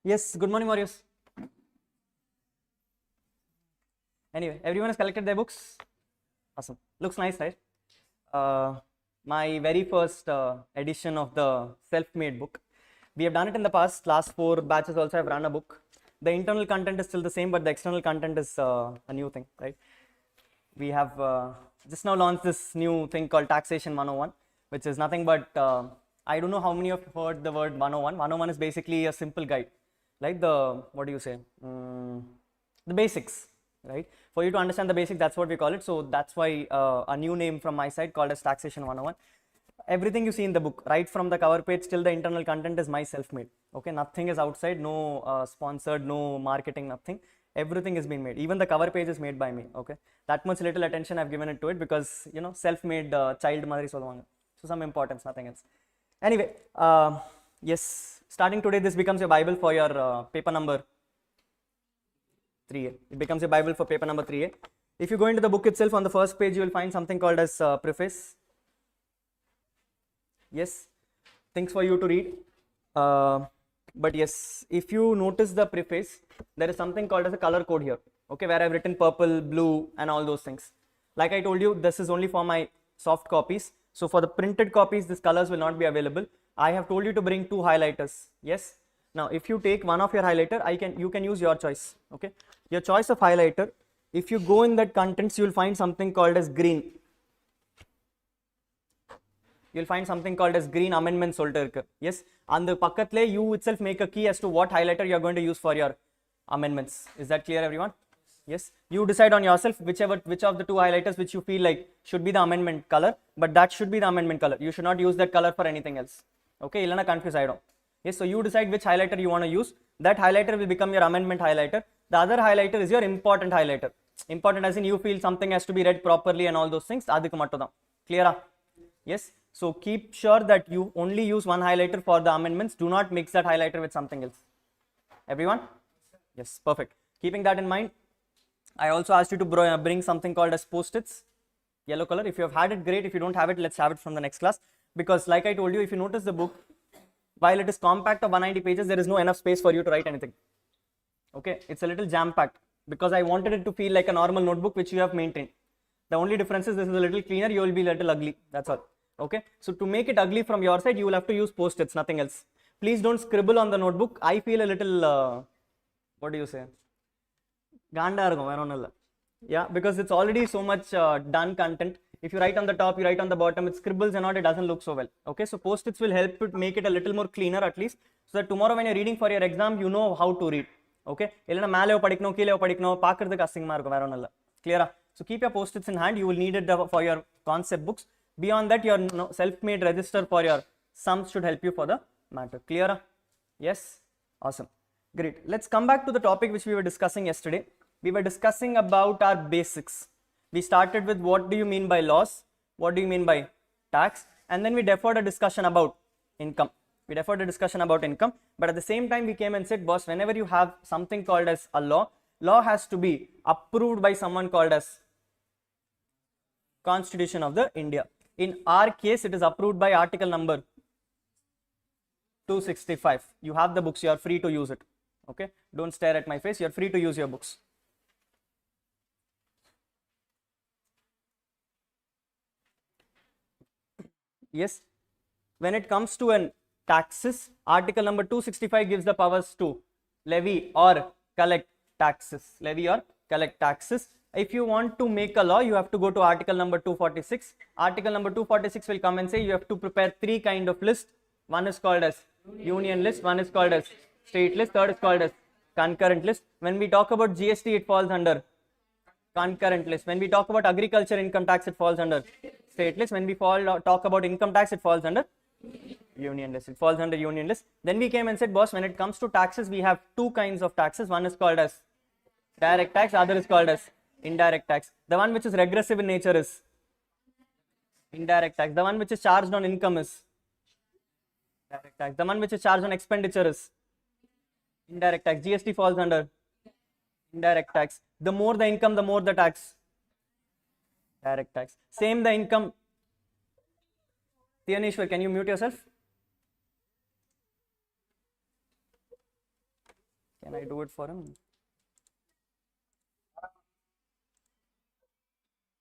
Yes, good morning, warriors. Anyway, everyone has collected their books. Awesome. Looks nice, right? My very first edition of the self-made book. We have done it in the past. Last 4 batches also have run a book. The internal content is still the same, but the external content is a new thing, right? We have just now launched this new thing called Taxation 101, which is nothing but, I don't know how many of you heard the word 101. 101 is basically a simple guide, like the, what do you say, the basics, right? For you to understand the basics, that's what we call it. So that's why a new name from my side called as Taxation 101. Everything you see in the book, right from the cover page till the internal content, is my self-made. Okay, nothing is outside, no sponsored, no marketing, nothing. Everything is being made. Even the cover page is made by me. Okay, that much little attention I've given it to it because self-made child madri solvanga. So some importance, nothing else. Anyway, yes, starting today, this becomes your Bible for your paper number 3A. It becomes your Bible for paper number 3A. If you go into the book itself, on the first page, you will find something called as preface. Yes, things for you to read. But yes, if you notice the preface, there is something called as a color code here. Okay, where I've written purple, blue, and all those things. Like I told you, this is only for my soft copies. So for the printed copies, these colors will not be available. I have told you to bring 2 highlighters. Yes. Now, if you take one of your highlighter, you can use your choice. Okay, your choice of highlighter. If you go in that contents, you will find something called as green. You'll find something called as green amendment solter. Yes, on the pakkatle you itself make a key as to what highlighter you are going to use for your amendments. Is that clear, everyone? Yes, you decide on yourself which of the 2 highlighters which you feel like should be the amendment color, but that should be the amendment color. You should not use that color for anything else. Okay, illana confuse I don't. Yes, so you decide which highlighter you want to use. That highlighter will become your amendment highlighter. The other highlighter is your important highlighter. Important as in you feel something has to be read properly and all those things. Adikku mattum. Clear? Yes. So keep sure that you only use one highlighter for the amendments. Do not mix that highlighter with something else. Everyone? Yes, perfect. Keeping that in mind, I also asked you to bring something called as post-its, yellow color. If you have had it, great. If you don't have it, let's have it from the next class. Because like I told you, if you notice the book, while it is compact of 190 pages, there is no enough space for you to write anything. Okay, it's a little jam-packed because I wanted it to feel like a normal notebook which you have maintained. The only difference is this is a little cleaner, you will be a little ugly, that's all. Okay, so to make it ugly from your side, you will have to use post-its, nothing else. Please don't scribble on the notebook. I feel a little, what do you say? Yeah, because it's already so much done content. If you write on the top, you write on the bottom, it scribbles and all, it doesn't look so well. Okay, so post-its will help to make it a little more cleaner at least, so that tomorrow when you're reading for your exam, you know how to read. Okay, clear? So keep your post-its in hand. You will need it for your concept books. Beyond that, your self-made register for your sums should help you for the matter. Clear? Yes? Awesome. Great. Let's come back to the topic which we were discussing yesterday. We were discussing about our basics. We started with what do you mean by loss? What do you mean by tax? And then we deferred a discussion about income. We deferred a discussion about income. But at the same time, we came and said, boss, whenever you have something called as a law has to be approved by someone called as Constitution of the India. In our case, it is approved by article number 265. You have the books, you are free to use it. Okay, don't stare at my face, you are free to use your books. Yes, when it comes to an taxes, article number 265 gives the powers to levy or collect taxes. Levy or collect taxes. If you want to make a law, you have to go to article number 246. Article number 246 will come and say you have to prepare 3 kind of lists. One is called as union list, one is called as state list, third is called as concurrent list. When we talk about GST, it falls under concurrent list. When we talk about agriculture income tax, it falls under state list. When we talk about income tax, it falls under union list. It falls under union list. Then we came and said, boss, when it comes to taxes, we have 2 kinds of taxes. One is called as direct tax, other is called as indirect tax. The one which is regressive in nature is indirect tax. The one which is charged on income is direct tax. The one which is charged on expenditure is indirect tax. GST falls under indirect tax. The more the income, the more the tax. Direct tax. Same the income. Tianishwar, can you mute yourself? Can I do it for him?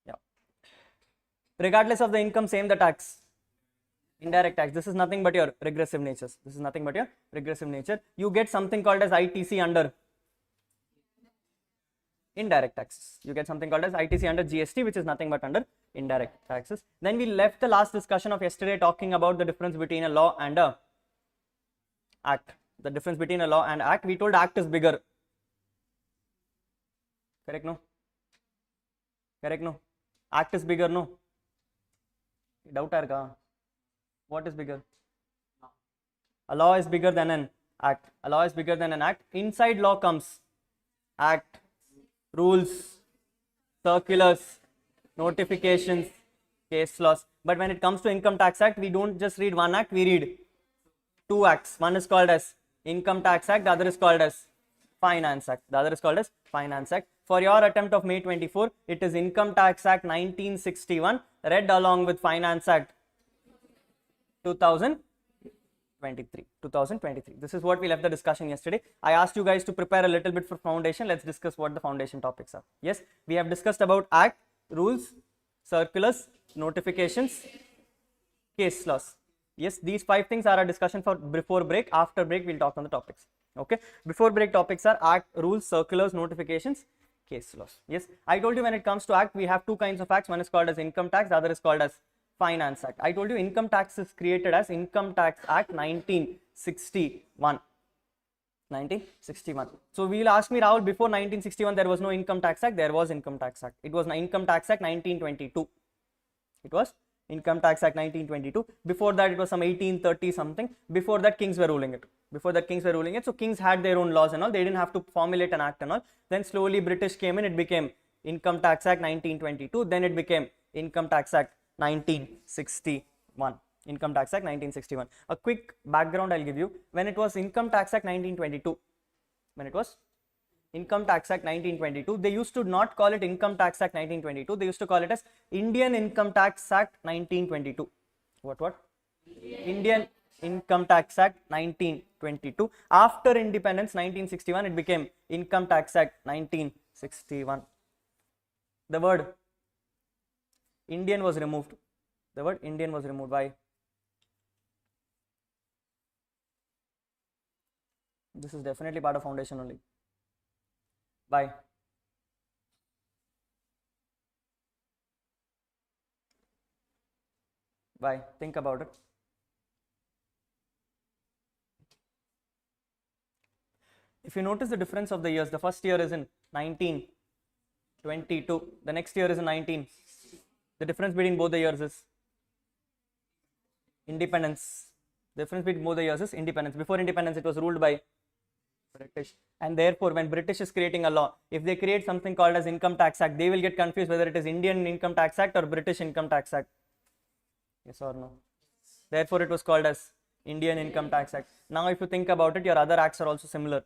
Yeah. Regardless of the income, same the tax. Indirect tax. This is nothing but your regressive natures. This is nothing but your regressive nature. You get something called as ITC under indirect taxes. You get something called as ITC under GST, which is nothing but under indirect taxes. Then we left the last discussion of yesterday talking about the difference between a law and a act. The difference between a law and act. We told act is bigger. Correct, no? Correct, no? Act is bigger, no? Doubt arga. What is bigger? A law is bigger than an act. A law is bigger than an act. Inside law comes act, rules, circulars, notifications, case laws. But when it comes to Income Tax Act, we don't just read one act, we read two acts. One is called as Income Tax Act, the other is called as Finance Act. The other is called as Finance Act. For your attempt of May 24, it is Income Tax Act 1961 read along with Finance Act 2023. This is what we left the discussion yesterday. I asked you guys to prepare a little bit for foundation. Let's discuss what the foundation topics are. Yes, we have discussed about act, rules, circulars, notifications, case laws. Yes, these 5 things are a discussion for before break. After break, we'll talk on the topics. Okay, before break topics are act, rules, circulars, notifications, case laws. Yes, I told you when it comes to act, we have 2 kinds of acts. One is called as income tax, the other is called as Finance Act. I told you income tax is created as Income Tax Act 1961. 1961. So we will ask me, Rahul, before 1961 there was no Income Tax Act. There was Income Tax Act. It was Income Tax Act 1922. It was Income Tax Act 1922. Before that it was some 1830 something. Before that kings were ruling it. So kings had their own laws and all. They didn't have to formulate an act and all. Then slowly British came in. It became Income Tax Act 1922. Then it became Income Tax Act 1961. Income Tax Act 1961. A quick background I'll give you. When it was Income Tax Act 1922, they used to not call it Income Tax Act 1922. They used to call it as Indian Income Tax Act 1922. What? Indian Income Tax Act 1922. After independence 1961, it became Income Tax Act 1961. The word Indian was removed. The word Indian was removed. Why? This is definitely part of foundation only. Why? Why? Think about it. If you notice the difference of the years, the first year is in 1922. The next year is in 19. The difference between both the years is independence. The difference between both the years is independence. Before independence, it was ruled by British. And therefore, when British is creating a law, if they create something called as Income Tax Act, they will get confused whether it is Indian Income Tax Act or British Income Tax Act. Yes or no? Therefore, it was called as Indian Income Tax Act. Now, if you think about it, your other acts are also similar.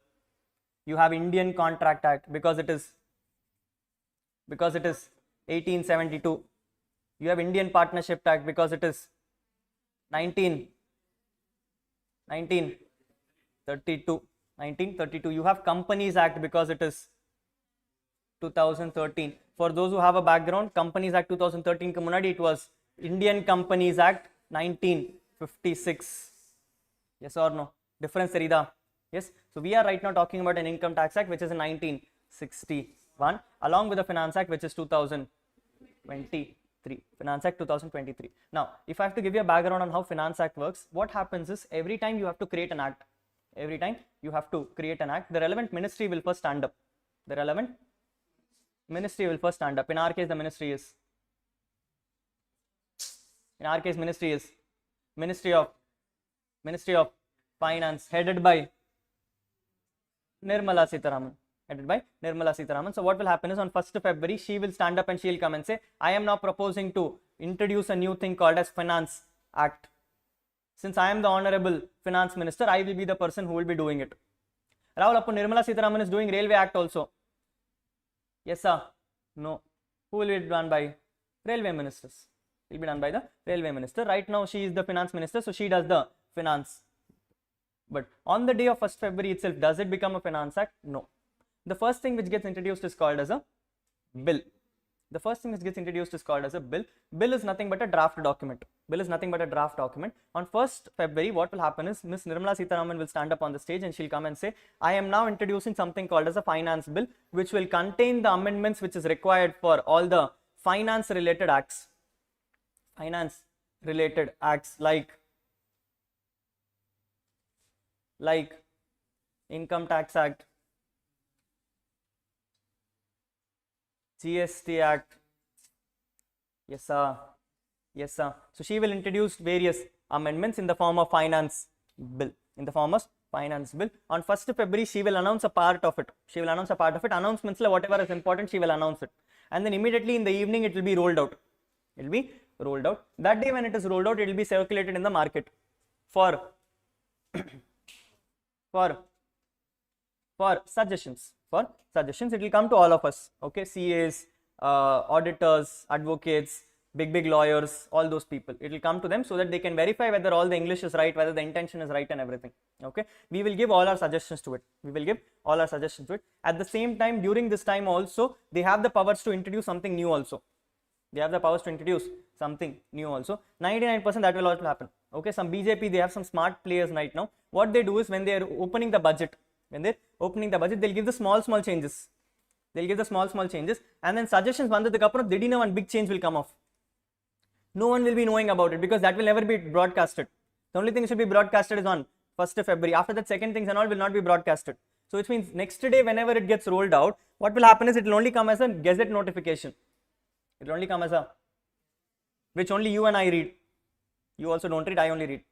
You have Indian Contract Act because it is 1872. You have Indian Partnership Act because it is 1932. You have Companies Act because it is 2013. For those who have a background, Companies Act 2013 ku munadi it was Indian Companies Act 1956. Yes or no? Difference therida? Yes. So we are right now talking about an Income Tax Act which is in 1961 along with the Finance Act which is 2023. Finance Act 2023. Now, if I have to give you a background on how Finance Act works, what happens is every time you have to create an act, the relevant ministry will first stand up. In our case, the ministry is Ministry of Finance, headed by Nirmala Sitharaman. So what will happen is on 1st of February, she will stand up and she will come and say, I am now proposing to introduce a new thing called as Finance Act. Since I am the Honorable Finance Minister, I will be the person who will be doing it. Rahul, appo Nirmala Sitharaman is doing Railway Act also. Yes, sir. No. Who will be done by? Railway Ministers. Will be done by the Railway Minister. Right now, she is the Finance Minister, so she does the finance. But on the day of 1st February itself, does it become a finance act? No. The first thing which gets introduced is called as a bill. The first thing which gets introduced is called as a bill. Bill is nothing but a draft document. Bill is nothing but a draft document. On 1st February, what will happen is Ms. Nirmala Sitharaman will stand up on the stage and she'll come and say, I am now introducing something called as a finance bill, which will contain the amendments which is required for all the finance related acts. Finance related acts like Income Tax Act, GST Act. Yes sir, yes sir. So she will introduce various amendments in the form of finance bill, on 1st February she will announce a part of it. Announcements like whatever is important, she will announce it, and then immediately in the evening it will be rolled out. That day when it is rolled out, it will be circulated in the market for suggestions. It will come to all of us, okay? CAs, auditors, advocates, big lawyers, all those people. It will come to them so that they can verify whether all the English is right, whether the intention is right and everything, okay? We will give all our suggestions to it. At the same time, during this time also, they have the powers to introduce something new also. 99% that will also happen, okay? Some BJP, they have some smart players right now. What they do is when they are opening the budget, they'll give the small changes. And then suggestions vandadukku one big change will come off. No one will be knowing about it because that will never be broadcasted. The only thing that should be broadcasted is on 1st February. After that, second things and all will not be broadcasted. So which means next day, whenever it gets rolled out, what will happen is it will only come as a gazette notification. It will only come as a, which only you and I read. You also don't read, I only read.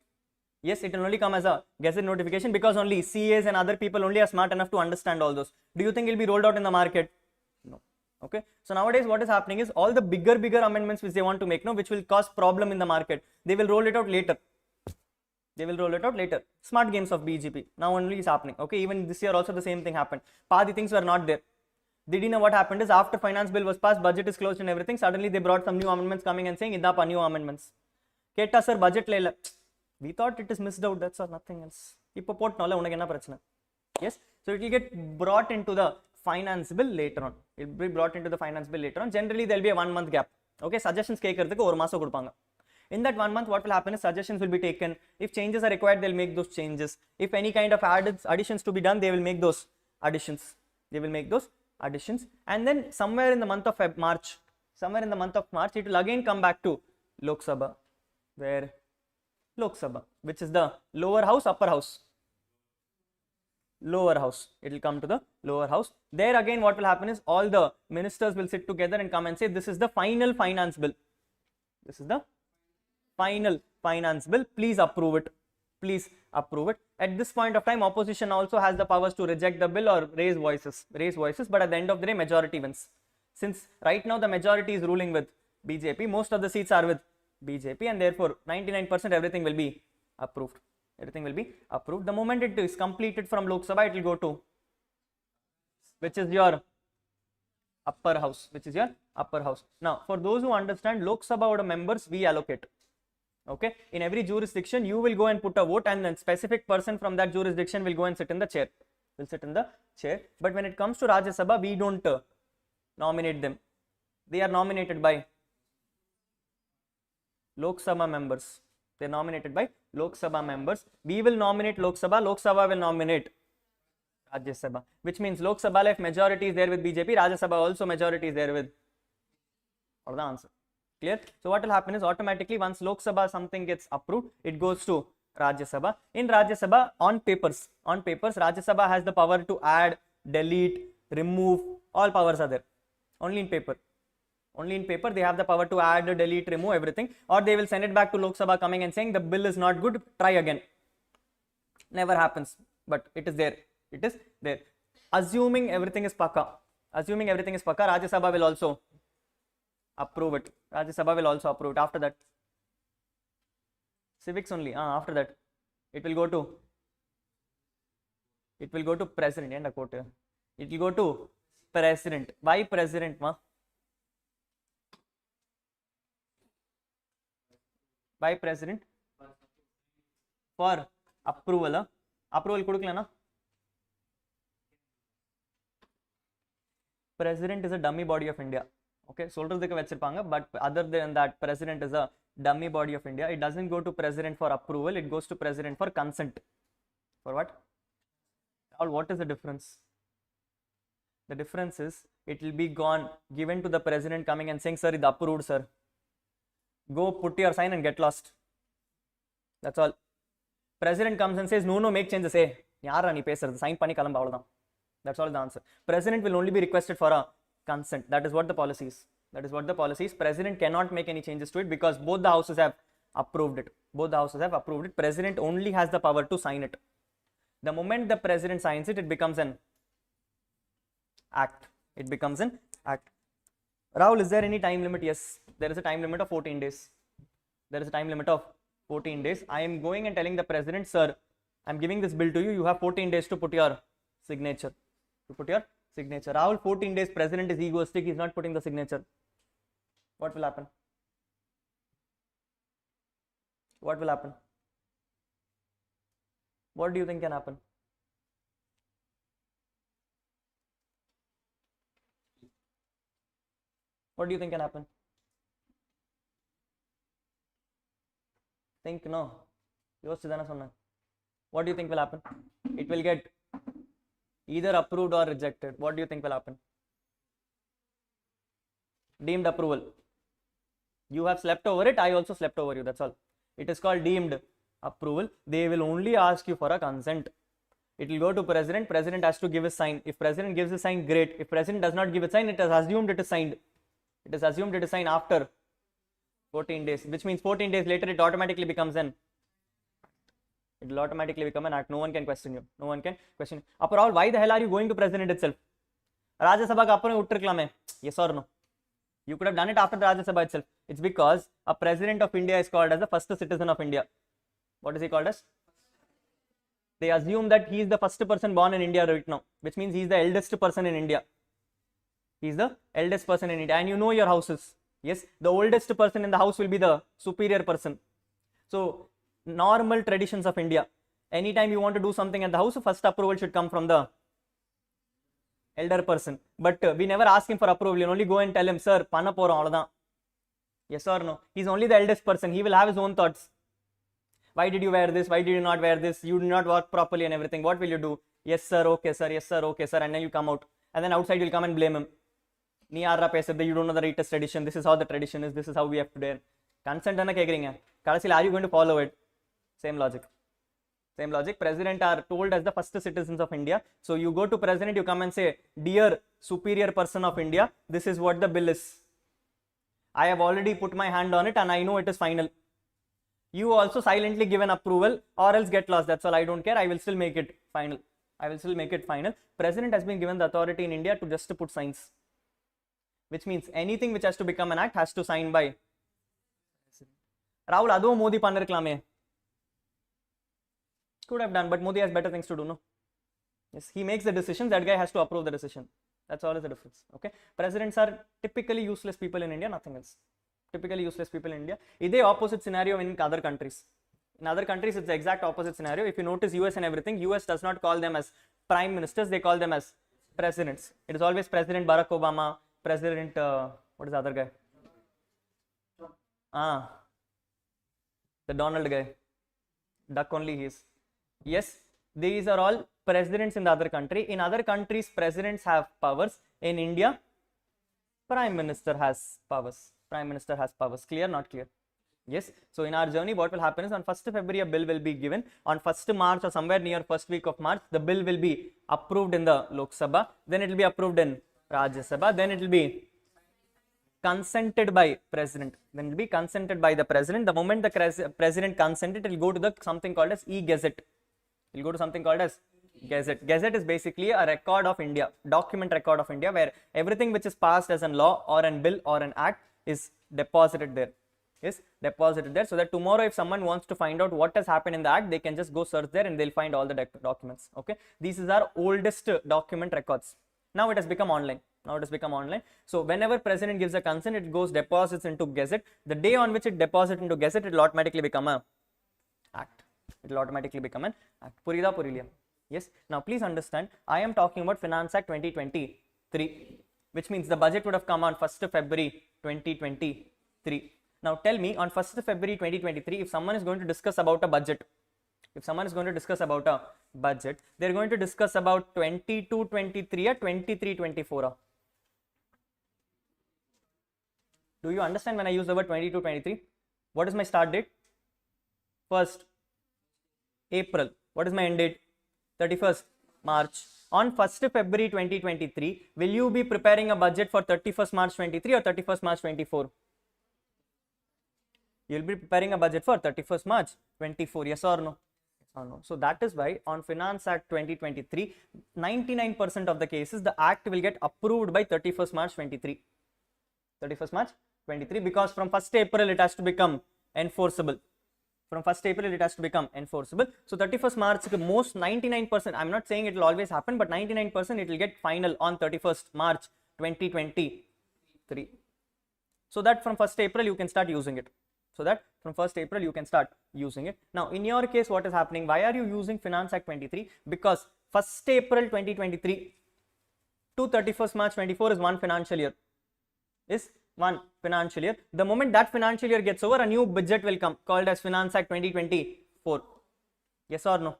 Yes, it will only come as a gazette notification because only CAs and other people only are smart enough to understand all those. Do you think it will be rolled out in the market? No. Okay. So nowadays what is happening is all the bigger amendments which they want to make now, which will cause problem in the market, they will roll it out later. Smart games of BJP now only is happening. Okay, even this year also the same thing happened. Padi things were not there. They didn't know what happened is after finance bill was passed, budget is closed and everything, suddenly they brought some new amendments coming and saying, idapa new amendments. Keta sir budget lela. We thought it is missed out, that's all, nothing else. Yes, so it will get brought into the finance bill later on. It will be brought into the finance bill later on. Generally, there will be a 1 month gap. Okay, suggestions in that 1 month, what will happen is suggestions will be taken. If changes are required, they'll make those changes. If any kind of additions to be done, they will make those additions. And then somewhere in the month of March, it will again come back to Lok Sabha, which is the lower house, upper house. It will come to the lower house. There again what will happen is all the ministers will sit together and come and say, this is the final finance bill. Please approve it. At this point of time, opposition also has the powers to reject the bill or raise voices, but at the end of the day, majority wins. Since right now the majority is ruling with BJP, most of the seats are with BJP, and therefore 99% everything will be approved. The moment it is completed from Lok Sabha, it will go to, which is your upper house. Now, for those who understand, Lok Sabha order members we allocate. Okay, in every jurisdiction, you will go and put a vote, and then specific person from that jurisdiction will go and sit in the chair. But when it comes to Rajya Sabha, we don't nominate them. They are nominated by Lok Sabha members. They are nominated by Lok Sabha members. We will nominate Lok Sabha. Lok Sabha will nominate Rajya Sabha. Which means Lok Sabha, if majority is there with BJP, Rajya Sabha also majority is there with. Or the answer. Clear? So what will happen is automatically once Lok Sabha something gets approved, it goes to Rajya Sabha. In Rajya Sabha, on papers, Rajya Sabha has the power to add, delete, remove. All powers are there. Only in paper they have the power to add, delete, remove everything, or they will send it back to Lok Sabha coming and saying the bill is not good, try again. Never happens, but it is there. Assuming everything is pakka, Rajya Sabha will also approve it. After that, civics only. After that, it will go to president. It will go to president. Why president, ma? By president for approval. approval kuduklana. President is a dummy body of India. Okay, சொல்றதுக்கு வச்சிருப்பாங்க, but other than that, president is a dummy body of India. It doesn't go to president for approval, it goes to president for consent. For what? What is the difference? The difference is it will be gone, given to the president coming and saying, sir, it's approved, sir. Go put your sign and get lost. That's all. President comes and says, no, make changes. Hey, yaara nee pesradhu, sign panni kalamba avladhaan. That's all the answer. President will only be requested for a consent. That is what the policy is. That is what the policy is. President cannot make any changes to it because both the houses have approved it. Both the houses have approved it. President only has the power to sign it. The moment the president signs it, it becomes an act. It becomes an act. Rahul, is there any time limit? Yes, there is a time limit of 14 days. There is a time limit of 14 days. I am going and telling the president, sir, I am giving this bill to you. You have 14 days to put your signature. To put your signature. Rahul, 14 days, president is egoistic. He is not putting the signature. What will happen? What will happen? What do you think can happen? What do you think can happen? Think no. What do you think will happen? It will get either approved or rejected. What do you think will happen? Deemed approval. You have slept over it, I also slept over you, that's all. It is called deemed approval. They will only ask you for a consent. It will go to president. President has to give a sign. If president gives a sign, great. If president does not give a sign, it is assumed it is signed. It is assumed it is signed after 14 days, which means 14 days later it automatically becomes an. It will automatically become an act. No one can question you. No one can question you. After all, why the hell are you going to president itself? Rajya Sabha ka apne uttirkalame. Yes or no? You could have done it after the Rajya Sabha itself. It's because a president of India is called as the first citizen of India. What is he called as? They assume that he is the first person born in India right now, which means he is the eldest person in India. He is the eldest person in India, and you know your houses. Yes, the oldest person in the house will be the superior person. So, normal traditions of India. Anytime you want to do something at the house, first approval should come from the elder person. But we never ask him for approval. You only go and tell him, sir, panna poram avladhaan. Yes or no? He's only the eldest person. He will have his own thoughts. Why did you wear this? Why did you not wear this? You did not work properly and everything. What will you do? Yes, sir. Okay, sir. Yes, sir. Okay, sir. And then you come out. And then outside you'll come and blame him. You don't know the latest tradition. This is how the tradition is. This is how we have to do. Consent ana kekringa. Kadasila, are you going to follow it? Same logic. Same logic. President are told as the first citizens of India. So you go to president, you come and say, dear superior person of India, this is what the bill is. I have already put my hand on it and I know it is final. You also silently give an approval or else get lost. That's all. I don't care. I will still make it final. I will still make it final. President has been given the authority in India to just to put signs. Which means anything which has to become an act has to sign by Rahul. Ado Modi pannirklame. Could have done, but Modi has better things to do, no? Yes, he makes the decisions. That guy has to approve the decision. That's all is the difference. Okay, presidents are typically useless people in India, nothing else. Typically useless people in India. Is the opposite scenario in other countries. In other countries, it's the exact opposite scenario. If you notice US and everything, US does not call them as prime ministers, they call them as presidents. It is always President Barack Obama, President, what is the other guy? The Donald guy. Duck only he is. Yes, these are all presidents in the other country. In other countries, presidents have powers. In India, prime minister has powers. Prime minister has powers. Clear? Not clear? Yes. So in our journey, what will happen is on 1st February, a bill will be given. On 1st March or somewhere near first week of March, the bill will be approved in the Lok Sabha. Then it will be approved in Rajya Sabha. Then it will be consented by president. Then it will be consented by the president. The moment the president consented, it will go to the something called as e-gazette. It will go to something called as Gazette. Gazette is basically a record of India, document record of India, where everything which is passed as a law or an bill or an act is deposited there. Is deposited there, so that tomorrow if someone wants to find out what has happened in the act, they can just go search there and they'll find all the documents. Okay, these are our oldest document records. Now it has become online. Now it has become online. So whenever president gives a consent, it goes deposits into Gazette. The day on which it deposits into Gazette, it will automatically become a act. It will automatically become an act. Purida Puriliya. Yes. Now please understand, I am talking about Finance Act 2023, which means the budget would have come on 1st February 2023. Now tell me, on 1st February 2023, if someone is going to discuss about a budget, they're going to discuss about 22-23 or 23-24. Do you understand when I use the word 22-23? What is my start date? 1st April. What is my end date? 31st March. On 1st February 2023, will you be preparing a budget for 31st March 23 or 31st March 24? You will be preparing a budget for 31st March 24. Yes or no? No. So that is why on Finance Act 2023, 99% of the cases, the act will get approved by 31st March 23. 31st March 23, because from 1st April it has to become enforceable. From 1st April it has to become enforceable. So 31st March, most 99%, I'm not saying it will always happen, but 99% it will get final on 31st March 2023. So that from 1st April you can start using it. Now in your case, what is happening? Why are you using Finance Act 23? Because 1st April 2023 to 31st March 24 is one financial year. The moment that financial year gets over, a new budget will come called as Finance Act 2024. Yes or no?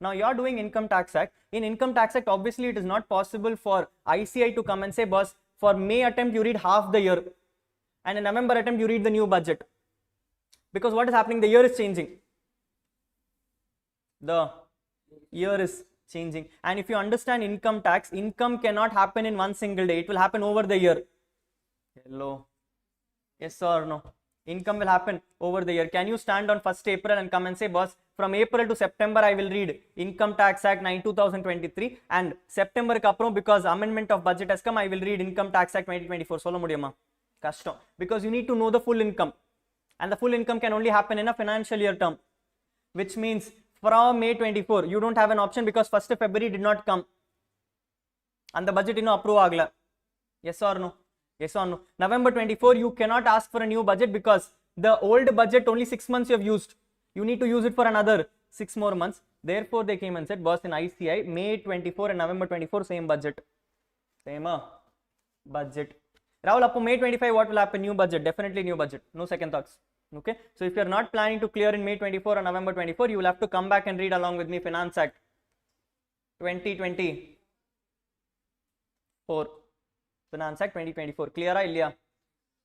Now you are doing Income Tax Act. In Income Tax Act, obviously it is not possible for ICI to come and say, boss, for May attempt you read half the year, and in November attempt you read the new budget. Because what is happening? The year is changing. And if you understand income tax, income cannot happen in one single day. It will happen over the year. Hello. Yes or no? Income will happen over the year. Can you stand on 1st April and come and say, boss, from April to September I will read Income Tax Act 2023, and September kapro, because amendment of budget has come, I will read Income Tax Act 2024. Solo mudiyama. Kashtam. Because you need to know the full income. And the full income can only happen in a financial year term, which means from May 24, you don't have an option because 1st February did not come. And the budget approve agla. Yes or no? November 24, you cannot ask for a new budget because the old budget only 6 months you have used. You need to use it for another 6 more months. Therefore, they came and said, boss, in ICI, May 24 and November 24, same budget. Rahul, up to May 25, what will happen? New budget. Definitely new budget. No second thoughts. Okay. So if you are not planning to clear in May 24 or November 24, you will have to come back and read along with me Finance Act 2024. Finance Act 2024. Clear, Ilya?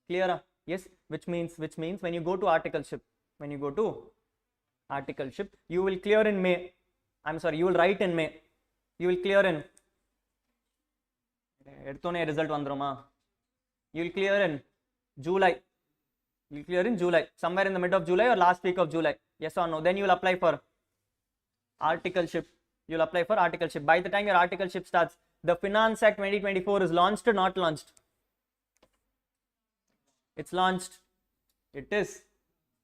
Clear? Yes. Which means when you go to articleship, you will clear in May. You will write in May. You will clear in. You will clear in July. Somewhere in the mid of July or last week of July. Yes or no? Then you will apply for articleship. By the time your articleship starts, the Finance Act 2024 is launched or not launched? It's launched. It is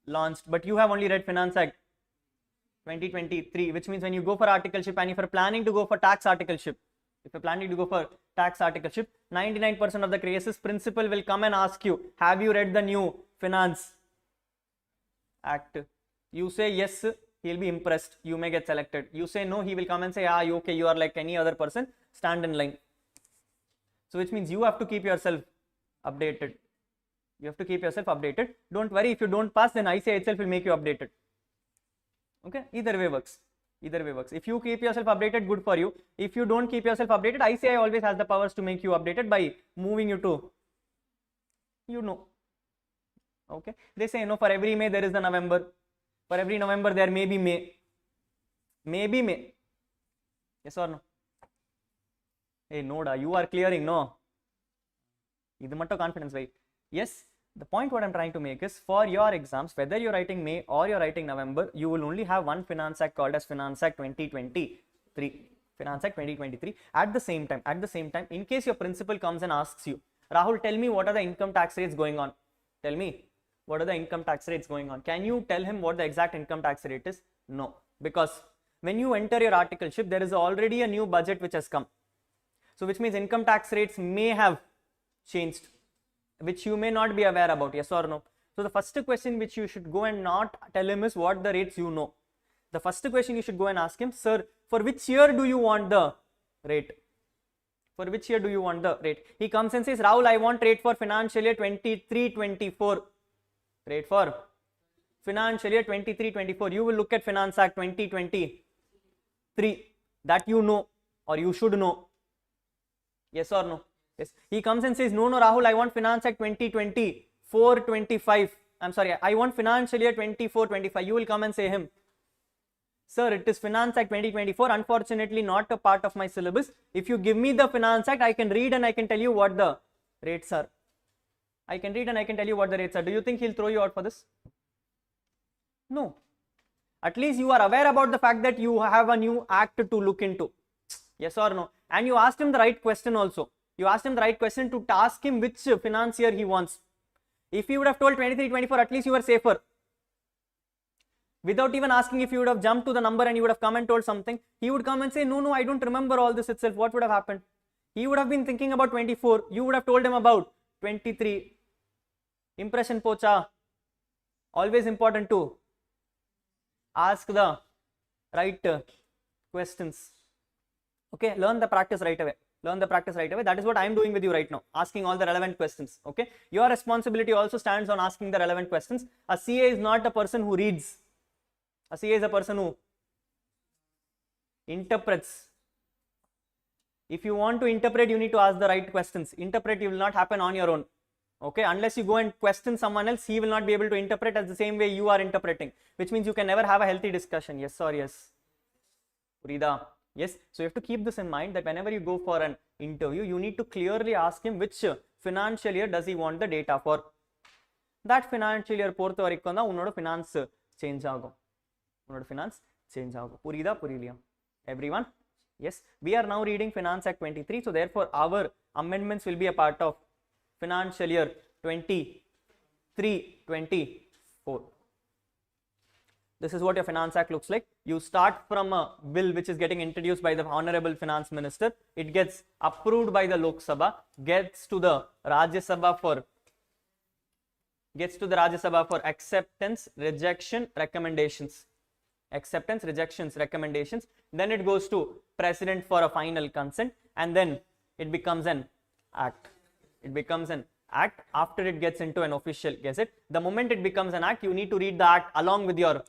launched. But you have only read Finance Act 2023, which means when you go for articleship, and if you're planning to go for tax articleship, 99% of the cases, principal will come and ask you, have you read the new Finance Act? You say yes, he'll be impressed. You may get selected. You say no, he will come and say, okay, you are like any other person. Stand in line. So which means you have to keep yourself updated. Don't worry, if you don't pass, then ICI itself will make you updated. Okay, either way works. If you keep yourself updated, good for you. If you don't keep yourself updated, ICI always has the powers to make you updated by moving you to, okay. They say, for every May there is the November. For every November there may be May. Yes or no? Hey, Noda, you are clearing, no? This is confidence, right? Yes, the point what I'm trying to make is, for your exams, whether you're writing May or you're writing November, you will only have one Finance Act called as Finance Act 2023. At the same time, in case your principal comes and asks you, Rahul, tell me what are the income tax rates going on? Can you tell him what the exact income tax rate is? No, because when you enter your articleship, there is already a new budget which has come. So which means income tax rates may have changed, which you may not be aware about. Yes or no? So the first question which you should go and not tell him is what the rates you know. The first question you should go and ask him, sir, for which year do you want the rate? For which year do you want the rate? He comes and says, Rahul, I want rate for financial year 23-24. Rate for financial year 23-24. You will look at Finance Act 2023. That you know, or you should know. Yes or no? Yes. He comes and says, no, Rahul, I want Finance Act 2024-25. I'm sorry, I want financial year 24-25. You will come and say him, sir, it is Finance Act 2024. Unfortunately, not a part of my syllabus. If you give me the Finance Act, I can read and I can tell you what the rates are. I can read and I can tell you what the rates are. Do you think he'll throw you out for this? No. At least you are aware about the fact that you have a new act to look into. Yes or no? And you asked him the right question also. You asked him the right question to ask him which finance year he wants. If he would have told 23-24, at least you were safer. Without even asking, if you would have jumped to the number and you would have come and told something, he would come and say, no, I don't remember all this itself. What would have happened? He would have been thinking about 24. You would have told him about 23. Impression pocha. Always important to ask the right questions. Okay, learn the practice right away. Learn the practice right away. That is what I am doing with you right now, asking all the relevant questions. Okay, your responsibility also stands on asking the relevant questions. A CA is not a person who reads. A CA is a person who interprets. If you want to interpret, you need to ask the right questions. Interpret will not happen on your own. Okay, unless you go and question someone else, he will not be able to interpret as the same way you are interpreting, which means you can never have a healthy discussion. Yes or yes? Purida. Yes, so you have to keep this in mind that whenever you go for an interview, you need to clearly ask him which financial year does he want the data for. That financial year portha varaikum da unnoda finance change agum. Unnoda finance change agum. Purida, Puriliya. Everyone? Yes, we are now reading Finance Act 23, so therefore our amendments will be a part of financial year 23-24. This is what your Finance Act looks like. You start from a bill which is getting introduced by the Honorable Finance Minister. It gets approved by the Lok Sabha, gets to the Rajya Sabha for acceptance, rejection, recommendations. Acceptance, rejections, recommendations. Then it goes to President for a final consent, and then it becomes an act. It becomes an act after it gets into an official gazette. The moment it becomes an act, you need to read the act along with your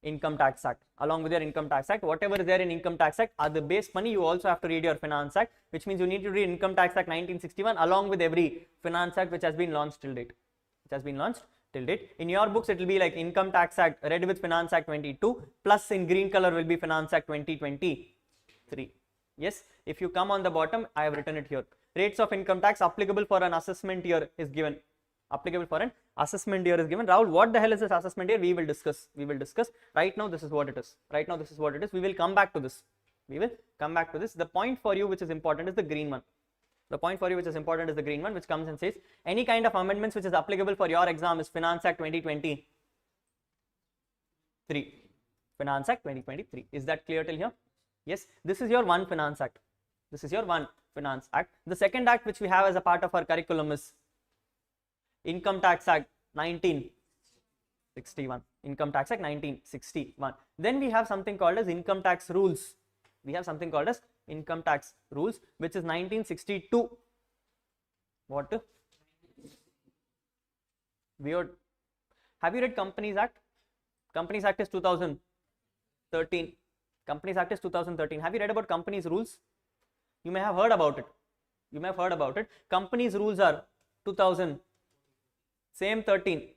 Income Tax Act. Along with your Income Tax Act, whatever is there in Income Tax Act are the base money. You also have to read your Finance Act, which means you need to read Income Tax Act 1961 along with every Finance Act which has been launched till date. In your books, it will be like Income Tax Act read with Finance Act 22, plus in green color will be Finance Act 2023. Yes, if you come on the bottom, I have written it here. Rates of income tax applicable for an assessment year is given. Applicable for an assessment year is given. Rahul, what the hell is this assessment year? We will discuss. Right now, this is what it is. We will come back to this. The point for you which is important is the green one. Which comes and says any kind of amendments which is applicable for your exam is Finance Act 2023. Finance Act 2023. Is that clear till here? Yes, this is your one Finance Act. Finance Act. The second act which we have as a part of our curriculum is Income Tax Act 1961. Then we have something called as Income Tax Rules. Income Tax Rules, which is 1962. What? Weird. Have you read Companies Act? Companies Act is 2013. Have you read about Companies Rules? You may have heard about it. Companies Rules are 2000. Same 13.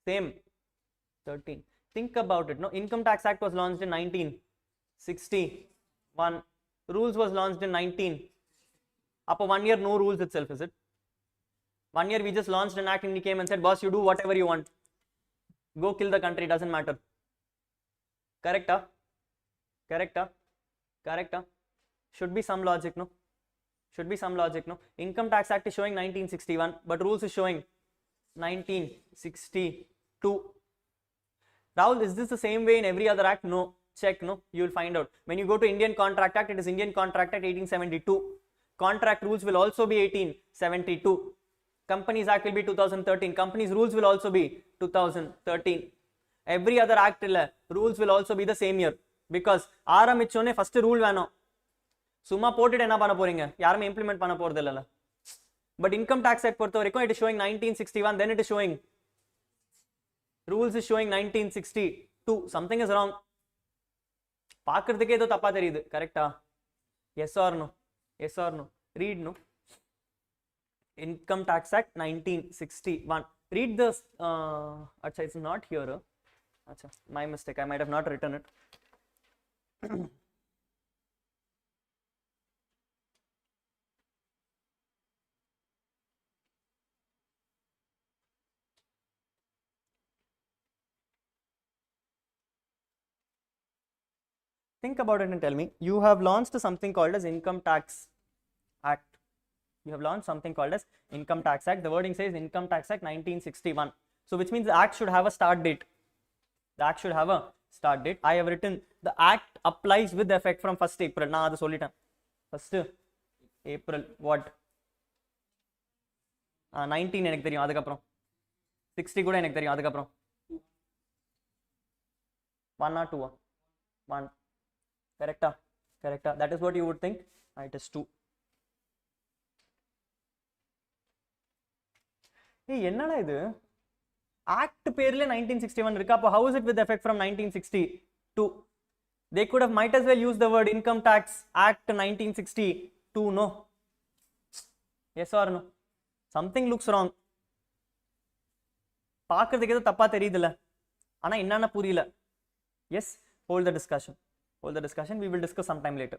Think about it. No, Income Tax Act was launched in 1961. Rules was launched in 19. After 1 year, no rules itself, is it? 1 year we just launched an act and he came and said, boss, you do whatever you want. Go kill the country, doesn't matter. Correct? Should be some logic, no? Income Tax Act is showing 1961, but rules is showing 1962. Rahul, is this the same way in every other act? No. Check, no? You will find out. When you go to Indian Contract Act, it is Indian Contract Act 1872. Contract rules will also be 1872. Companies Act will be 2013. Companies Rules will also be 2013. every other act illa rules will also be the same year, because ஆரம்பிச்சோனே first rule வேணும். சும்மா போட்டுட்டு என்ன பண்ண போறீங்க, யாருமே implement பண்ண போறது இல்லல. But income tax act பொறுத்த வரைக்கும் it is showing 1961, then it is showing rules is showing 1962. something is wrong. பார்க்கிறதுக்கே ஏதோ தப்பா தெரியுது. கரெக்ட்டா? yes or no? yes or no? read no. Income Tax Act 1961. Read the acha, it's not here. Acha, my mistake, I might have not written it. Think about it and tell me. You have launched something called as Income Tax Act. You have launched something called as Income Tax Act. The wording says Income Tax Act 1961. So which means the act should have a start date. The act should have a start date. I have written the act applies with effect from 1st April. Na adu sollitan. 1st April what? 19 எனக்கு தெரியும், அதுக்கு அப்புறம் 60 கூட எனக்கு தெரியும், அதுக்கு அப்புறம் 1 or 2 1. correcta? correcta? That is what you would think. It is 2. என்னடா இது, ஆக்ட் பேர்ல 1961 இருக்கு, அப்போ how is it with effect from 1962? They could have might as well use the word Income Tax Act 1962. no? yes or no? something looks wrong. பார்க்கிறதுக்கு ஏதோ தப்பா தெரியுதுல, ஆனா என்னன்னா புரியல. yes, hold the discussion. we will discuss sometime later.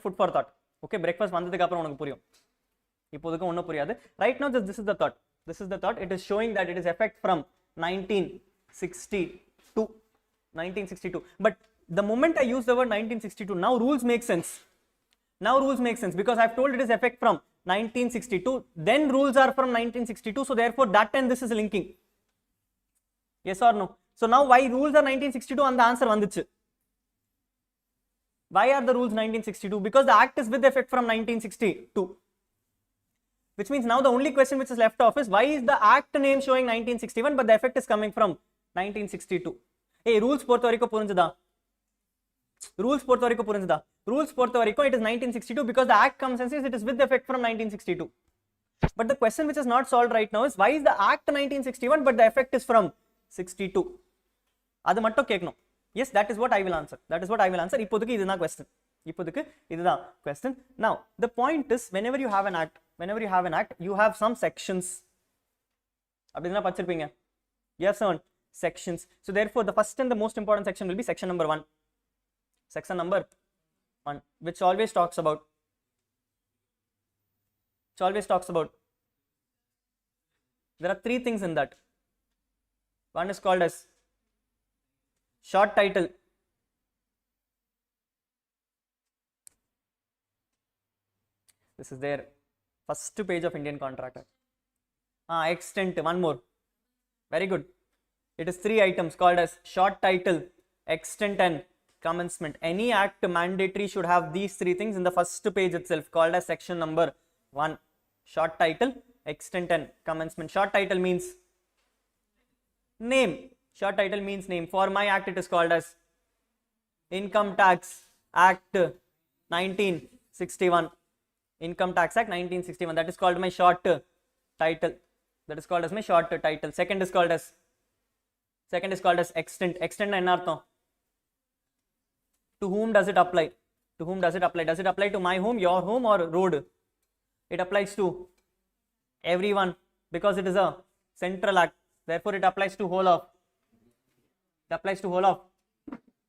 food for thought. okay, breakfast வந்ததுக்கு அப்புறம் உனக்கு புரியும், இப்போதுக்கு ஒன்றும் புரியாது. right now this is the thought. It is showing that it is effect from 1962. But the moment I use the word 1962, now rules make sense. Because I have told it is effect from 1962, then rules are from 1962, so therefore that and this is linking. yes or no? So now why rules are 1962 and the answer vanduchu. Why are the rules 1962? Because the act is with effect from 1962. Which means now the only question which is left off is why is the act name showing 1961 but the effect is coming from 1962? Hey, rules பொறுத்த வரைக்கும் புரிஞ்சுதா? rules பொறுத்த வரைக்கும் it is 1962 because the act comes and says it is with effect from 1962. But the question which is not solved right now is why is the act 1961 but the effect is from 62? அது மட்டும் கேட்கணும். yes, that is what I will answer. இப்போதுக்கு இதுதான் question. Now the point is whenever you have an act, you have some sections. அப்படினா படிச்சிருப்பீங்க. you have some sections. So therefore the first and the most important section will be section number 1. Which always talks about there are 3 things in that. One is called as short title. This is their first page of Indian Contract Act. Extent, one more. Very good. It is 3 items called as short title, extent and commencement. Any act mandatory should have these 3 things in the first page itself, called as section number 1. Short title, extent and commencement. Short title means name. For my act it is called as Income Tax Act 1961. Income Tax Act 1961. That is called my short title. Second is called as extent. Extent na enna artham? To whom does it apply? Does it apply to my home, your home, or road? It applies to everyone because it is a central act. Therefore it applies to whole of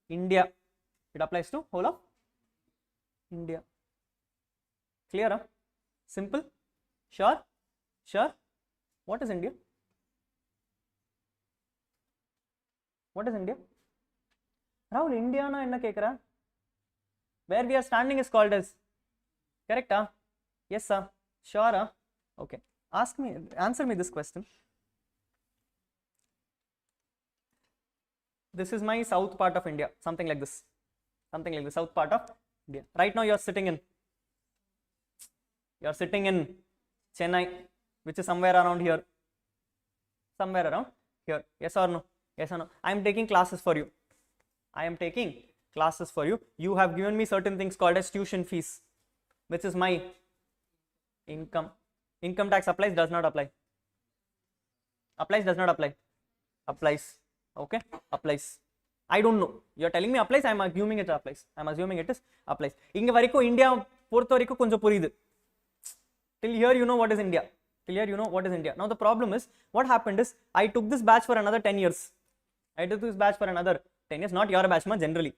India. Clear? Simple? Sure? What is India? Rahul, India na enna kekra? Where we are standing is called as, correct? Yes sir. Sure? Okay. Answer me this question. This is my south part of India, something like this, south part of India. Right now you are sitting in Chennai, which is somewhere around here. Yes or no? Yes or no? I am taking classes for you. I am taking classes for you. You have given me certain things called as tuition fees, which is my income. Income tax applies, does not apply. Applies, does not apply. Applies. Okay, applies. I don't know. You are telling me applies. I am assuming it applies. I am assuming it is applies. இங்க வரைக்கும் India பொறுத்த வரைக்கும் கொஞ்சம் புரியுது. Till here you know what is India. Till here you know what is India. Now the problem is, what happened is, I took this batch for another 10 years. I took this batch for another 10 years. Not your batch, ma, generally.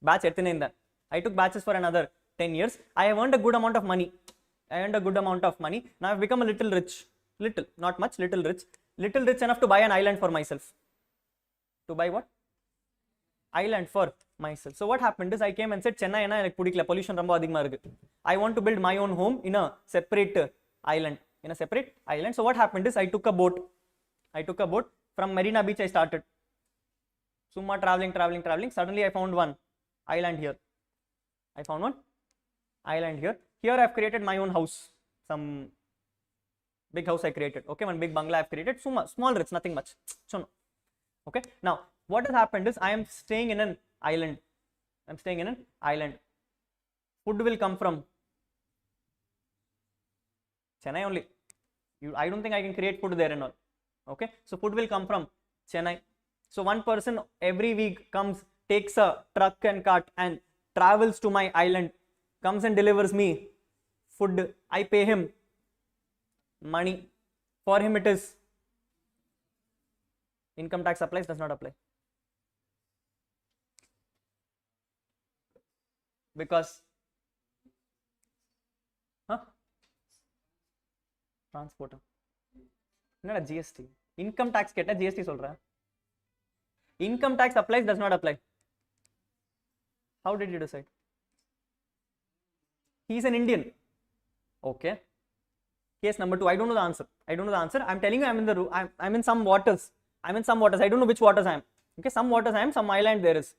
Batch எத்தனை இந்த. I took batches for another 10 years. I have earned a good amount of money. I earned a good amount of money. Now I have become a little rich. Little, not much, little rich. Little rich enough to buy an island for myself. To buy what? Island for myself. So what happened is, I came and said, Chennai ena எனக்கு பிடிக்கல, pollution ரொம்ப அதிகமா இருக்கு. I want to build my own home in a separate island. In a separate island. So what happened is, I took a boat. I took a boat from Marina Beach. I started. Summa traveling. Suddenly I found one island here. I found one island here. Here I have created my own house. Some big house I created. Okay, one big bungalow I have created. Small rich, nothing much. So no. Okay, now what has happened is, I am staying in an island. I am staying in an island. Food will come from Chennai only. I don't think I can create food there and all. Okay, so food will come from Chennai. So one person every week comes, takes a truck and cart and travels to my island, comes and delivers me food. I pay him money. For him it is income tax applies, does not apply. Because transporter. என்னடா GST? Income tax கேட்டா GST சொல்றேன். Income tax applies, does not apply. How did you decide? He is an Indian. Okay. Case number 2. I don't know the answer. I'm telling you, I'm in some waters. I don't know which waters I am. Okay, some waters I am, some island there is.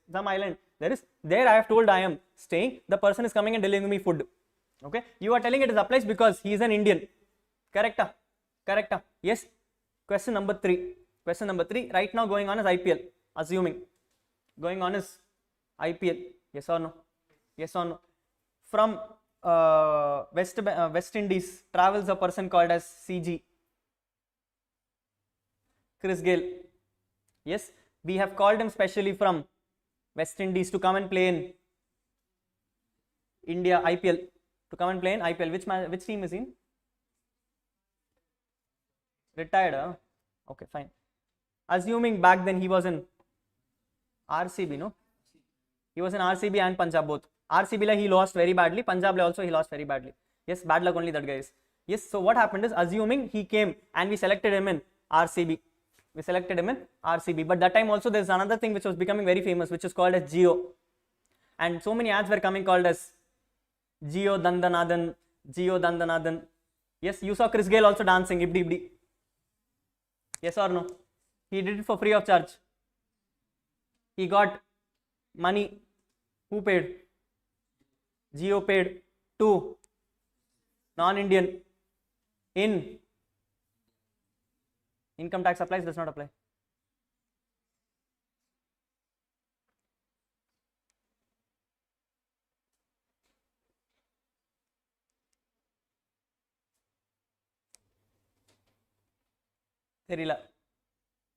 There I have told I am staying. The person is coming and delivering me food. Okay. You are telling it is applies because he is an Indian. Correct? Yes. Question number 3. Right now going on is IPL. Assuming going on is IPL. Yes or no? From West Indies travels a person called as CG. Chris Gayle. Yes, we have called him specially from West Indies to come and play in India IPL. Which team is he in? Retired. Okay, fine. Assuming back then he was in RCB, no? He was in RCB and Punjab both. RCB he lost very badly. Punjab also he lost very badly. Yes, bad luck only that guy is. Yes, so what happened is, assuming he came and we selected him in RCB. But that time also there's another thing which was becoming very famous, which is called as Jio. And so many ads were coming called as Jio Dandanathan. Yes, you saw Chris Gayle also dancing, ibdi. Yes or no? He did it for free of charge. He got money. Who paid? Jio paid to non-Indian in income tax applies, does not apply. Therila.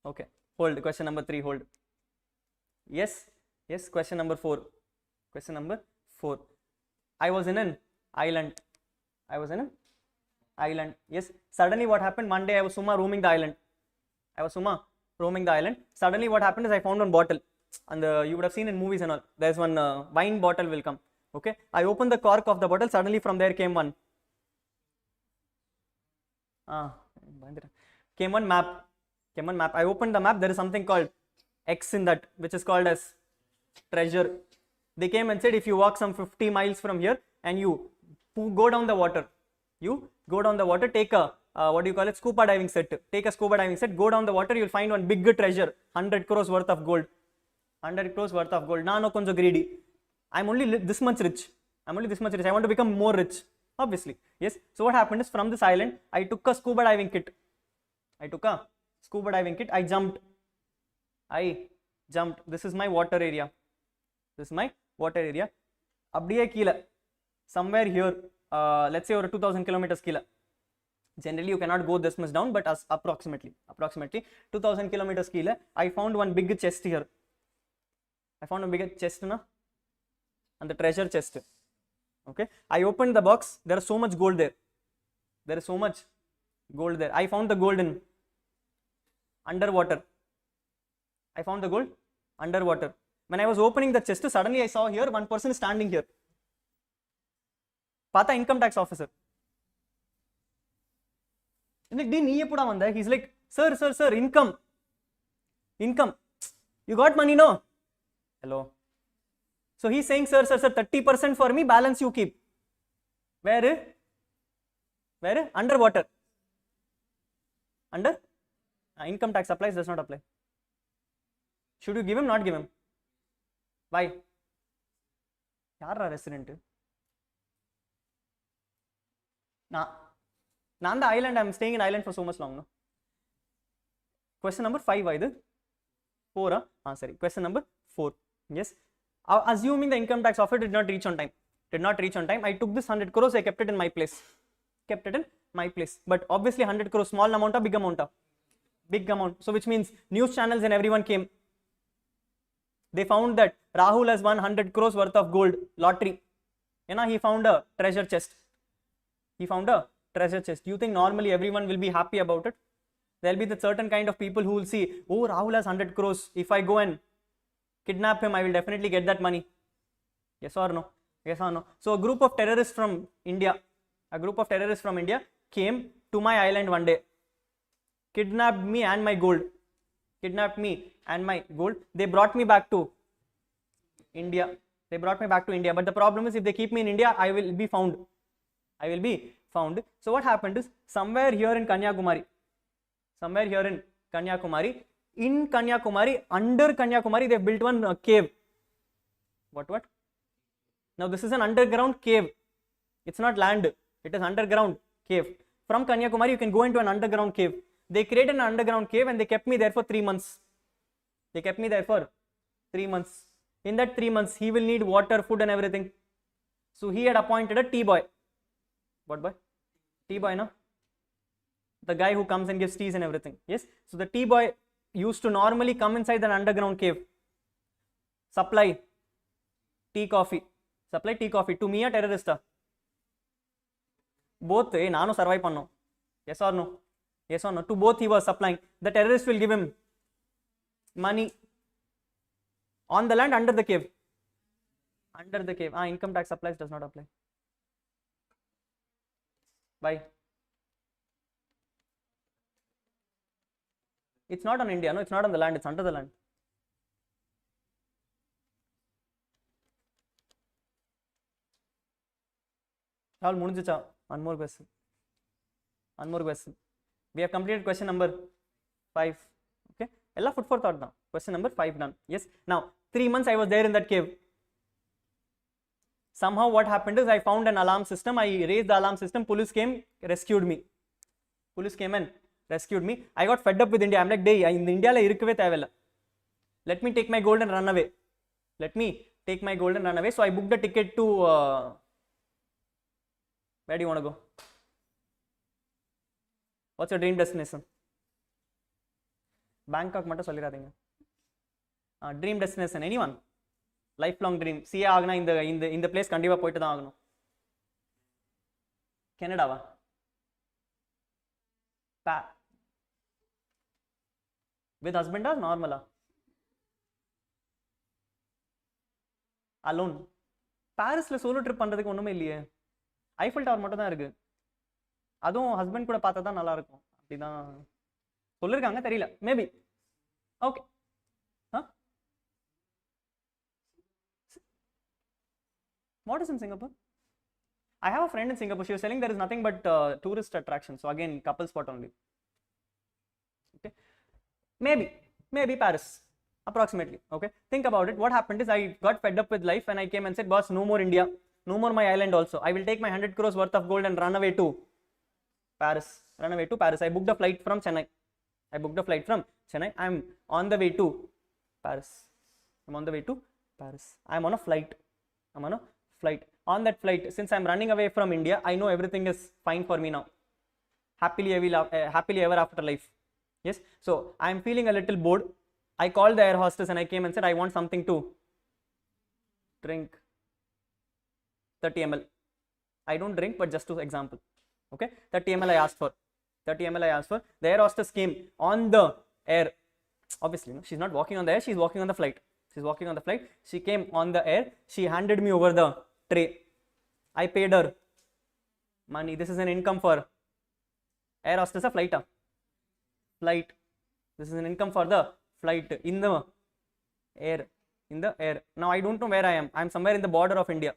Okay, hold. Question number 3, hold. Yes, question number 4. I was in an island. Yes, suddenly what happened, one day I was roaming the island. Suddenly what happened is, I found one bottle, and you would have seen in movies and all, there's one wine bottle will come. Okay, I opened the cork of the bottle. Suddenly from there came one map. I opened the map. There is something called X in that, which is called as treasure. They came and said, if you walk some 50 miles from here and you go down the water, take a scuba diving set. Go down the water, you'll find one big treasure, 100 crores worth of gold. Nano konjo greedy. I'm only this much rich. I want to become more rich, obviously. Yes. So what happened is, from this island, I took a scuba diving kit. I jumped. I jumped. This is my water area. This is my water area. அப்படியே கீழே somewhere here, let's say over 2000 kilometers கீழே. Generally you cannot go this much down, but as approximately 2000 kilometers கீழே I found one big chest here. I found a big chest na, and the treasure chest. Okay, I opened the box. There is so much gold there. There is so much gold there. I found the gold in underwater. I found the gold underwater. When I was opening the chest, suddenly I saw here one person standing here. Pata income tax officer. He's like, sir, income. You got money, no? Hello. So he's saying, sir, 30% for me, balance you keep. Where? Underwater. Under? Income tax applies, does not apply. Should you give him, not give him? Why? Yaar resident? Nah, the island, I'm staying in island for so much long. No? Question number 5, either 4. Sorry. Question number 4. Yes. Assuming the income tax offer did not reach on time. I took this 100 crores, I kept it in my place. But obviously 100 crores, small amount or big amount? Big amount. So which means news channels and everyone came. They found that Rahul has won 100 crores worth of gold lottery. He found a treasure chest. Do you think normally everyone will be happy about it? There will be the certain kind of people who will see, oh, Rahul has 100 crores. If I go and kidnap him, I will definitely get that money. Yes or no? So a group of terrorists from India came to my island one day, kidnapped me and my gold. They brought me back to India. But the problem is, if they keep me in India, I will be found. So what happened is, somewhere here in Kanyakumari, in Kanyakumari, under Kanyakumari, they built one cave. What? Now this is an underground cave. It's not land. It is underground cave. From Kanyakumari, you can go into an underground cave. They created an underground cave and they kept me there for 3 months. In that 3 months, he will need water, food and everything. So he had appointed a tea boy. What boy? Tea boy, no? The guy who comes and gives teas and everything. Yes. So the tea boy used to normally come inside an underground cave. Supply tea, coffee to me, a terrorist. Both, nanu survive panno. Yes or no? To both he was supplying. The terrorist will give him money on the land, under the cave. Income tax applies, does not apply. Why? It's not on India, no, it's not on the land, it's under the land. Rahul, munjicha. One more question. We have completed question number 5. Okay. Ella food for thought now. Question number 5 done. Yes. Now 3 months I was there in that cave. Somehow what happened is, I found an alarm system. I raised the alarm system. Police came, rescued me. I got fed up with India. I'm like, day in India la irukave thevilla. Let me take my gold and run away. So I booked a ticket to where do you want to go? What's your dream destination? Bangkok mata solliradinga. Dream destination, anyone? Lifelong dream. CA agna in the place kandiva poitu dhaan aganum. Canada va? With husband or normal? Alone. Paris la solo trip பண்றதுக்கு ஒண்ணுமே இல்லையே. Eiffel tower மட்டும் தான் இருக்கு. அதுவும் husband கூட பார்த்தா தான் நல்லா இருக்கும். அப்படிதான் சொல்லிருக்காங்க, தெரியல. Maybe. Okay. What is in Singapore? I have a friend in Singapore. She was telling there is nothing but tourist attraction. So again, couple spot only. Okay. Maybe Paris. Approximately. Okay. Think about it. What happened is, I got fed up with life and I came and said, boss, no more India. No more my island also. I will take my 100 crores worth of gold and run away to Paris. I booked a flight from Chennai. I'm on the way to Paris. I'm on the way to Paris. I'm on a flight. I'm on a flight. On that flight, since I'm running away from India, I know everything is fine for me now. Happily ever after life. Yes. So I'm feeling a little bored. I called the air hostess and I came and said, I want something to drink. 30 ml. I don't drink, but just to example. Okay. 30 ml I asked for. 30 ml I asked for. The air hostess came on the air. Obviously, no, she's not walking on the air, she's walking on the flight. She's walking on the flight. She came on the air. She handed me over the tray. I paid her money. This is an income for air hostess, a flight. Flight. This is an income for the flight in the air. In the air. Now I don't know where I am. I'm somewhere in the border of India.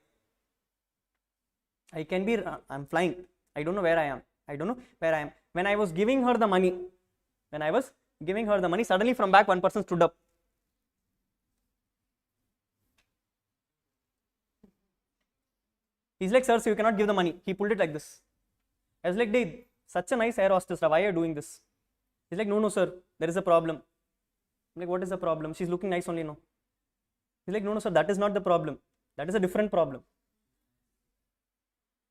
I can be, I'm flying. I don't know where I am. I don't know where I am. When I was giving her the money, suddenly from back one person stood up. He's like, sir, so you cannot give the money. He pulled it like this. I was like, dude, such a nice air hostess, why are you doing this? He's like, no, sir, there is a problem. I'm like, what is the problem? She's looking nice only, no. He's like, no, sir, that is not the problem. That is a different problem.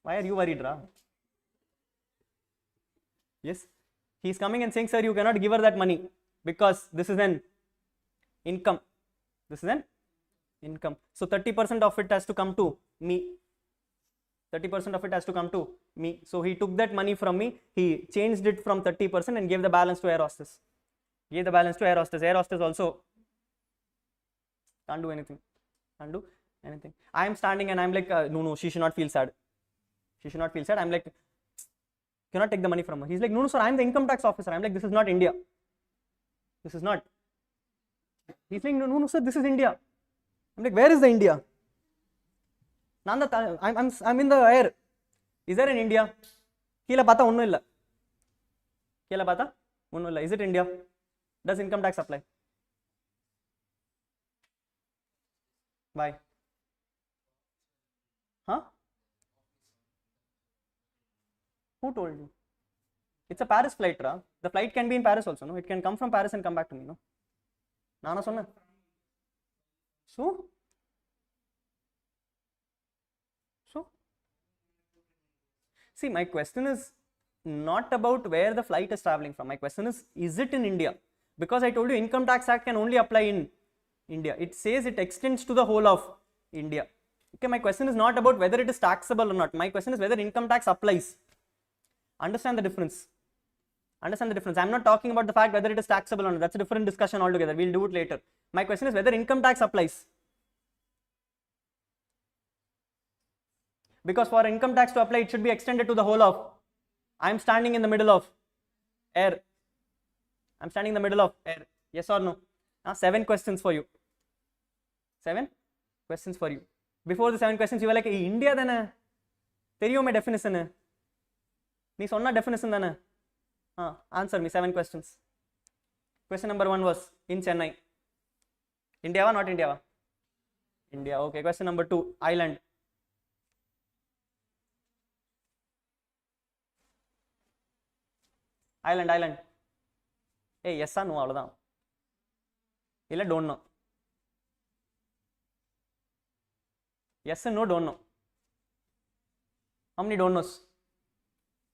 Why are you worried, Ra? Yes. He's coming and saying, sir, you cannot give her that money because this is an income. This is an income. So 30% of it has to come to me. 30% of it has to come to me. So he took that money from me. He changed it from 30% and gave the balance to air hostess. Gave the balance to air hostess. Air hostess also can't do anything. Can't do anything. I am standing and I'm like, no, she should not feel sad. She should not feel sad. I'm like, cannot take the money from her. He's like, no, sir, I'm the income tax officer. I'm like, this is not India. This is not. He's like, no, sir, this is India. I'm like, where is the India? I'm in the air. Is there an India? Kila pata unnu illa. Kila pata unnu illa. Is it India? Does income tax apply? Why? Huh? Who told you? It's a Paris flight, Ra. The flight can be in Paris also, no? It can come from Paris and come back to me, no? Nana sonna. So? See, my question is not about where the flight is traveling from. My question is it in India? Because I told you Income Tax Act can only apply in India. It says it extends to the whole of India. Okay, my question is not about whether it is taxable or not. My question is whether income tax applies. Understand the difference. Understand the difference. I am not talking about the fact whether it is taxable or not. That's a different discussion altogether. We'll do it later. My question is whether income tax applies. Because for income tax to apply, it should be extended to the whole of. I am standing in the middle of air. I'm standing in the middle of air. Yes or no? 7 questions for you. 7 questions for you. Before the 7 questions, you were like, hey, India dana? Theriyume definition. Nee sonna definition dana? Answer me 7 questions. Question number 1 was in Chennai. India, not India? India. Okay. Question number 2, island. Island. Hey, yes or no? Avladhaan. Illa don't know. Yes and no, don't know. How many don't knows?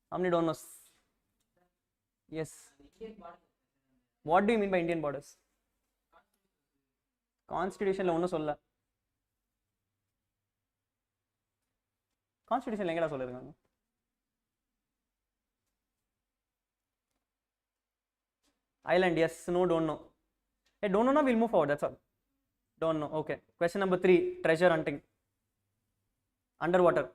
How many don't knows? Yes. What do you mean by Indian borders? Constitution la onnu solla. Constitution la engada sollirukanga? Island, yes, no, don't know. Hey, don't know, now we'll move forward, that's all. Don't know, okay. Question number 3, treasure hunting. Underwater.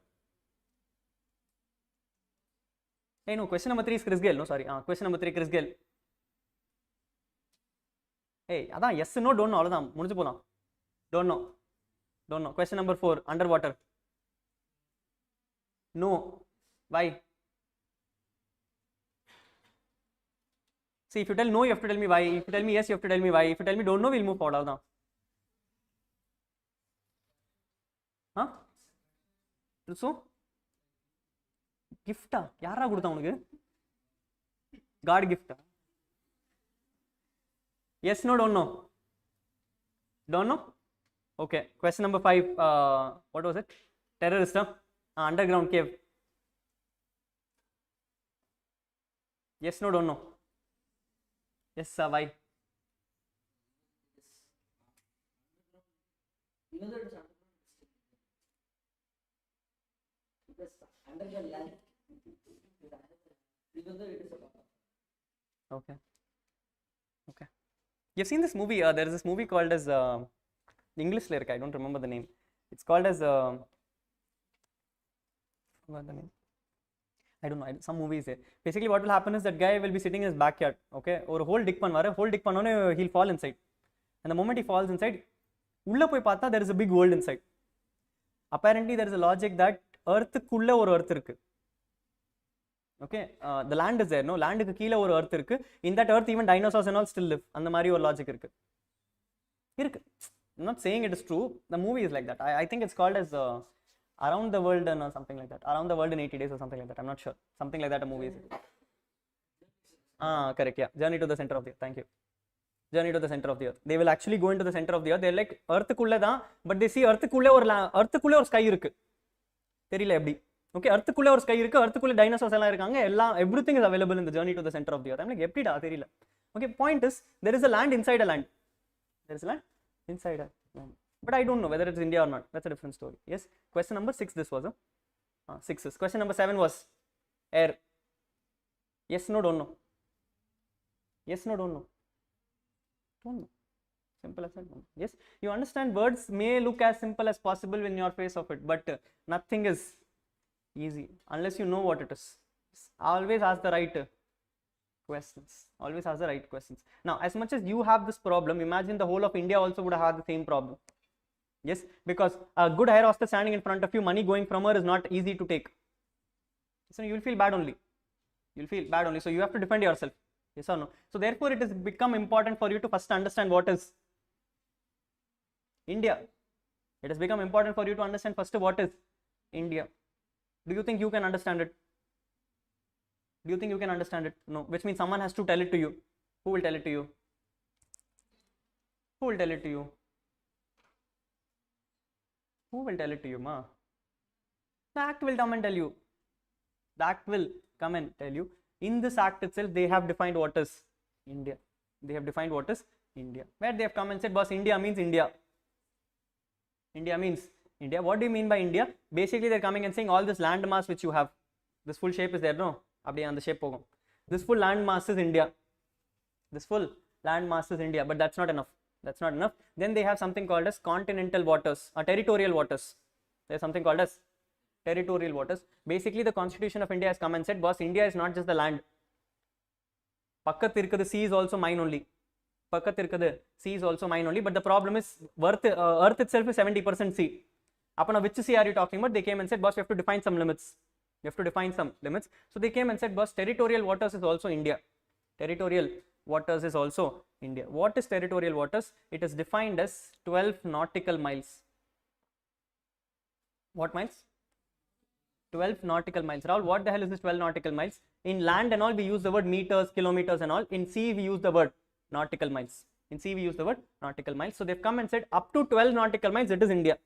Hey, no, question number 3 is Chris Gale, no, sorry. Question number 3, Chris Gale. Hey, adha, yes, no, don't know, avladhaan, mudinju polam. Don't know. Question number 4, underwater. No. Why? See, if you tell no, you have to tell me why. If you tell me yes, you have to tell me why. If you tell me don't know, we'll move forward now. Huh? So? Gift? Yara kudutha unukku? God gift? Yes, no, don't know. Don't know? Okay. Question number 5. What was it? Terrorist, huh? Underground cave. Yes, no, don't know. Yes, why? Okay. Okay. You've seen this movie. There is this movie called as English lyric. I don't remember the name. It's called as what the name? I don't know. Some movie is there. Basically, what will happen is that guy will be sitting in his backyard. Okay, or whole dick panvaru. Whole dick panone he'll fall inside. And the moment he falls inside, ulla poi paatha there is a big world inside. Apparently, there is a logic that earth kulla or earth irukku. Okay, the land is there. No, land ku keela or earth irukku. In that earth, even dinosaurs and all still live. And the mari or logic irukku. I'm not saying it is true. The movie is like that. I think it's called as Around the World or something like that. Around the World in 80 days or something like that. I'm not sure. Something like that a movie is. Correct. Yeah. Journey to the center of the earth. Thank you. Journey to the center of the earth. They will actually go into the center of the earth. They're like earth kulla da, but they see earth kulla or sky irukku. Theriyala eppadi. Okay, earth kulla or sky irukku, earth kulla dinosaurs ella irukanga, everything is available in the journey to the center of the earth. I'm like eppadi da theriyala. Okay, point is there is a land inside a land. There is a land inside a land. But I don't know whether it's India or not. That's a different story. Yes. Question number 6 this was. 6 is. Question number 7 was air. Yes, no, don't know. Yes, no, don't know. Don't know. Simple as that. Yes. You understand words may look as simple as possible in your face of it, but nothing is easy unless you know what it is. Always ask the right questions. Always ask the right questions. Now, as much as you have this problem, imagine the whole of India also would have had the same problem. Yes, because a good hair hostess standing in front of you, money going from her is not easy to take. So you will feel bad only. You will feel bad only. So you have to defend yourself. Yes or no? So therefore, it has become important for you to first understand what is India. It has become important for you to understand first what is India. Do you think you can understand it? Do you think you can understand it? No. Which means someone has to tell it to you. Who will tell it to you? Who will tell it to you? Who will tell it to you, ma? The act will come and tell you. The act will come and tell you. In this act itself, they have defined what is India. They have defined what is India. Where they have come and said, boss, India means India. India means India. What do you mean by India? Basically, they're coming and saying all this land mass which you have. This full shape is there, no? Abdi on the shape pogum. This full land mass is India. This full land mass is India, but that's not enough. That's not enough. Then they have something called as continental waters or territorial waters. There's something called as territorial waters. Basically, the Constitution of India has come and said, boss, India is not just the land. Pakkat irukkudu sea is also mine only. Pakkat irukkudu sea is also mine only. But the problem is, Earth itself is 70% sea. Upon which sea are you talking about? They came and said, boss, you have to define some limits. You have to define some limits. So they came and said, boss, territorial waters is also India. Territorial waters is also India. What is territorial waters? It is defined as 12 nautical miles. What miles? 12 nautical miles. Rahul, what the hell is this 12 nautical miles? In land and all, we use the word meters, kilometers and all. In sea, we use the word nautical miles. In sea, we use the word nautical miles. So they've come and said up to 12 nautical miles, it is India.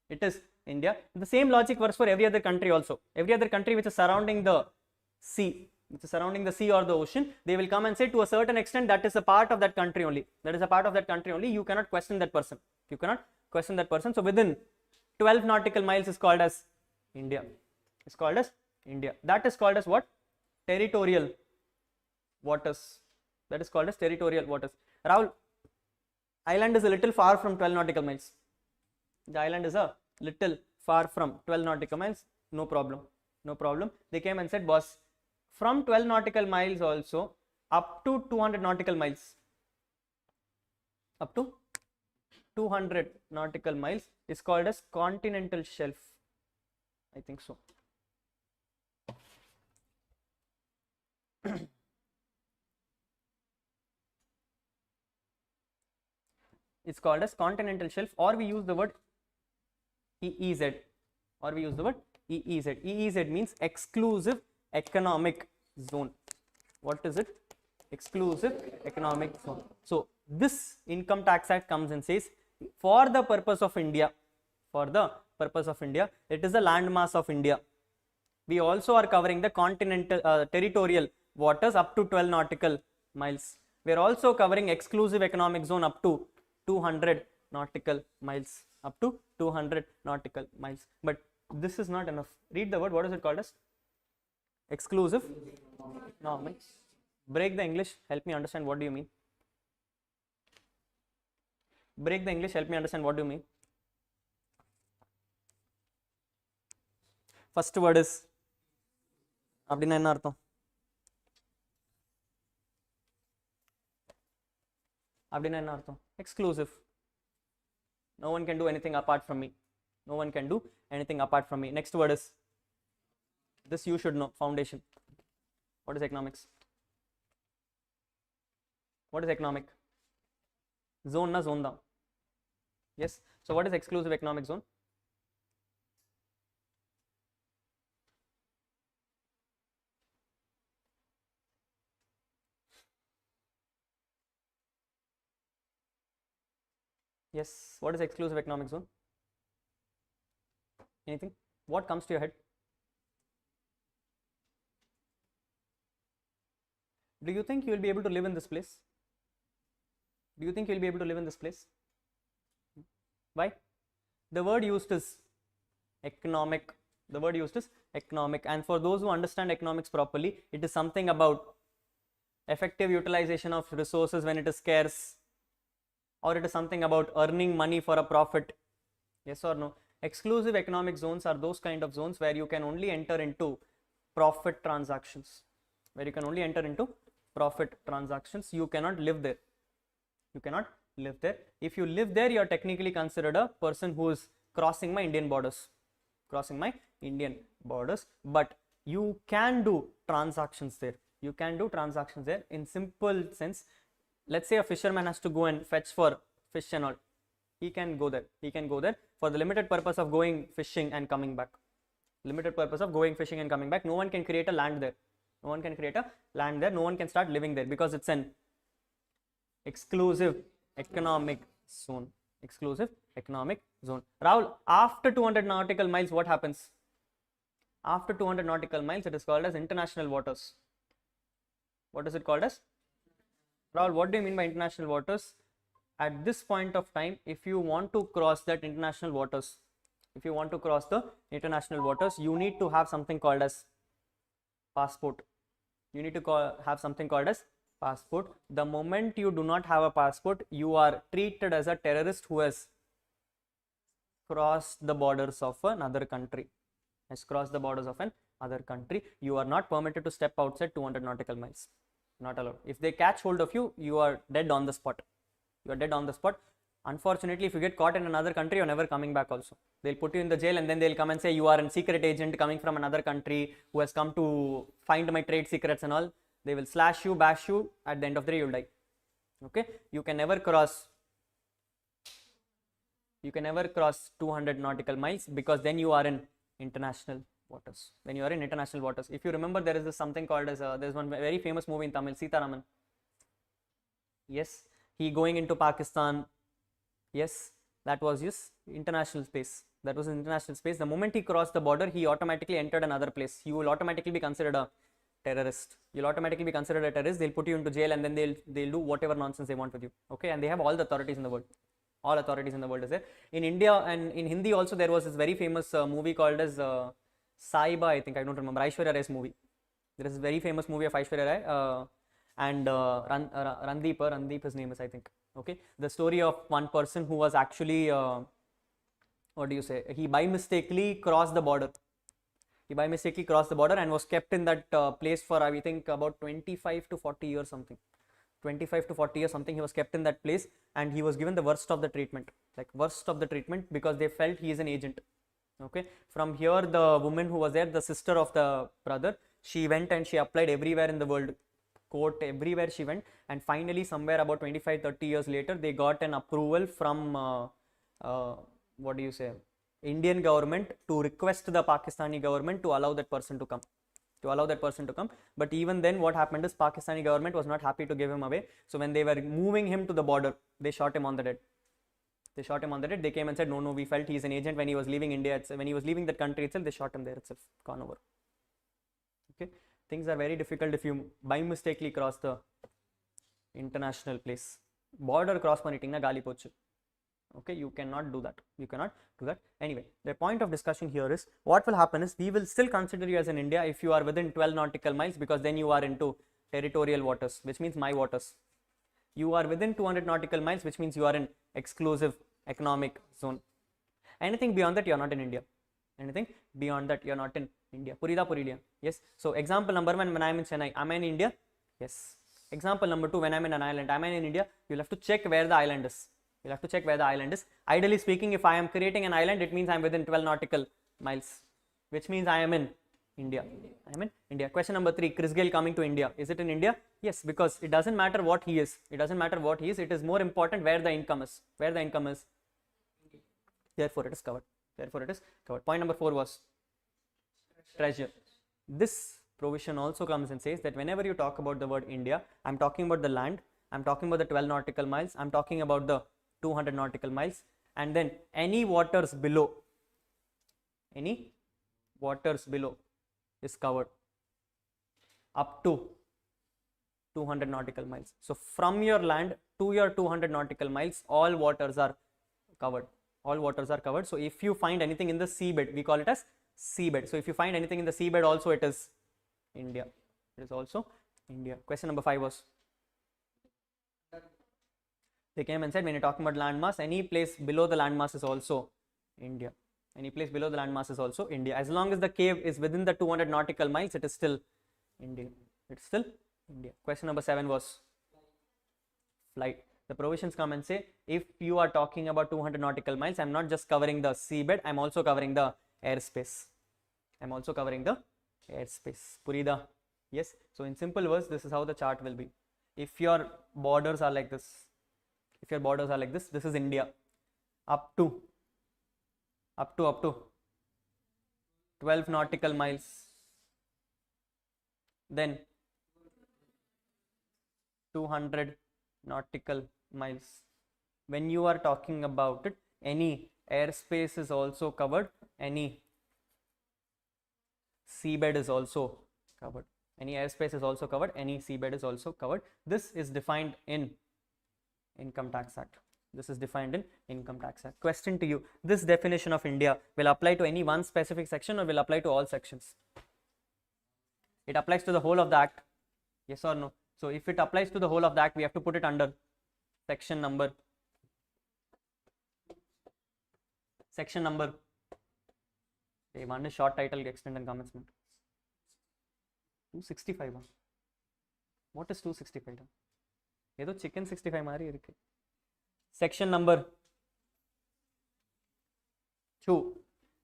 It is India. The same logic works for every other country also. Every other country which is surrounding the sea, which is surrounding the sea or the ocean, they will come and say to a certain extent that is a part of that country only. That is a part of that country only. You cannot question that person. You cannot question that person. So within 12 nautical miles is called as India. It's called as India. That is called as what? Territorial waters. That is called as territorial waters. Rahul, island is a little far from 12 nautical miles. The island is a little far from 12 nautical miles. No problem. No problem. They came and said, boss, from 12 nautical miles also up to 200 nautical miles. Up to 200 nautical miles is called as continental shelf. I think so. It's called as continental shelf, or we use the word EEZ, or we use the word EEZ. EEZ means exclusive economic zone. What is it? Exclusive economic zone. So this income tax act comes and says, for the purpose of India, it is the landmass of India. We also are covering the continental territorial waters up to 12 nautical miles. We are also covering exclusive economic zone up to 200 nautical miles, up to 200 nautical miles. But this is not enough. Read the word. What is it called as? Exclusive economic. Break the English. Help me understand. What do you mean? Break the English. Help me understand. What do you mean? First word is அப்படின்னா என்ன அர்த்தம்? அப்படின்னா என்ன அர்த்தம்? Exclusive. No one can do anything apart from me. No one can do anything apart from me. Next word is, this you should know, foundation. What is economics? What is economic? Zone na zone da. Yes. So what is exclusive economic zone? Yes. What is exclusive economic zone? Anything? What comes to your head? Do you think you will be able to live in this place? Do you think you will be able to live in this place? Why? The word used is economic. The word used is economic. And for those who understand economics properly, it is something about effective utilization of resources when it is scarce, or it is something about earning money for a profit. Yes or no? Exclusive economic zones are those kind of zones where you can only enter into profit transactions. Where you can only enter into profit transactions. You cannot live there. You cannot live there. If you live there, you are technically considered a person who is crossing my Indian borders. Crossing my Indian borders. But you can do transactions there. You can do transactions there in simple sense. Let's say a fisherman has to go and fetch for fish and all. He can go there. He can go there for the limited purpose of going fishing and coming back. Limited purpose of going fishing and coming back. No one can create a land there. No one can create a land there. No one can start living there because it's an exclusive economic zone. Exclusive economic zone. Rahul, after 200 nautical miles, what happens? After 200 nautical miles, it is called as international waters. What is it called as? Rahul, what do you mean by international waters? At this point of time, if you want to cross that international waters, if you want to cross the international waters, you need to have something called as passport. You need to have something called as passport. The moment you do not have a passport, you are treated as a terrorist who has crossed the borders of another country. Has crossed the borders of another country. You are not permitted to step outside 200 nautical miles. Not allowed. If they catch hold of you, you are dead on the spot. You are dead on the spot. Unfortunately, if you get caught in another country, you're never coming back also. They'll put you in the jail and then they'll come and say you are a secret agent coming from another country who has come to find my trade secrets and all. They will slash you, bash you. At the end of the day, you'll die. Okay? You can never cross 200 nautical miles because then you are in international waters. When you are in international waters. If you remember, there is this something called as there's one very famous movie in Tamil, Sita Raman. Yes, he going into Pakistan. Yes, that was his international space. That was international space. The moment he crossed the border, he automatically entered another place. He will automatically be considered a terrorist. You'll automatically be considered a terrorist. They'll put you into jail and then they'll do whatever nonsense they want with you. Okay, and they have all the authorities in the world. All authorities in the world is there. In India and in Hindi also, there was this very famous movie called as Saiba, I think, I don't remember, Aishwarya Rai's movie. There is a very famous movie of Aishwarya Rai and Randeep, his name is, I think. Okay, the story of one person who was actually, what do you say, he by mistakenly crossed the border. He by mistakenly crossed the border and was kept in that place for, I think, about 25 to 40 years something. 25 to 40 years something, he was kept in that place and he was given the worst of the treatment. Like worst of the treatment because they felt he is an agent. Okay, from here the woman who was there, the sister of the brother, she went and she applied everywhere in the world, court, everywhere she went, and finally somewhere about 25-30 years later they got an approval from what do you say, Indian government to request the Pakistani government to allow that person to come. to allow that person to come. But even then, what happened is Pakistani government was not happy to give him away. So when they were moving him to the border, they shot him on the dead. They shot him on the dead. They came and said, no, we felt he's an agent. When he was leaving India, when he was leaving that country itself, they shot him there itself. Gone over. Okay, things are very difficult if you by mistakenly cross the international place. Border cross pannittingna gali pochu. Okay, you cannot do that. You cannot do that. Anyway, the point of discussion here is what will happen is we will still consider you as in India if you are within 12 nautical miles, because then you are into territorial waters, which means my waters. You are within 200 nautical miles, which means you are in exclusive economic zone. Anything beyond that, you are not in India. Anything beyond that, you are not in India. Purida Puridia. Yes. So example number 1, when I am in Chennai, am I in India? Yes. Example number 2, when I am in an island, am I in India? You will have to check where the island is. You'll have to check where the island is. Ideally speaking, if I am creating an island, it means I am within 12 nautical miles, which means I am in India. I am in India. Question number 3, Chris Gayle coming to India. Is it in India? Yes, because it doesn't matter what he is. It doesn't matter what he is. It is more important where the income is. Where the income is. Therefore, it is covered. Therefore, it is covered. Point number 4 was treasure. This provision also comes and says that whenever you talk about the word India, I am talking about the land. I am talking about the 12 nautical miles. I am talking about the 200 nautical miles, and then any waters below is covered up to 200 nautical miles. So from your land to your 200 nautical miles, all waters are covered. All waters are covered. So if you find anything in the seabed, we call it as seabed. So if you find anything in the seabed, also it is India. It is also India. Question number 5 was, they came and said, when you're talking about landmass, any place below the landmass is also India. Any place below the landmass is also India. As long as the cave is within the 200 nautical miles, it is still India. It's still India. Question number 7 was flight. The provisions come and say, if you are talking about 200 nautical miles, I'm not just covering the seabed, I'm also covering the airspace. I'm also covering the airspace. Purida. Yes. So in simple words, this is how the chart will be. If your borders are like this, this is India. Up to 12 nautical miles. Then 200 nautical miles. When you are talking about it, any airspace is also covered, any seabed is also covered. Any airspace is also covered, any seabed is also covered. This is defined in Income Tax Act. This is defined in Income Tax Act. Question to you, this definition of India will apply to any one specific section or will apply to all sections? It applies to the whole of the act. Yes or no? So if it applies to the whole of the act, we have to put it under section number. One is short title, extent and commencement. 265. What is 265? Edo chicken 65 mari irukku. Section number 2.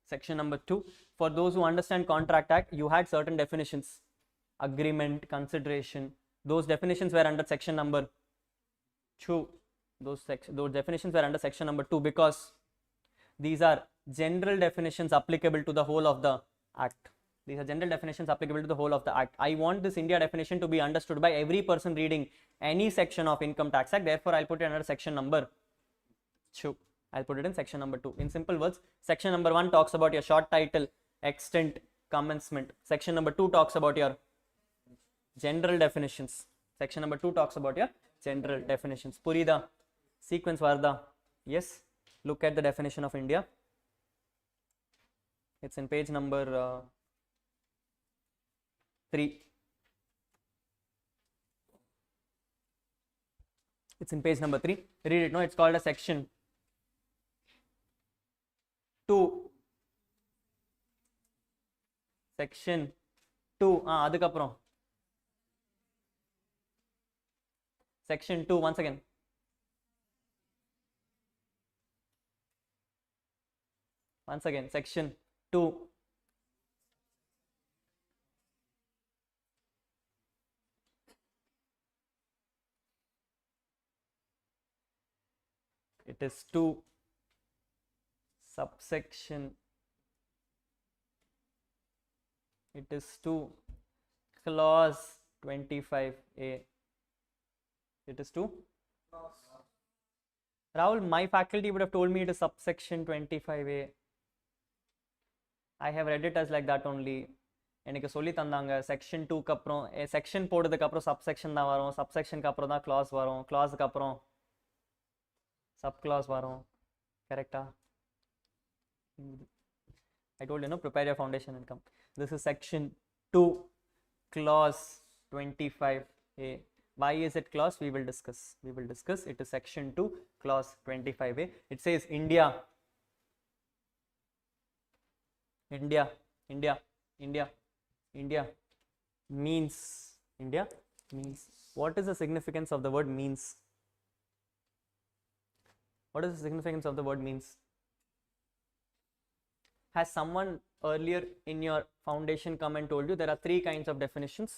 Section number 2. For those who understand Contract Act, you had certain definitions. Agreement, consideration. Those definitions were under section number 2. Those definitions were under section number 2 because these are general definitions applicable to the whole of the act. These are general definitions applicable to the whole of the act. I want this India definition to be understood by every person reading any section of Income Tax Act. Therefore, I'll put it under section number 2. I'll put it in section number 2. In simple words, section number 1 talks about your short title, extent, commencement. Section number 2 talks about your general definitions. Section number 2 talks about your general definitions. Purida, sequence Varda. Yes, look at the definition of India. It's in page number 3. It's in page number 3. Read it. No, it's called a section 2. Section 2. Adukaprom. Section 2 once again. Once again, section 2. It is 2 subsection. It is 2 clause 25A. It is to Rahul, my faculty would have told me it is subsection 25A. I have read it as like that only. எனக்கு சொல்லி தந்தாங்க section 2க்கு அப்புறம் section போடுறதுக்கு அப்புறம் subsection தான் வரும், சப்செக்ஷனுக்கு அப்புறம் தான் கிளாஸ் வரும், கிளாஸுக்கு அப்புறம் சப் கிளாஸ் வரும். கரெக்டா? I told you, no, prepare your foundation and come. This is section 2, clause 25A. Why is it clause? We will discuss. We will discuss. It is section 2, clause 25A. It says India. India. India. India. India means. India means. What is the significance of the word means? What is the significance of the word means? Has someone earlier in your foundation come and told you there are 3 kinds of definitions?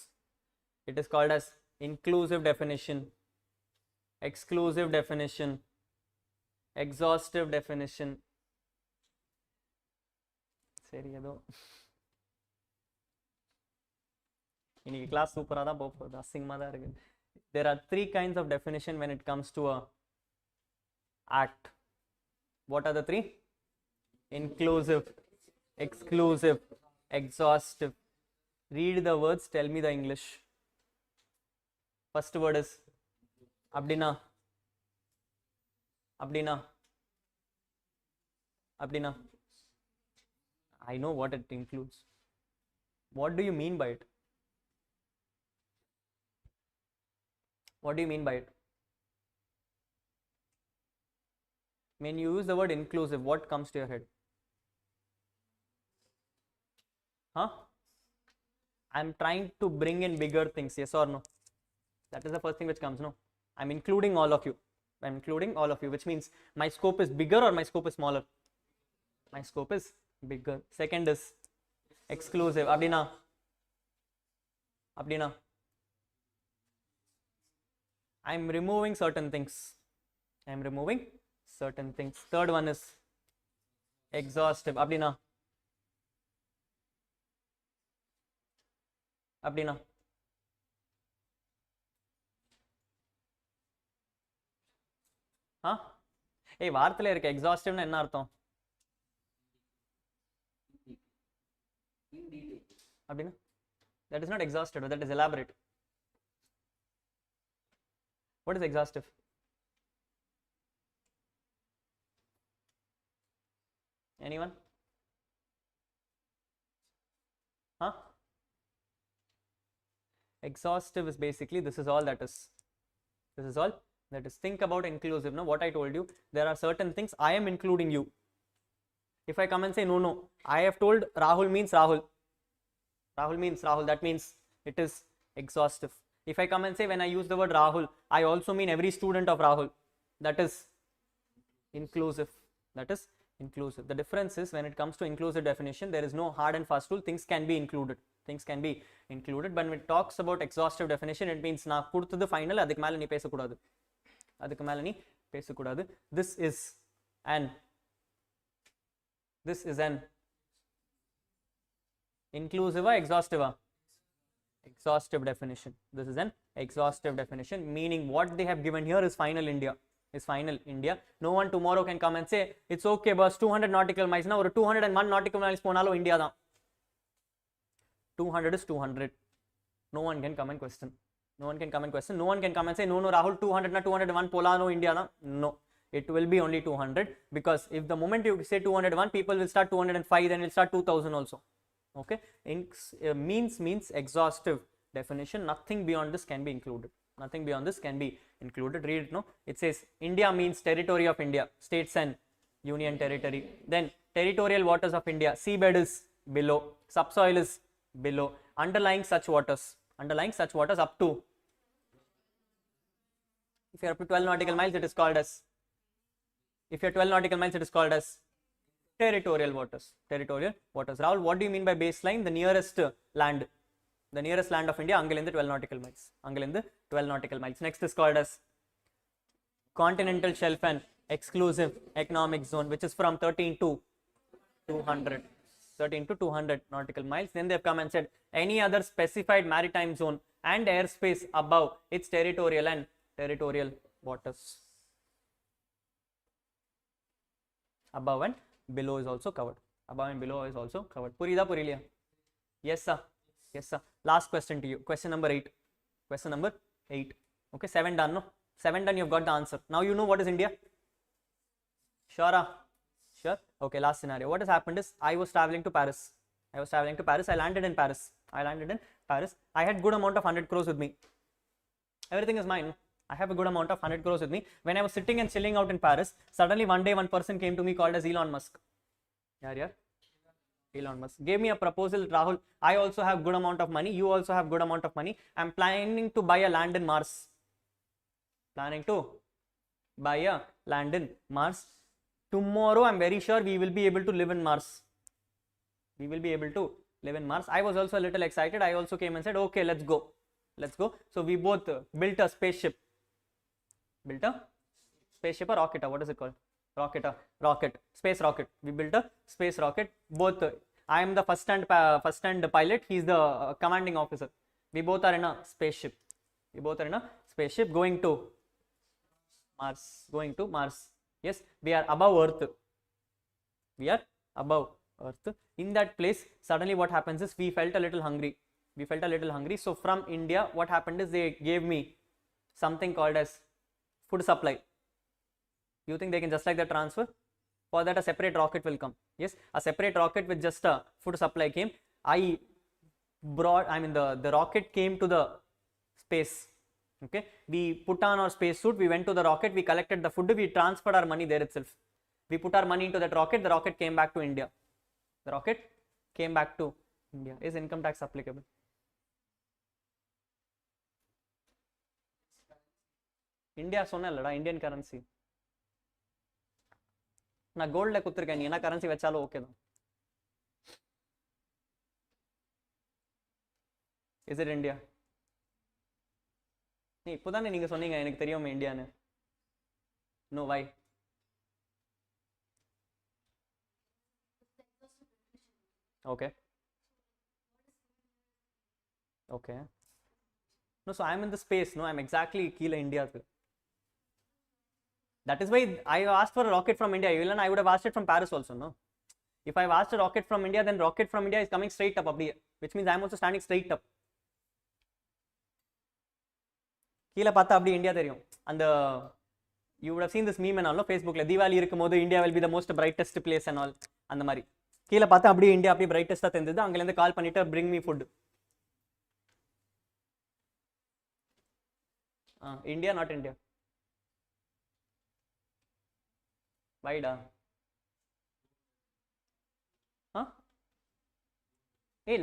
It is called as inclusive definition, exclusive definition, exhaustive definition. சரி ஏதோ இன்னைக்கு class சூப்பராக தான் போக போகுது, அசிங்கமாக தான் இருக்குது. There are 3 kinds of definition when it comes to a act. What are the 3? Inclusive, exclusive, exhaustive. Read the words, tell me the English. First word is அப்படினா. அப்படினா. அப்படினா. I know what it includes. What do you mean by it? What do you mean by it? When you use the word inclusive, what comes to your head? Huh? I'm trying to bring in bigger things, yes or no? That is the first thing which comes, no? I'm including all of you. I'm including all of you, which means my scope is bigger or my scope is smaller? My scope is bigger. Second is exclusive. Abdina. Abdina. I'm removing certain things. I'm removing certain things. Third one is exhaustive. Abdina. Abdina. Huh? Hey, வார்த்தையில இருக்க exhaustive என்ன அர்த்தம்? அப்படின்னா that is not exhaustive, that is elaborate. What is exhaustive? Anyone? Huh? Exhaustive is basically this is all that is. This is all that is. Think about inclusive. Now what I told you, there are certain things I am including you. If I come and say no, I have told Rahul means Rahul. Rahul means Rahul. That means it is exhaustive. If I come and say when I use the word Rahul, I also mean every student of Rahul. That is inclusive. That is inclusive. The difference is when it comes to inclusive definition, there is no hard and fast rule. Things can be included. Things can be included. But when it talks about exhaustive definition, it means na kuduthu final adukku mela nee pesakudadu. Adukku mela nee pesakudadu. This is an inclusive or exhaustive? Exhaustive definition. This is an exhaustive definition, meaning what they have given here is final India. Is final India. No one tomorrow can come and say it's okay boss, 200 nautical miles na or 201 nautical miles ponalo India da. 200 is 200. No one can come and question. No one can come and question. No one can come and say no Rahul, 200 na 201 polano India da. No, it will be only 200, because if the moment you say 201, people will start 205, then will start 2000 also. Okay, means exhaustive definition. Nothing beyond this can be included. Nothing beyond this can be included. Read it, no? It says India means territory of India, states and union territory. Then territorial waters of India, seabed is below, subsoil is below, underlying such waters up to, if you are up to 12 nautical miles, it is called as, if you are 12 nautical miles, it is called as territorial waters. Territorial waters. Rahul, what do you mean by baseline? The nearest land. The nearest land of India, angalinde 12 nautical miles. Angalinde 12 nautical miles. Next is called as continental shelf and exclusive economic zone, which is from 13 to 200. 30 into 200 nautical miles. Then they've come and said any other specified maritime zone and airspace above its territorial and territorial waters. Above and below is also covered. Above and below is also covered. Purida Puriliya? Yes, sir. Yes, sir. Last question to you. Question number 8. Question number 8. Okay, 7 done, no? 7 done, you've got the answer. Now you know what is India? Sure? Sure? Okay, last scenario. What has happened is, I was traveling to Paris. I landed in Paris. I had good amount of 100 crores with me. Everything is mine. I have a good amount of 100 crores with me. When I was sitting and chilling out in Paris, suddenly one day one person came to me called as Elon Musk. Yeah. Elon Musk gave me a proposal. Rahul, I also have good amount of money. You also have good amount of money. I'm planning to buy a land in Mars. Tomorrow, I'm very sure we will be able to live in Mars. I was also a little excited. I also came and said, okay, let's go. So we both built a spaceship. Built a spaceship or rocket? What is it called? Rocket. Space rocket. We built a space rocket. Both. I am the first hand pilot. He is the commanding officer. We both are in a spaceship. Going to Mars. Yes, we are above Earth. In that place, suddenly what happens is we felt a little hungry. So from India, what happened is they gave me something called as food supply. You think they can just like that transfer? For that, a separate rocket will come. Yes, a separate rocket with just a food supply came. The rocket came to the space. Okay, we put on our space suit, we went to the rocket, we collected the food, we transferred our money there itself. We put our money into that rocket, the rocket came back to India. Is income tax applicable? India sonalla Indian currency. Na gold la kuthirken ni ena currency vechalu okay dhaan. Is it India? இப்போதானே நீங்க சொன்னீங்க எனக்கு தெரியுமே இந்தியான்னு. No, why? Okay. No, so I am in the space. No, I am exactly kila India. That is why I asked for a rocket from India. Even I would have asked it from Paris also. No, if I have asked a rocket from India, then rocket from India is coming straight up, which means I am also standing straight up. கீழே பார்த்தா அப்படி India தெரியும். அந்த you would have seen this meme and all Facebookல Deepavali இருக்கும்போது India will be the most brightest place and all அந்த மாதிரி கீழே பார்த்தா அப்படியே இந்தியா அப்படியே பிரைட்டஸ்டா தெரிஞ்சது. அங்கல இருந்து கால் பண்ணிட்டு bring me food. India, not India. Why-டா?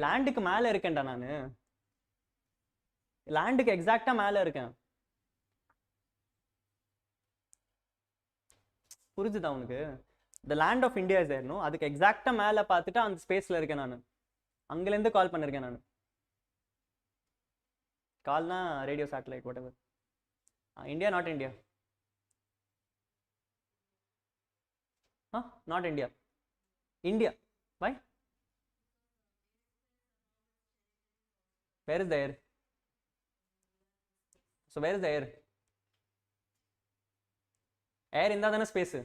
லேண்டுக்கு மேல இருக்கேன்டா நானு. லேண்டுக்கு எக்ஸாக்ட்டா மேல இருக்கேன். புரிஞ்சுதா உனக்கு? The land of India is there, no? அதுக்கு எக்ஸாக்ட்டா மேல பார்த்துட்டு அந்த ஸ்பேஸ்ல இருக்கேன் நானு. அங்கல இருந்து கால் பண்ணிருக்கேன் நானு. கால்னா radio satellite whatever. India, not India. Not India. India. Why? Where is the air? So where is the air? Air in the space.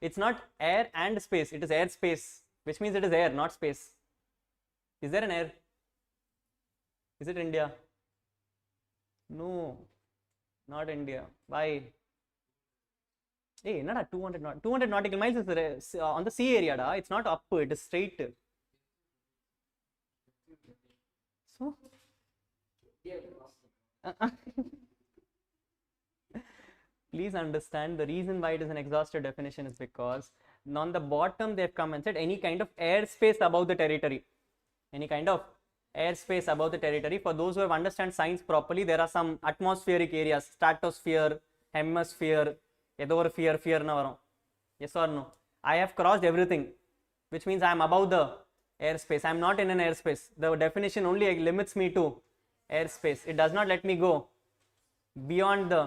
It's not air and space, it is air space, which means it is air, not space. Is there an air? Is it India? No, not India. Why? Hey, not 200 nautical miles is on the sea area, da. It's not up, it is straight. So please understand the reason why it is an exhaustive definition is because on the bottom they have come and said any kind of airspace above the territory. Any kind of airspace above the territory. For those who have understand science properly, there are some atmospheric areas, stratosphere, hemisphere, edo or fear na varum. Yes or no? I have crossed everything, which means I am above the airspace. I am not in an airspace. The definition only limits me to airspace. It does not let me go beyond the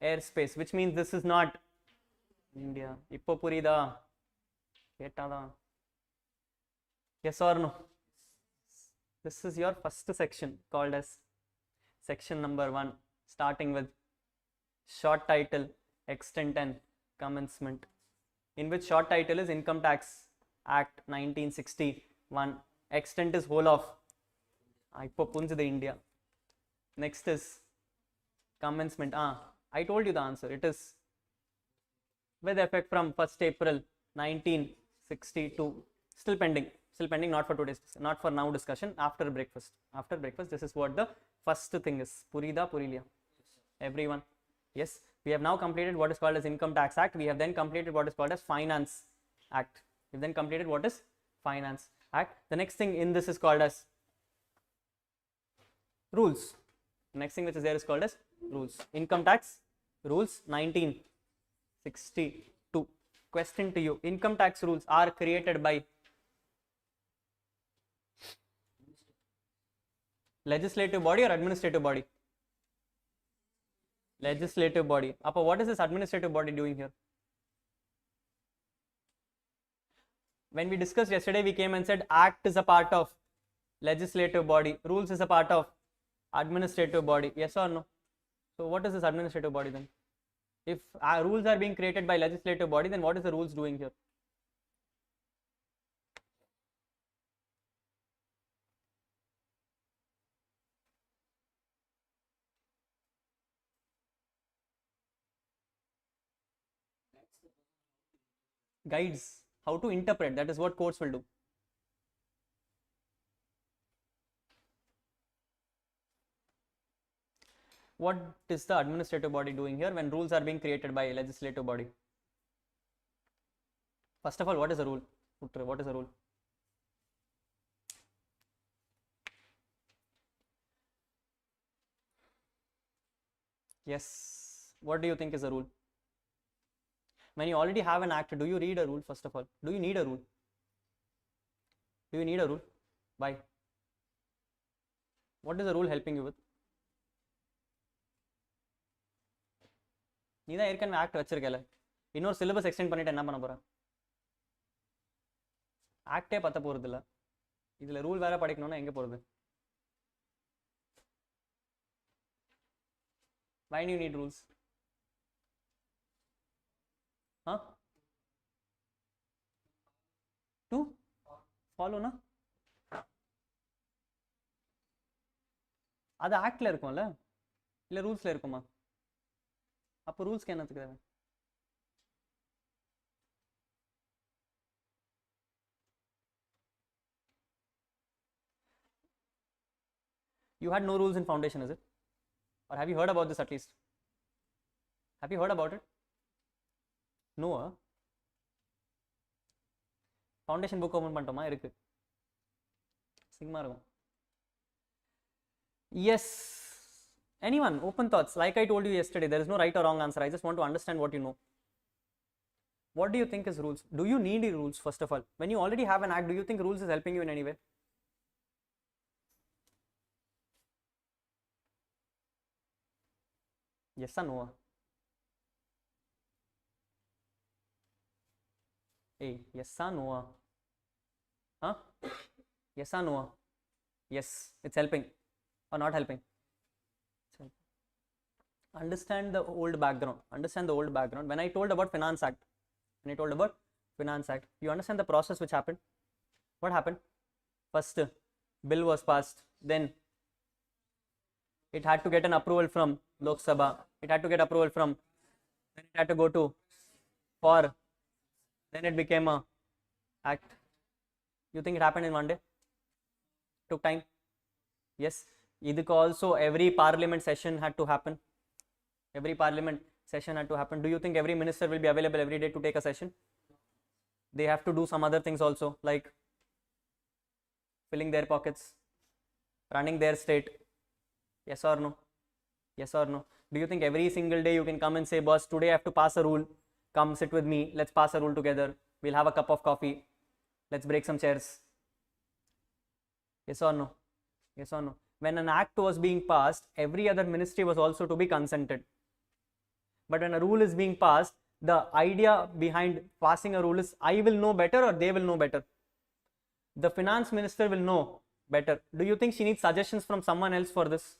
airspace, which means this is not India. Ippo purida. கேட்டாதான். Yes or no? This is your first section called as section number 1, starting with short title, extent and commencement, in which short title is Income Tax Act 1961, extent is whole of India. Next is commencement. I told you the answer. It is with effect from 1st April 1962. Still pending, not for today's, not for now discussion. After breakfast, this is what the first thing is. Purida, Purilia, everyone. Yes, we have now completed what is called as Income Tax Act. We have then completed what is called as Finance Act. We've then completed what is Finance Act. The next thing in this is called as rules. The next thing which is there is called as rules. Income tax rules 1962. Question to you: income tax rules are created by legislative body or administrative body? Legislative body. Appa, what is this administrative body doing here? When we discussed yesterday, we came and said act is a part of legislative body, rules is a part of administrative body. Yes or no? So what is this administrative body then? If rules are being created by legislative body, then what is the rules doing here? Guides how to interpret. That is what courts will do. What is the administrative body doing here when rules are being created by a legislative body? First of all, what is a rule? What is a rule? Yes. What do you think is a rule? When you already have an act, do you read a rule first of all? Do you need a rule? Do you need a rule? Why? What is the rule helping you with? நீ தான் ஏற்கனவே act வச்சிருக்கல, இன்னொரு syllabus extend பண்ணிட்டு என்ன பண்ண போற? ஆக்டே பத்த போறது இல்ல, இதுல ரூல் வேற படிக்கணும்னா எங்க போறது? Why do you need rules? To follow na? அது ஆக்ட்ல இருக்கும்ல, இல்ல ரூல்ஸ்ல இருக்குமா? அப்ப ரூல்ஸ்க்கு என்னத்துக்கு தேவை? You had no rules in foundation, is it? Or have you heard about this at least? Have you heard about it? No. Foundation book open பண்ணிட்டோமா? இருக்கு. சிங்கமா இருக்கும். Yes. Anyone? Open thoughts. Like I told you yesterday, there is no right or wrong answer. I just want to understand what you know. What do you think is rules? Do you need rules first of all? When you already have an act, do you think rules is helping you in any way? Yes or no? Hey, yes or no? Huh? Yes or no? Yes, it's helping or not helping? Understand the old background. Understand the old background. When I told about Finance Act, you understand the process which happened? What happened? First, bill was passed. Then it had to get an approval from Lok Sabha. It had to get approval from. Then it had to go to for. Then it became a act. You think it happened in one day? Took time? Yes. Idhukku also every parliament session had to happen. Every parliament session had to happen. Do you think every minister will be available every day to take a session? They have to do some other things also, like filling their pockets, running their state. Yes or no? Yes or no? Do you think every single day you can come and say, boss, today I have to pass a rule. Come sit with me. Let's pass a rule together. We'll have a cup of coffee. Let's break some chairs. Yes or no? Yes or no? When an act was being passed, every other ministry was also to be consented. But when a rule is being passed, The idea behind passing a rule is I will know better or they will know better. The finance minister will know better. Do you think she needs suggestions from someone else for this?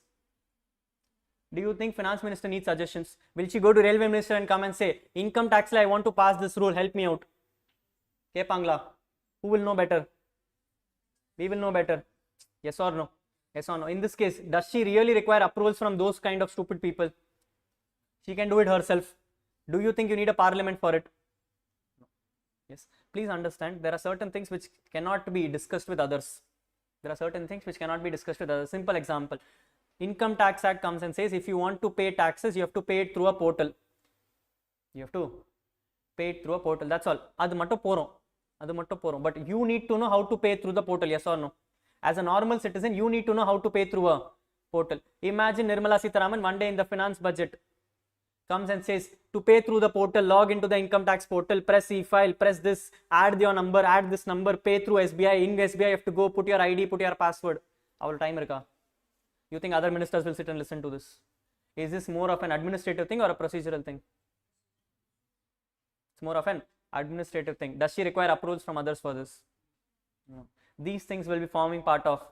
Do you think finance minister needs suggestions? Will she go to railway minister and come and say, income tax, I want to pass this rule, help me out? Ke Pangla, who will know better? We will know better. Yes or no? Yes or no? In this case, does she really require approvals from those kind of stupid people? She can do it herself. Do you think you need a parliament for it? No. Yes. Please understand, there are certain things which cannot be discussed with others. There are certain things which cannot be discussed with others. Simple example. Income Tax Act comes and says if you want to pay taxes, you have to pay it through a portal. You have to pay it through a portal. That's all. Adu mattum porom. But you need to know how to pay through the portal, yes or no? As a normal citizen, you need to know how to pay through a portal. Imagine Nirmala Sitharaman one day in the finance budget comes and says to pay through the portal, log into the income tax portal, press e-file, press this, add your number, add this number, pay through SBI. In SBI, you have to go put your ID, put your password. Our time irka. You think other ministers will sit and listen to this? Is this more of an administrative thing or a procedural thing? It's more of an administrative thing. Does she require approvals from others for this? No. These things will be forming part of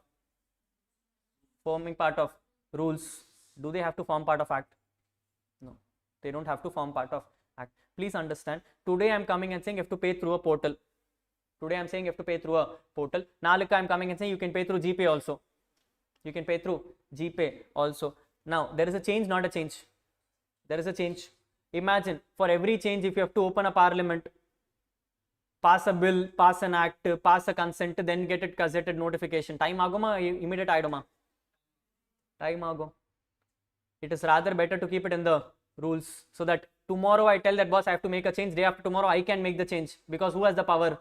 rules. Do they have to form part of act? No, they don't have to form part of act. Please understand, today I am coming and saying you have to pay through a portal. Today I am saying you have to pay through a portal. Nalika I am coming and saying you can pay through GPay also. You can pay through GPay also. Now there is a change, not a change. There is a change. Imagine for every change, if you have to open a parliament, pass a bill, pass an act, pass a consent, then get it gazetted notification. Time agoma, immediate idoma. Time ago. It is rather better to keep it in the rules so that tomorrow I tell that boss I have to make a change, day after tomorrow I can make the change, because who has the power?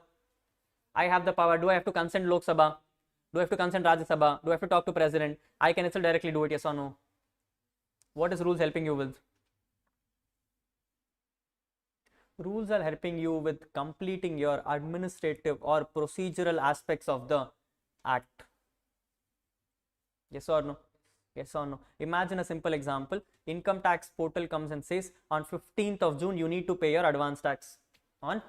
I have the power. Do I have to consent Lok Sabha? Do I have to consent Rajya Sabha? Do I have to talk to president? I can still directly do it, yes or no? What is rules helping you with? Rules are helping you with completing your administrative or procedural aspects of the act. Yes or no? Yes or no? Imagine a simple example. Income tax portal comes and says on 15th of June you need to pay your advance tax. On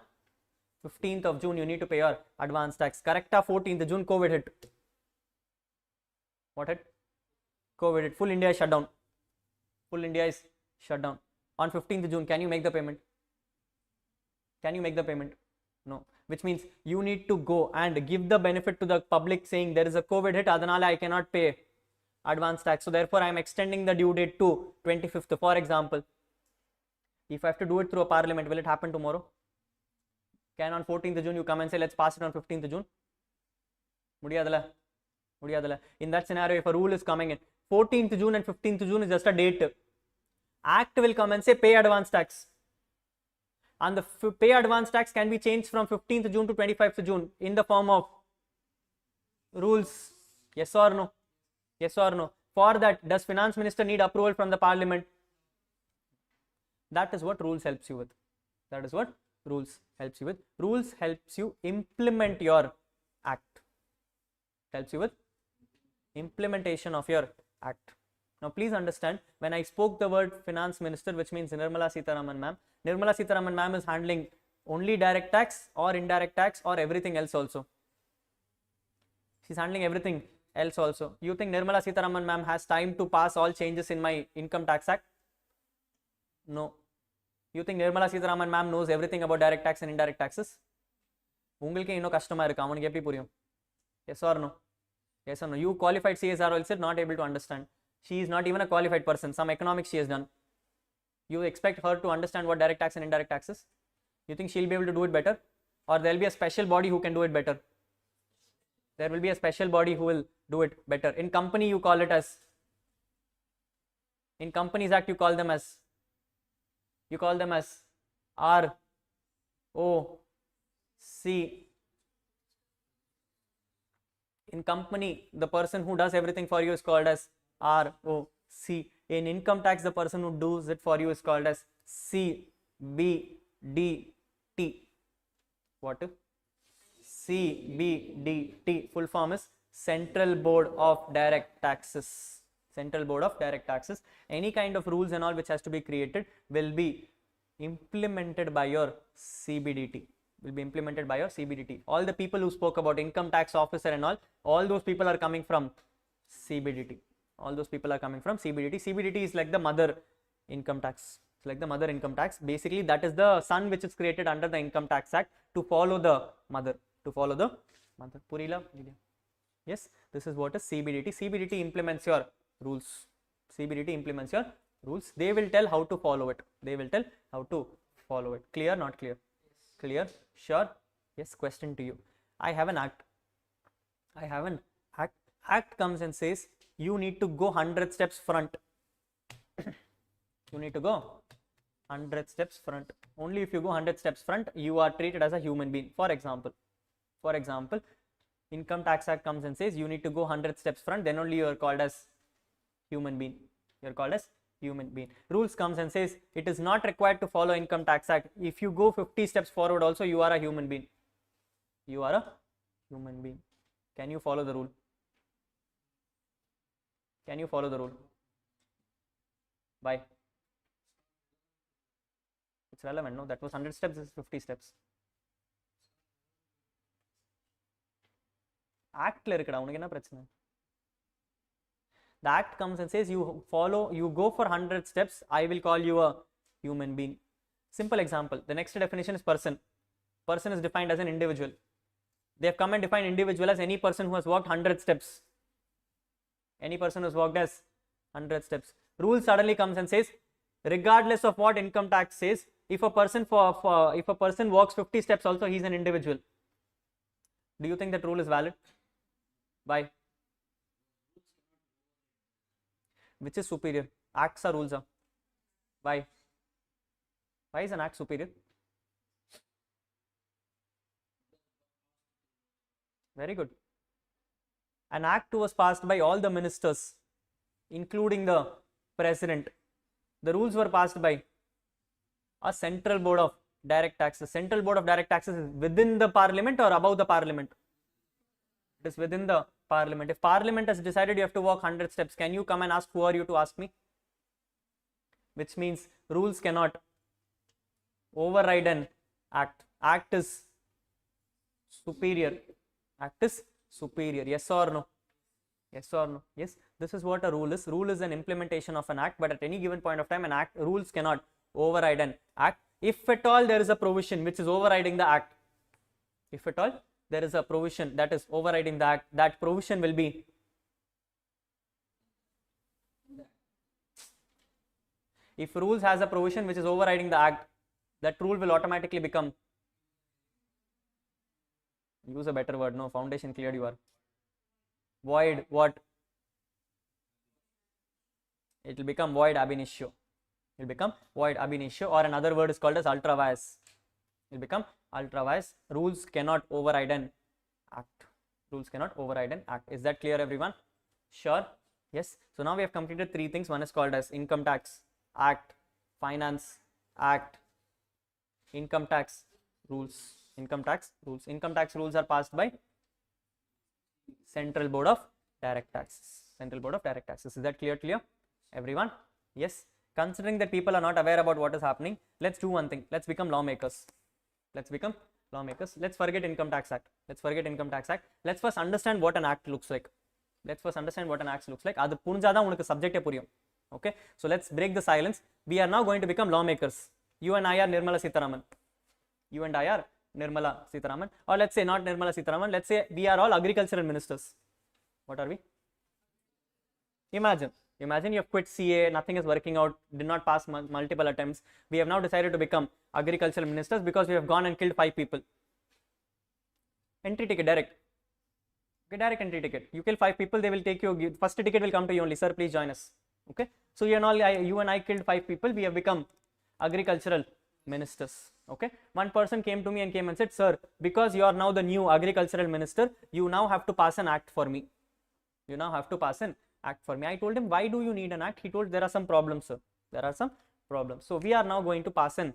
15th of June you need to pay your advance tax. Correcta 14th June COVID hit. What hit? COVID hit. Full India is shut down. Full India is shut down. On 15th June, can you make the payment? Can you make the payment? No. Which means you need to go and give the benefit to the public saying there is a COVID hit, adanale I cannot pay advance tax. So therefore I am extending the due date to 25th. For example, if I have to do it through a parliament, will it happen tomorrow? Can on 14th June you come and say let's pass it on 15th June? Mudiyadala. In that scenario, if a rule is coming in, 14th June and 15th June is just a date. Act will come and say pay advance tax. And the pay advance tax can be changed from 15th June to 25th June in the form of rules. Yes or no? Yes or no? For that, does finance minister need approval from the parliament? That is what rules helps you with. That is what rules helps you with. Rules helps you implement your act. Helps you with implementation of your act. Now please understand, when I spoke the word finance minister, which means Nirmala Sitharaman ma'am, Nirmala Sitharaman ma'am is handling only direct tax or indirect tax or everything else also. She's handling everything else also. You think Nirmala Sitharaman ma'am has time to pass all changes in my income tax act? No. You think Nirmala Sitharaman ma'am knows everything about direct tax and indirect taxes? உங்களுக்கு இன்னும் கஷ்டமா இருக்கு, அவனுக்கு எப்படி புரியும்? Yes or no? Yes or no? You qualified CAs are also not able to understand. She is not even a qualified person. Some economics she has done. You expect her to understand what direct tax and indirect tax is? You think she'll be able to do it better? Or there will be a special body who can do it better? There will be a special body who will do it better. In company you call it as, in Companies Act you call them as ROC. In company, the person who does everything for you is called as ROC. In income tax, the person who does it for you is called as CBDT. What? CBDT. Full form is Central Board of Direct Taxes. Central Board of Direct Taxes. Any kind of rules and all which has to be created will be implemented by your CBDT. Will be implemented by your CBDT. All the people who spoke about income tax officer and all those people are coming from CBDT. All those people are coming from CBDT. CBDT is like the mother income tax. It's like the mother income tax. Basically, that is the son which is created under the Income Tax Act to follow the mother. To follow the mother. Purila? Yes, this is what is CBDT. CBDT implements your rules. CBDT implements your rules. They will tell how to follow it. They will tell how to follow it. Clear? Not clear? Clear? Sure? Yes. Question to you. I have an act. I have an act. Act comes and says you need to go 100 steps front. You need to go 100 steps front. Only if you go 100 steps front, you are treated as a human being. For example, Income Tax Act comes and says you need to go 100 steps front, then only you are called as human being. You are called as human being. Rules comes and says it is not required to follow Income Tax Act. If you go 50 steps forward also, you are a human being. You are a human being. Can you follow the rule? Can you follow the rule? Why? It's relevant, no? That was 100 steps, this is 50 steps. Act la irukada, unakku enna prachana? The act comes and says you go for 100 steps, I will call you a human being. Simple example. The next definition is person. Person is defined as an individual. They have come and defined individual as any person who has walked 100 steps. Any person who has walked as 100 steps. Rule suddenly comes and says, regardless of what income tax says, if a person walks 50 steps also, he is an individual. Do you think that rule is valid? Why? Which is superior? Acts or rules are? Why? Why is an act superior? Very good. An act was passed by all the ministers, including the president. The rules were passed by a central board of direct taxes. Central board of direct taxes is within the parliament or above the parliament? It is within the parliament. If parliament has decided you have to walk 100 steps, can you come and ask who are you to ask me? Which means rules cannot override an act. Act is superior. Act is superior. Yes or no? Yes or no? Yes. This is what a rule is. Rule is an implementation of an act, but at any given point of time, rules cannot override an act. If at all there is a provision which is overriding the act, if at all there is a provision that is overriding the act, that provision will be if rules has a provision which is overriding the act, that rule will automatically become, use a better word, no, foundation cleared you are, void. What? It will become void ab initio. It will become void ab initio, or another word is called as ultra vires. It will become ultra vires. Rules cannot override an act. Rules cannot override an act. Is that clear, everyone? Sure? Yes. So now we have completed three things. One is called as Income Tax Act, Finance Act, Income Tax Rules. Income tax rules. Income tax rules are passed by Central Board of Direct Taxes. Central Board of Direct Taxes. Is that clear? Everyone? Yes. Considering that people are not aware about what is happening, let's do one thing. Let's become lawmakers. Let's become lawmakers. Let's forget Income Tax Act. Let's forget Income Tax Act. Let's first understand what an act looks like. Let's first understand what an act looks like. Adu punjada unakku subject puriyum. Okay. So let's break the silence. We are now going to become lawmakers. You and I are Nirmala Sitharaman. You and I are Nirmala Sitharaman. Or let's say not Nirmala Sitharaman. Let's say we are all agricultural ministers. What are we? Imagine you have quit CA, nothing is working out, did not pass multiple attempts. We have now decided to become agricultural ministers because we have gone and killed 5 people. Entry ticket, direct. Okay, direct entry ticket. You kill 5 people, they will take you, first ticket will come to you only, sir, please join us. Okay, so you and I killed 5 people, we have become agricultural ministers. Okay, one person came to me and said, sir, because you are now the new agricultural minister, you now have to pass an act for me. You now have to pass an act for me. I told him, why do you need an act? He told, there are some problems, sir. There are some problems. So we are now going to pass an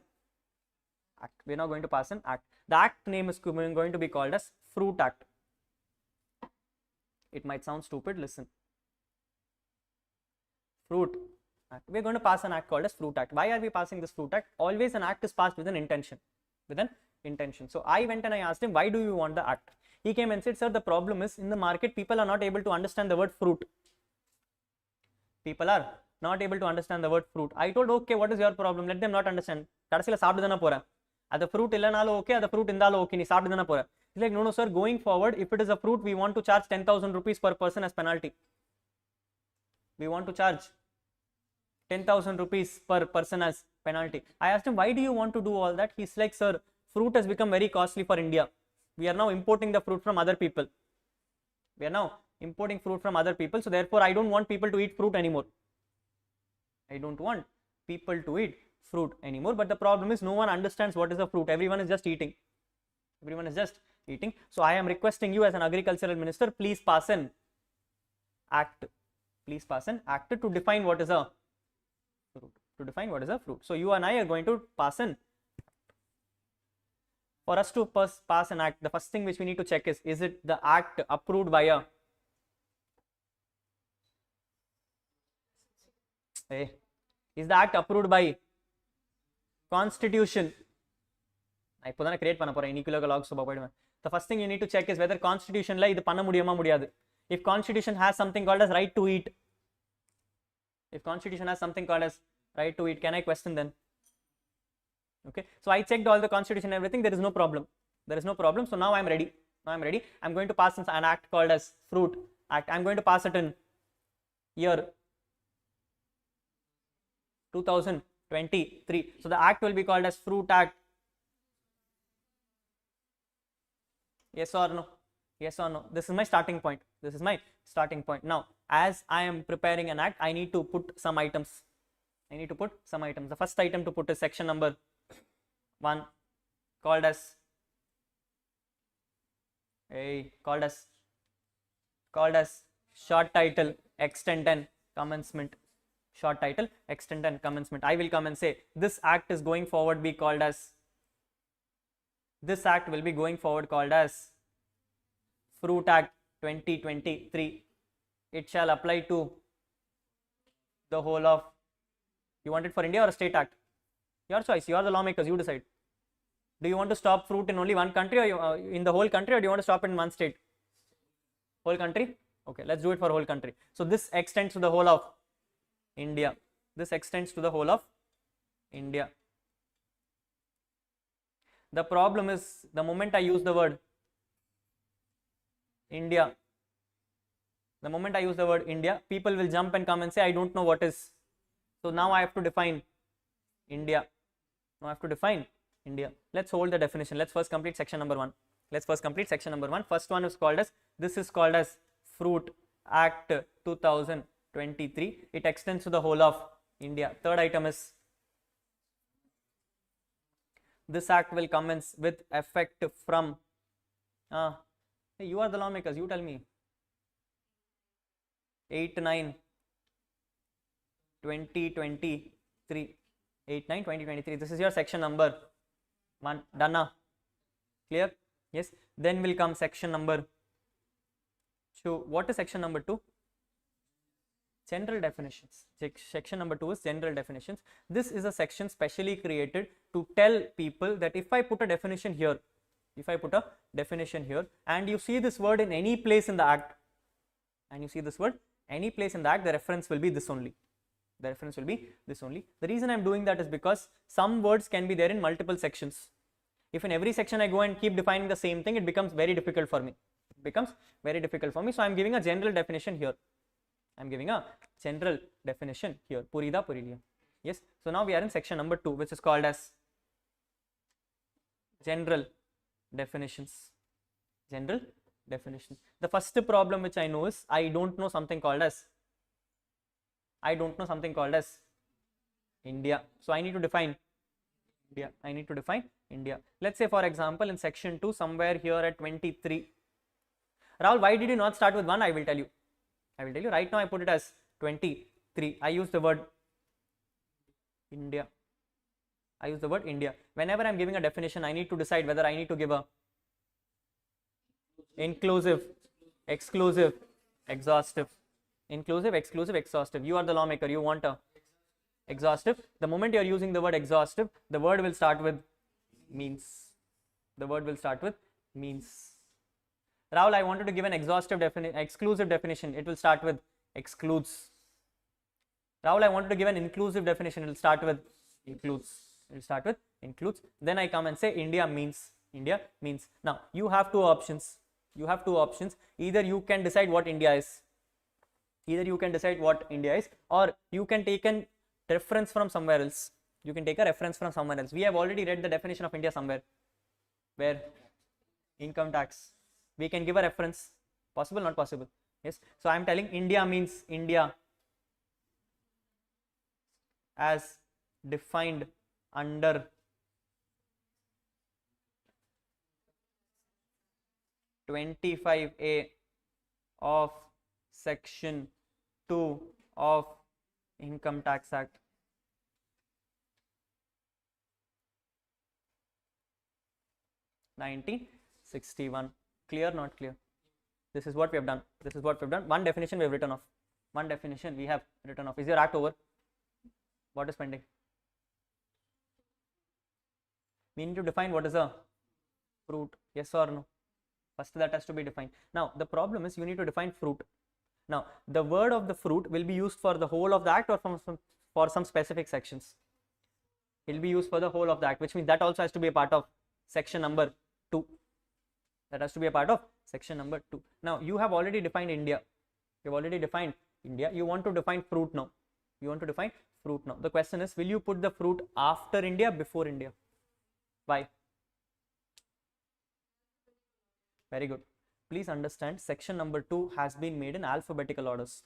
act. We are now going to pass an act. The act name is going to be called as Fruit Act. It might sound stupid. Listen. Fruit Act. We're going to pass an act called as Fruit Act. Why are we passing this Fruit Act? Always an act is passed with an intention. With an intention. So I went and I asked him, why do you want the act? He came and said, sir, the problem is in the market, people are not able to understand the word fruit. People are not able to understand the word fruit. I told, okay, what is your problem? Let them not understand. கடைசில சாப்பிட்டு தான போறேன். அது fruit இல்லனாலும் okay, அது fruit இருந்தாலும் okay, நீ சாப்பிட்டு தான போற. He's like, no, sir, going forward, if it is a fruit, we want to charge 10,000 rupees per person as penalty. We want to charge 10,000 rupees per person as penalty. I asked him, why do you want to do all that? He's like, sir, fruit has become very costly for India. We are now importing the fruit from other people. We are now importing fruit from other people. So therefore, I don't want people to eat fruit anymore. I don't want people to eat fruit anymore. But the problem is no one understands what is a fruit. Everyone is just eating. Everyone is just eating. So I am requesting you as an agricultural minister, please pass an act. Please pass an act to define what is a fruit. To define what is a fruit. So you and I are going to pass an. For us to pass an act, the first thing which we need to check is it the act approved by a is the act approved by constitution? இப்போ தான create பண்ண போறேன் இனிக்குலக lock Subha போய்டுவேன். The first thing you need to check is whether constitution la இது பண்ண முடியுமா முடியாது. If constitution has something called as right to eat, if constitution has something called as right to eat, can I question then? Okay, so I checked all the constitution and everything, there is no problem. There is no problem. So now I'm ready. I'm going to pass an act called as Fruit Act. I'm going to pass it in year 2023. So the act will be called as Fruit Act. Yes or no? Yes or no? This is my starting point. This is my starting point. Now, as I am preparing an act, I need to put some items. The first item to put is section number 1, called as short title, extent and commencement. Short title, extent and commencement. I will come and say this act is going forward be called as. This act will be going forward called as Fruit Act 2023. It shall apply to the whole of. You want it for India or a state act? Your choice. You are the lawmakers. You decide. Do you want to stop fruit in only one country or in the whole country, or do you want to stop it in one state? Whole country? Okay, let's do it for whole country. So this extends to the whole of India. This extends to the whole of India. The problem is the moment I use the word India, people will jump and come and say, I don't know what is. So now I have to define India. Let's hold the definition. Let's first complete section number 1. First one is called as, this is called as Fruit Act 2023. It extends to the whole of India. Third item is, this act will commence with effect from, hey, you are the lawmakers, you tell me. 8/9/2023. 8/9/2023. This is your section number 1. Done now? Clear? Yes. Then will come section number 2. What is section number 2? General definitions. Section number 2 is general definitions. This is a section specially created to tell people that if I put a definition here, and you see this word in any place in the act, the reference will be this only. The reason I am doing that is because some words can be there in multiple sections. If in every section I go and keep defining the same thing, it becomes very difficult for me. So I am giving a general definition here. Purida Puriliya. Yes. So now we are in section number 2, which is called as general definitions. The first problem which I know is I don't know something called as India. So I need to define India. Let's say, for example, in section 2, somewhere here at 23. Rahul, why did you not start with 1? I will tell you. Right now I put it as 23. I use the word India. Whenever I am giving a definition, I need to decide whether I need to give a inclusive, exclusive, exhaustive. You are the lawmaker. You want a Exhaustive. The moment you are using the word exhaustive, the word will start with means. The word will start with means. Rahul, I wanted to give an exhaustive exclusive definition. It will start with excludes. Rahul, I wanted to give an inclusive definition. It will start with includes. It will start with includes. Then I come and say India means. India means. Now you have two options. You have two options. Either you can decide what India is. Either you can decide what India is, or you can take a reference from somewhere else. You can take a reference from someone else. We have already read the definition of India somewhere. Where? Income tax. We can give a reference. Possible, not possible? Yes. So I am telling India means India as defined under (25A) of Section 2 of Income Tax Act. (1961). Clear, not clear? This is what we have done. This is what we have done. One definition we have written off. One definition we have written off. Is your act over? What is pending? We need to define what is a fruit. Yes or no? First that has to be defined. Now the problem is you need to define fruit. Now the word of the fruit will be used for the whole of the act or for some specific sections. It will be used for the whole of the act, which means that also has to be a part of section number 2. That has to be a part of section number 2. Now you have already defined India. You have already defined India. You want to define fruit now. You want to define fruit now. The question is, will you put the fruit after India, before India? Why? Very good. Please understand, section number 2 has been made in alphabetical orders.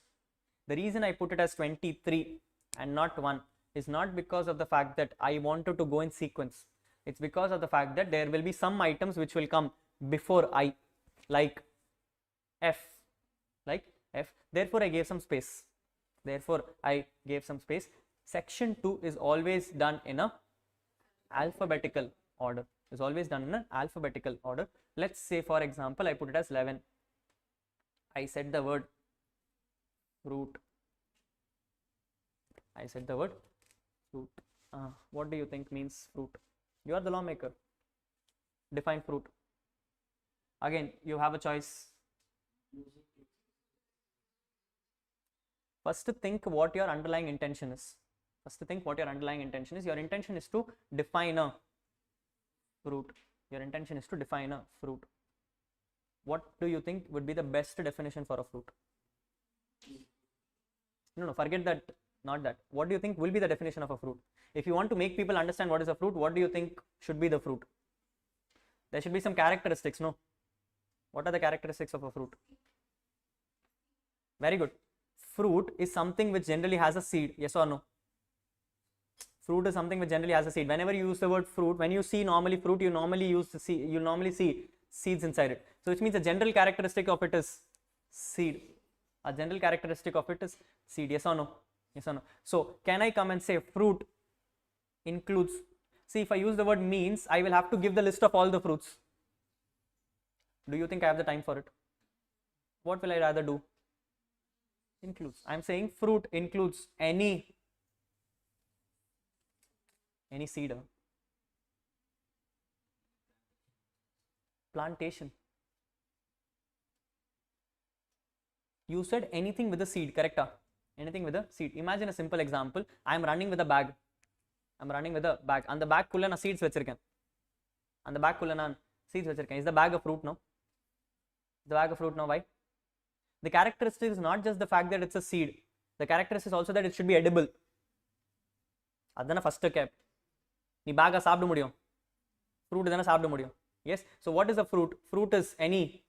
The reason I put it as 23 and not 1 is not because of the fact that I wanted to go in sequence. It's because of the fact that there will be some items which will come before I, like F, Therefore I gave some space. Section 2 is always done in a alphabetical order. Let's say, for example, I put it as 11. I said the word fruit. What do you think means fruit? You are the lawmaker. Define fruit. Again, you have a choice. First, think what your underlying intention is. Your intention is to define a fruit. What do you think would be the best definition for a fruit? No, forget that. Not that. What do you think will be the definition of a fruit? If you want to make people understand what is a fruit, what do you think should be the fruit? There should be some characteristics, no? What are the characteristics of a fruit? Very good. Fruit is something which generally has a seed. Yes or no? Fruit is something which generally has a seed. Whenever you use the word fruit, when you see normally fruit, you normally use the seed. You normally see seeds inside it. So which means a general characteristic of it is seed. Yes or no? So can I come and say fruit includes? See, if I use the word means, I will have to give the list of all the fruits. Do you think I have the time for it? What will I rather do? Includes. I am saying fruit includes any seed. Plantation. You said anything with a seed, correct? Anything with a seed. Imagine a simple example. I am running with a bag. And the bag kulla na seeds vechirukken. Is the bag a fruit now? Why? The characteristic is not just the fact that it's a seed. The characteristic is also that it should be edible. Adana first step. Nee bag saapda mudiyum. Fruit idana saapda mudiyum. Yes. So what is a fruit? Fruit is any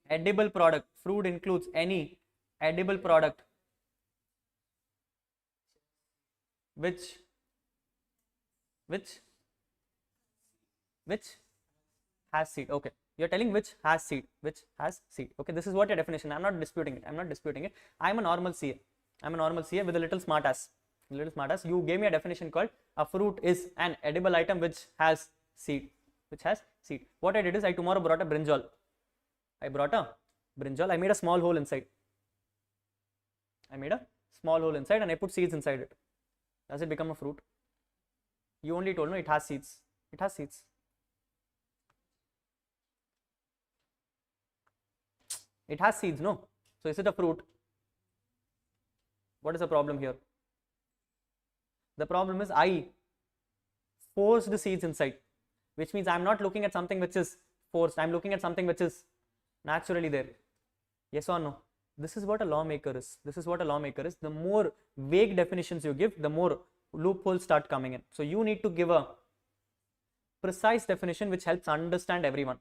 edible product. Fruit includes any edible product which has seed. Okay, you're telling which has seed. Okay, this is what your definition. I'm not disputing it. I'm a normal CA with a little smart ass. You gave me a definition called a fruit is an edible item which has seed. What I did is I tomorrow brought a brinjal. I made a small hole inside. And I put seeds inside it. Does it become a fruit? You only told, no, it has seeds. It has seeds. It has seeds, no? So is it a fruit? What is the problem here? The problem is I forced the seeds inside, which means I'm not looking at something which is forced. I'm looking at something which is naturally there. Yes or no? This is what a lawmaker is. This is what a lawmaker is. The more vague definitions you give, the more loopholes start coming in. So you need to give a precise definition which helps understand everyone.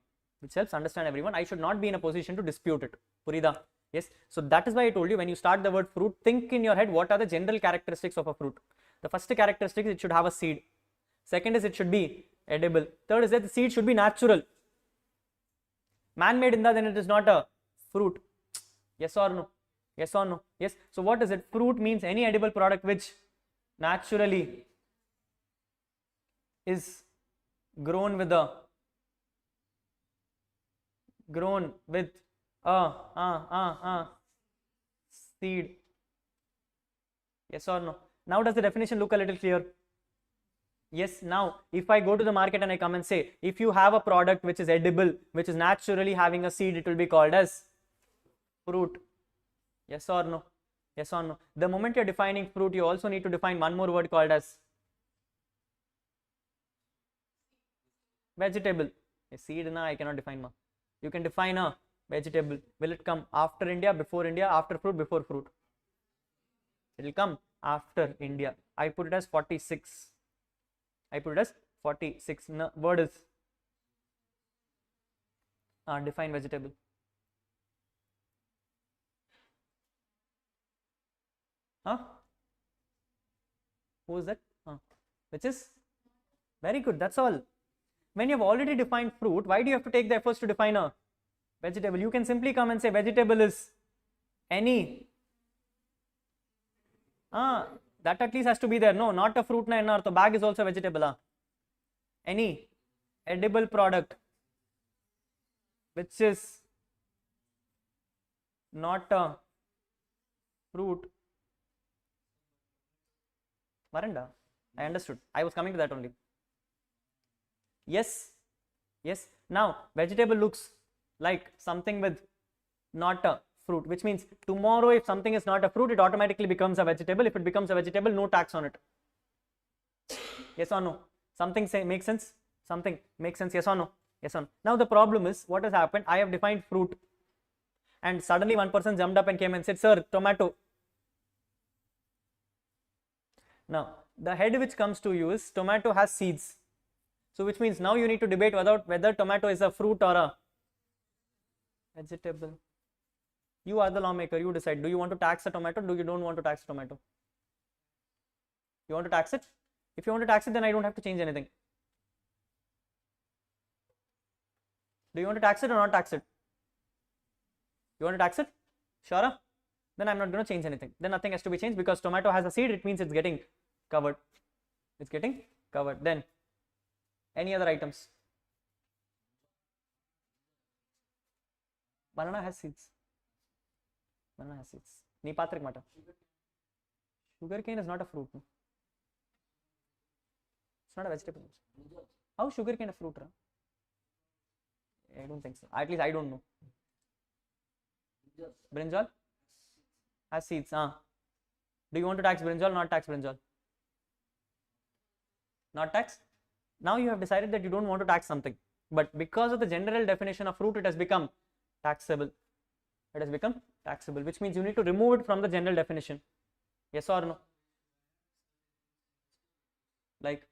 I should not be in a position to dispute it. Purida? Yes. So that is why I told you, when you start the word fruit, think in your head what are the general characteristics of a fruit. The first characteristic is it should have a seed. Second is it should be edible. Third is that the seed should be natural. Man-made then it is not a fruit. Yes or no? Yes or no? Yes. So what is it? Fruit means any edible product which naturally is grown with a seed. Yes or no? Now does the definition look a little clear? Yes. Now if I go to the market and I come and say, if you have a product which is edible, which is naturally having a seed, it will be called as fruit. Yes or no? Yes or no? The moment you're defining fruit, you also need to define one more word called as vegetable. A seed, I cannot define. You can define a vegetable. Will it come after India, before India, after fruit, before fruit? It will come after India. I put it as 46. No, word is define vegetable. Who is that? Which is very good. That's all. When you have already defined fruit, why do you have to take the efforts to define a vegetable? You can simply come and say vegetable is any. That at least has to be there. No, not a fruit na. So bag is also a vegetable. Any edible product which is not a fruit. Varanda. I understood. I was coming to that only. Yes. Yes. Now vegetable looks like something with not a fruit, which means tomorrow if something is not a fruit, it automatically becomes a vegetable. If it becomes a vegetable, no tax on it. Yes or no? Something makes sense? Something makes sense? Yes or no? Yes or no? Now the problem is, what has happened? I have defined fruit and suddenly one person jumped up and came and said, sir, tomato. Now the head which comes to you is tomato has seeds. So which means now you need to debate whether tomato is a fruit or a vegetable. You are the lawmaker. You decide. Do you want to tax a tomato? Do you don't want to tax a tomato? You want to tax it? If you want to tax it, then I don't have to change anything. Do you want to tax it or not tax it? You want to tax it? Sure? Then I'm not going to change anything. Then nothing has to be changed because tomato has a seed. It means it's getting covered. It's getting covered. Then any other items? Banana has seeds. Banana has seeds. Nee patrik mata. Sugar cane is not a fruit. No? It's not a vegetable. How sugar cane a fruit? Right? I don't think so. At least I don't know. Brinjal has seeds. Do you want to tax brinjal or not tax brinjal? Not tax? Now you have decided that you don't want to tax something. But because of the general definition of fruit, it has become taxable. It has become taxable, which means you need to remove it from the general definition. Yes or no? Like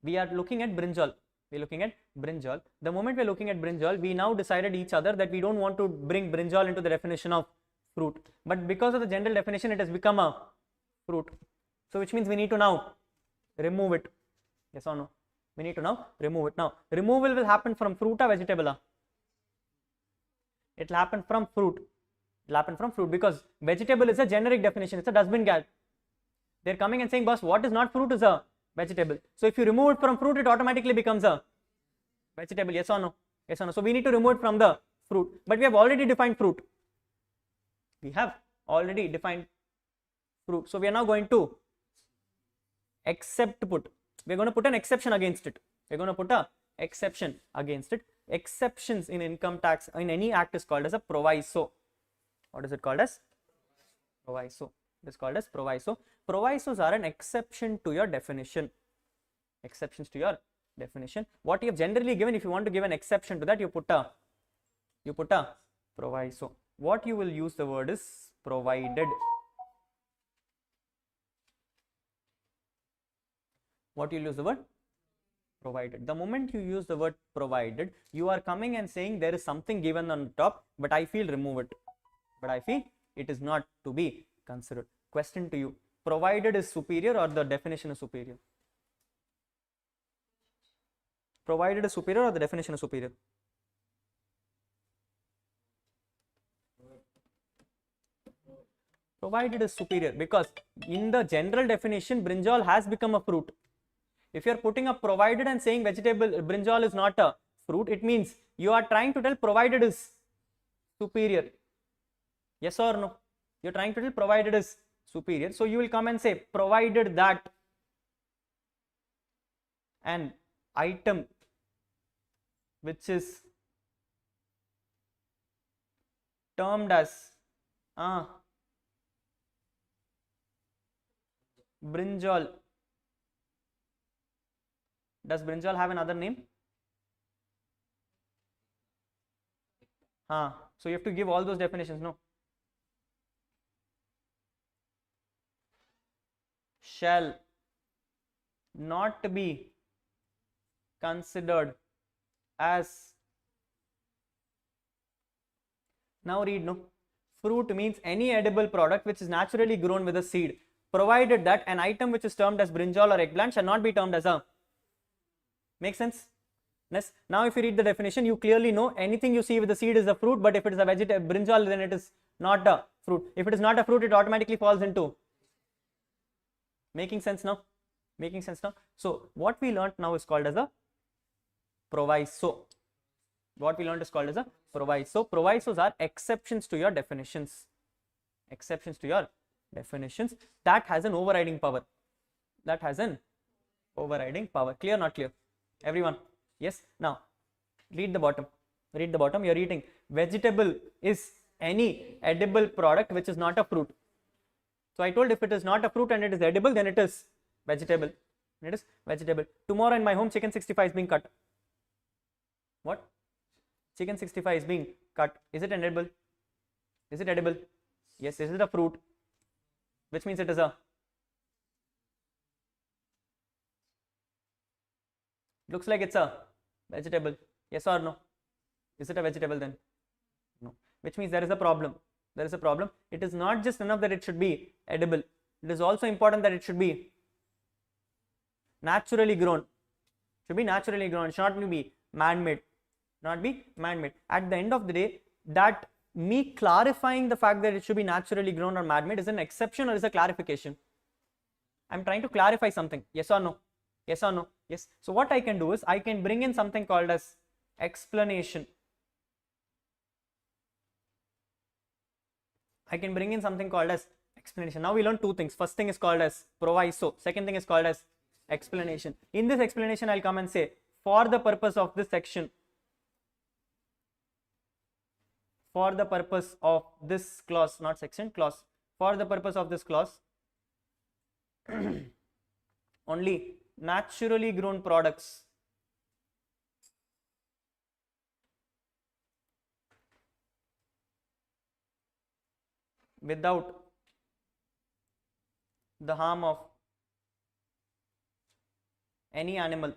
we are looking at brinjal. We're looking at brinjal. The moment we're looking at brinjal, we now decided each other that we don't want to bring brinjal into the definition of fruit. But because of the general definition, it has become a fruit. So which means we need to now remove it. Yes or no? We need to now remove it. Now, removal will happen from fruit or vegetable? It will happen from fruit. It will happen from fruit because vegetable is a generic definition. It's a dustbin gap. They're coming and saying, boss, what is not fruit is a vegetable. So if you remove it from fruit, it automatically becomes a vegetable. Yes or no? Yes or no? So we need to remove it from the fruit, but we have already defined fruit. We have already defined fruit. So we are now going to we're going to put an exception against it. We're going to put a exception against it. Exceptions in income tax in any act is called as a proviso. What is it called as? Proviso. It is called as proviso. Provisos are an exception to your definition. Exceptions to your definition. What you have generally given, if you want to give an exception to that, you put a proviso. What you will use the word is provided. What you will use the word? Provided. The moment you use the word provided, you are coming and saying there is something given on the top, but I feel remove it. But I feel it is not to be considered. Question to you: provided is superior or the definition is superior? Provided is superior or the definition is superior? Provided is superior because in the general definition, brinjal has become a fruit. If you are putting up provided and saying vegetable brinjal is not a fruit, it means you are trying to tell provided is superior. Yes or no? You are trying to tell provided is superior. So you will come and say provided that an item which is termed as brinjal. Does brinjal have another name? So you have to give all those definitions, no? Shall not be considered as. Now read, no? Fruit means any edible product which is naturally grown with a seed, provided that an item which is termed as brinjal or eggplant shall not be termed as a. Make sense? Yes. Now if you read the definition, you clearly know anything you see with the seed is a fruit, but if it is a vegetable brinjal, then it is not a fruit. If it is not a fruit, it automatically falls into. Making sense now? Making sense now? So what we learnt now is called as a proviso. What we learnt is called as a proviso. Provisos are exceptions to your definitions. Exceptions to your definitions. That has an overriding power. That has an overriding power. Clear, not clear? Everyone? Yes. Now read the bottom. Read the bottom. You are reading vegetable is any edible product which is not a fruit. So I told if it is not a fruit and it is edible, then it is vegetable. It is vegetable. Tomorrow in my home, chicken 65 is being cut. What? Chicken 65 is being cut. Is it edible? Is it edible? Yes. Is it a fruit? Which means it is a. Looks like it's a vegetable. Yes or no? Is it a vegetable then? No. Which means there is a problem. There is a problem. It is not just enough that it should be edible. It is also important that it should be naturally grown. Should be naturally grown. It should not be man-made. Not be man-made. At the end of the day, that me clarifying the fact that it should be naturally grown or man-made is an exception or is a clarification? I am trying to clarify something. Yes or no? Yes or no? Yes. So what I can do is I can bring in something called as explanation. I can bring in something called as explanation. Now we learn two things. First thing is called as proviso. Second thing is called as explanation. In this explanation, I'll come and say, for the purpose of this section, for the purpose of this clause, not section, clause, for the purpose of this clause, only naturally grown products without the harm of any animal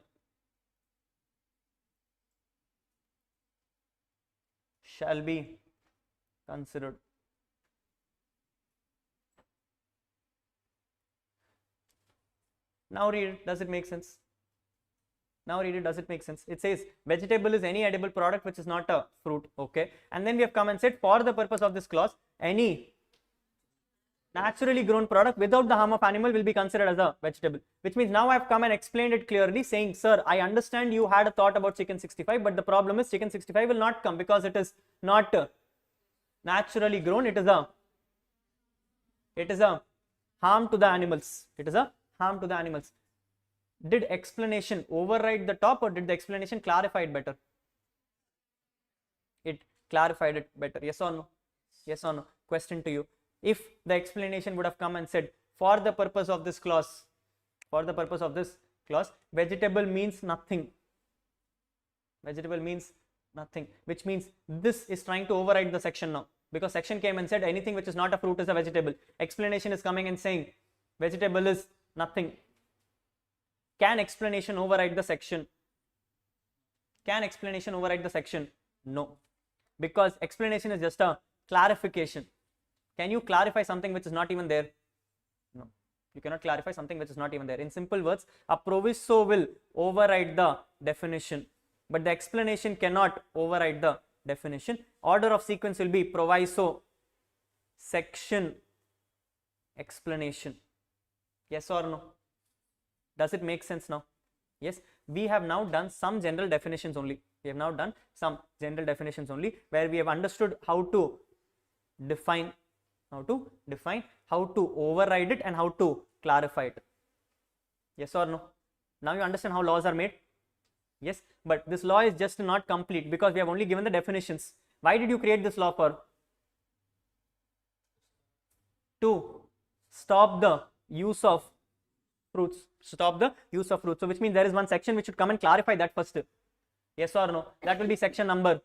shall be considered. Now read it. Does it make sense? Now read it. Does it make sense? It says vegetable is any edible product which is not a fruit. Okay. And then we have come and said for the purpose of this clause, any Naturally grown product without the harm of animal will be considered as a vegetable, which means now I have come and explained it clearly, saying, sir, I understand you had a thought about chicken 65, but the problem is chicken 65 will not come because it is not naturally grown. It is a harm to the animals. It is a harm to the animals. Did explanation override the top, or did the explanation clarify it better? It clarified it better. Yes or no? Yes or no? Question to you. If the explanation would have come and said, for the purpose of this clause, vegetable means nothing. Vegetable means nothing, which means this is trying to override the section now, because section came and said anything which is not a fruit is a vegetable. Explanation is coming and saying vegetable is nothing. Can explanation override the section? Can explanation override the section? No, because explanation is just a clarification. Can you clarify something which is not even there? No, you cannot clarify something which is not even there. In simple words, a proviso will override the definition, but the explanation cannot override the definition. Order of sequence will be proviso, section, explanation. Yes or no? Does it make sense now? Yes, we have now done some general definitions only. Where we have understood how to define, how to override it, and how to clarify it. Yes or no? Now you understand how laws are made? Yes, but this law is just not complete because we have only given the definitions. Why did you create this law for? To stop the use of fruits. So which means there is one section which should come and clarify that first. Yes or no? That will be section number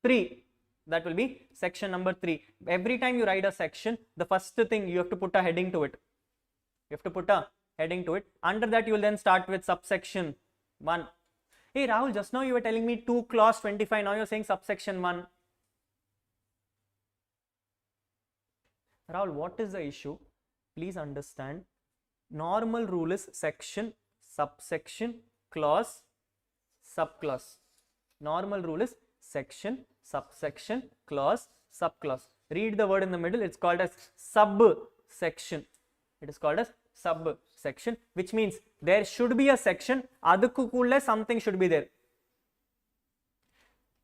3. That will be section number 3. Every time you write a section, the first thing you have to put a heading to it. Under that you will then start with subsection 1. Hey Rahul, just now you were telling me 2 clause 25. Now you are saying subsection 1. Rahul, what is the issue? Please understand. Normal rule is section, subsection, clause, subclause. Normal rule is section, subsection, clause, subclause. Read the word in the middle. It's called as subsection. It is called as subsection, which means there should be a section. Adukku something should be there.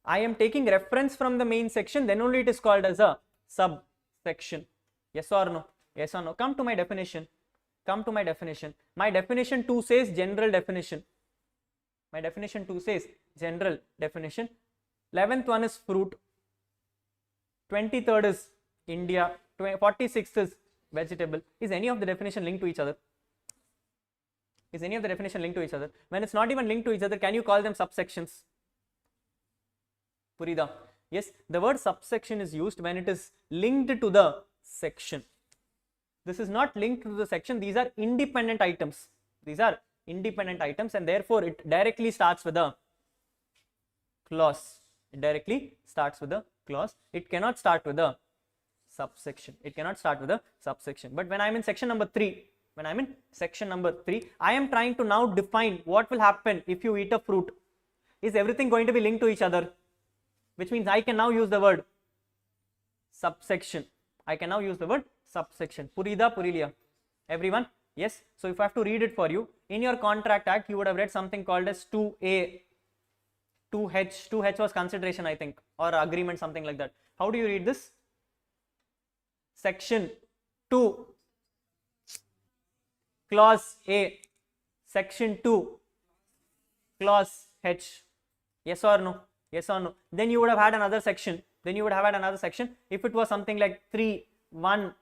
I am taking reference from the main section, then only it is called as a subsection. Yes or no? Yes or no? Come to my definition. My definition 2 says general definition. 11th one is fruit. 23rd is India. 46th is vegetable. Is any of the definition linked to each other? When it's not even linked to each other, can you call them subsections? Purida. Yes, the word subsection is used when it is linked to the section. This is not linked to the section. These are independent items. And therefore it directly starts with a clause. It cannot start with a subsection. But when I am in section number 3, I am trying to now define what will happen if you eat a fruit. Is everything going to be linked to each other? Which means I can now use the word subsection. Purida, Purilia. Everyone? Yes. So if I have to read it for you, in your Contract Act, you would have read something called as 2A, 2H. 2H was consideration, I think, or agreement, something like that. How do you read this? Section 2, clause A, section 2, clause H. Yes or no? Then you would have had another section. If it was something like 3, 1,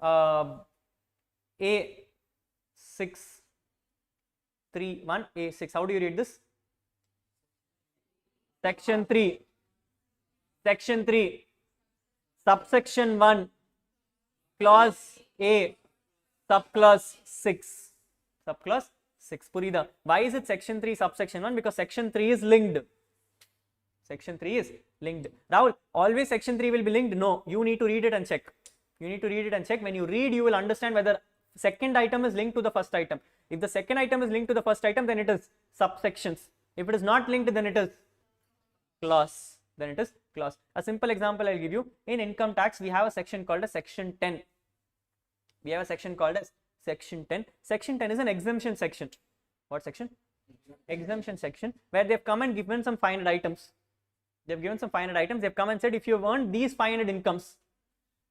A6, 3, 1, A6. How do you read this? Section 3, subsection 1, clause A, subclause 6. Purida. Why is it section 3, subsection 1? Because section 3 is linked. Rahul, always section 3 will be linked? No, you need to read it and check. When you read, you will understand whether second item is linked to the first item. If the second item is linked to the first item, then it is subsections. If it is not linked, then it is clause. clause. A simple example I'll give you. In income tax, we have a section called as section 10. We have a section called as section 10. Section 10 is an exemption section. What section? Exemption section, where they've come and given some finite items. They've given some finite items. They've come and said, if you have earned these 500 incomes,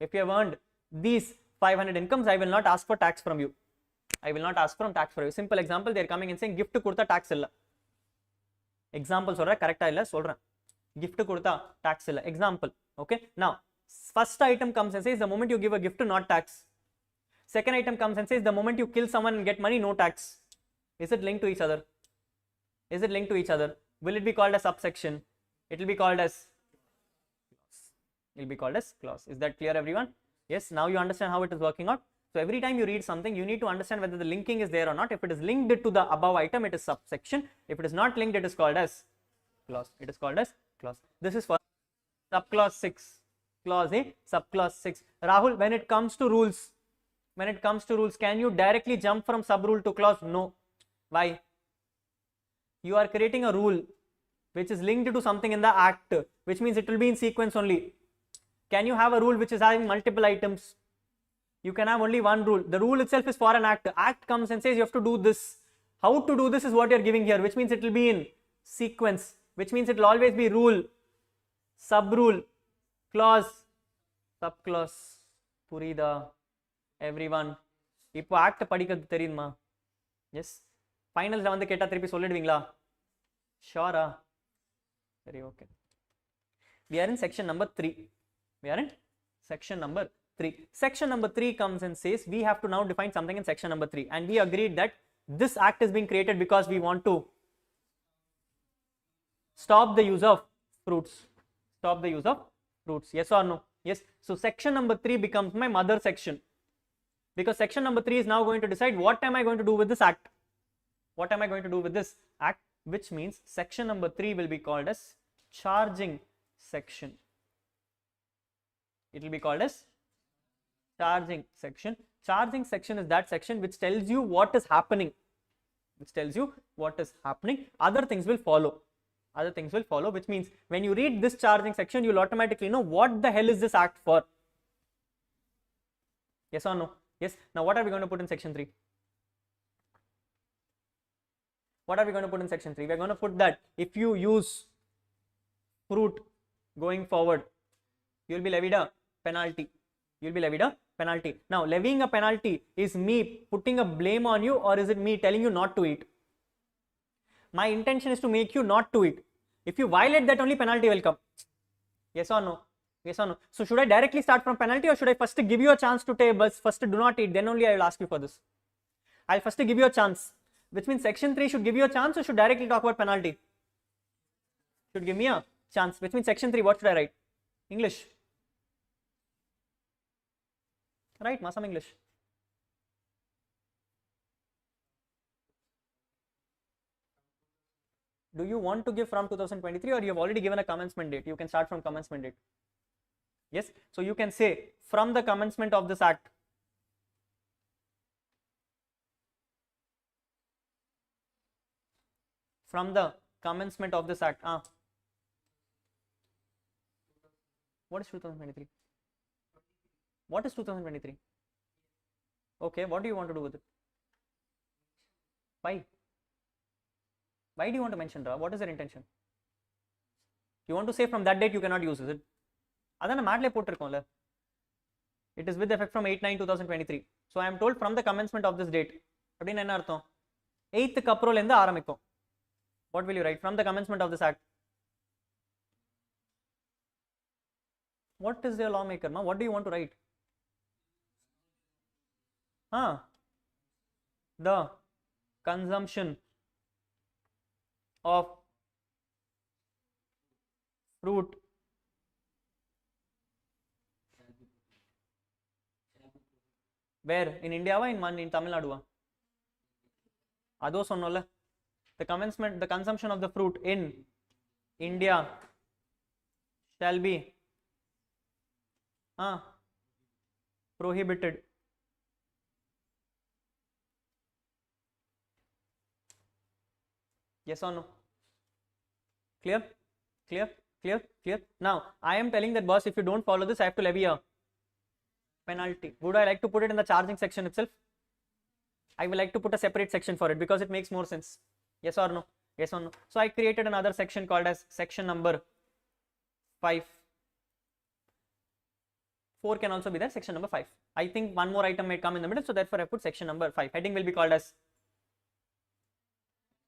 if you have earned these 500 incomes, I will not ask for tax from you. I will not ask for tax from you. Simple example, they are coming and saying, gift கொடுத்தா tax இல்ல. Example சொல்றேன், correct இல்ல சொல்றேன். Gift கொடுத்தா tax இல்ல. Example. Okay. Now, first item comes and says, the moment you give a gift, not tax. Second item comes and says, the moment you kill someone and get money, no tax. Is it linked to each other? Is it linked to each other? Will it be called as subsection? It will be called as clause. It will be called as clause. Is that clear, everyone? Yes. Now you understand how it is working out. So every time you read something, you need to understand whether the linking is there or not. If it is linked to the above item, it is subsection. If it is not linked, it is called as clause. It is called as clause. This is for subclause 6. Clause A, subclause 6. Rahul, when it comes to rules, can you directly jump from subrule to clause? No. Why? You are creating a rule which is linked to something in the act, which means it will be in sequence only. Can you have a rule which is having multiple items? You can have only one rule. The rule itself is for an act. Act comes and says you have to do this. How to do this is what you are giving here, which means it will be in sequence, which means it will always be rule, subrule, clause, subclause. Purida, everyone. இப்போ act படிக்கிறது தெரியுமா? Yes. Finals வந்து கேட்டா திருப்பி சொல்லிடுவீங்களா? Sure. Very okay. We are in section number 3. We are in section number 3. Section number 3 comes and says we have to now define something in section number 3, and we agreed that this act is being created because we want to stop the use of fruits. Stop the use of fruits. Yes or no? Yes. So section number 3 becomes my mother section, because section number 3 is now going to decide what am I going to do with this act. What am I going to do with this act? Which means section number 3 will be called as charging section. It will be called as charging section. Charging section is that section which tells you what is happening. Which tells you what is happening. Other things will follow. Other things will follow, which means when you read this charging section, you'll automatically know what the hell is this act for. Yes or no? Yes. Now what are we going to put in section 3? What are we going to put in section 3? We are going to put that if you use fruit going forward, you will be levied a penalty. You will be levied a penalty. Now, levying a penalty is me putting a blame on you, or is it me telling you not to eat? My intention is to make you not to eat. If you violate that, only penalty will come. Yes or no? Yes or no? So, should I directly start from penalty, or should I first give you a chance to take, but first do not eat, then only I will ask you for this? I'll first give you a chance. Which means section 3 should give you a chance, or should directly talk about penalty? Should give me a chance. Which means section 3, what should I write? English. Right, some English. Do you want to give from 2023, or you have already given a commencement date? You can start from commencement date. Yes, so you can say from the commencement of this act. From the commencement of this act. What is 2023? What is 2023? Okay, what do you want to do with it? Why? Why do you want to mention, Ra? What is your intention? You want to say from that date you cannot use, is it? Adana madle potirkonla. It is with effect from 8/9/2023. So I am told from the commencement of this date. Appadina enna artham? 8th April lenda aaramikkum. What will you write? From the commencement of this act. What is the lawmaker, ma? What do you want to write? The consumption of fruit where? In India or in Tamil Nadu? Ado sonnolla. The consumption of the fruit in India shall be prohibited. Yes or no? Clear? Clear? Clear? Clear? Now, I am telling that boss, if you don't follow this, I have to levy a penalty. Would I like to put it in the charging section itself? I will like to put a separate section for it because it makes more sense. Yes or no? Yes or no? So I created another section called as section number 5. 4 can also be there, section number 5. I think one more item may come in the middle, so therefore I put section number 5. Heading will be called as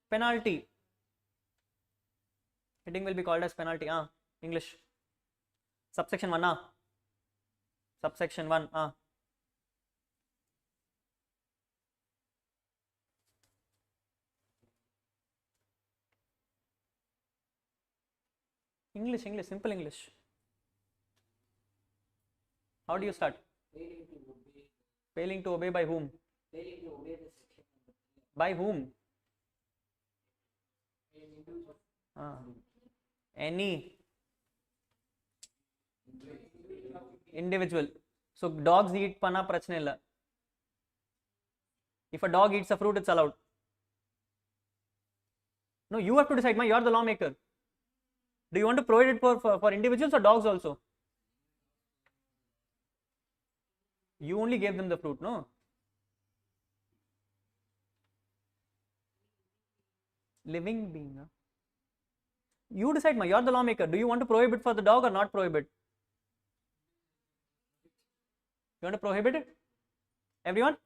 penalty. Heading will be called as penalty. English. Subsection 1. Subsection 1. English, simple English. How do you start? Failing to obey by whom? Failing to obey the section. By whom? Any individual. So dogs eat panna, prachne illa. If a dog eats a fruit, it's allowed. No, you have to decide. You are the lawmaker. Do you want to provide it for individuals or dogs also? You only gave them the fruit, no? Living being. You decide, you are the lawmaker. Do you want to prohibit for the dog or not prohibit? You want to prohibit it? Everyone?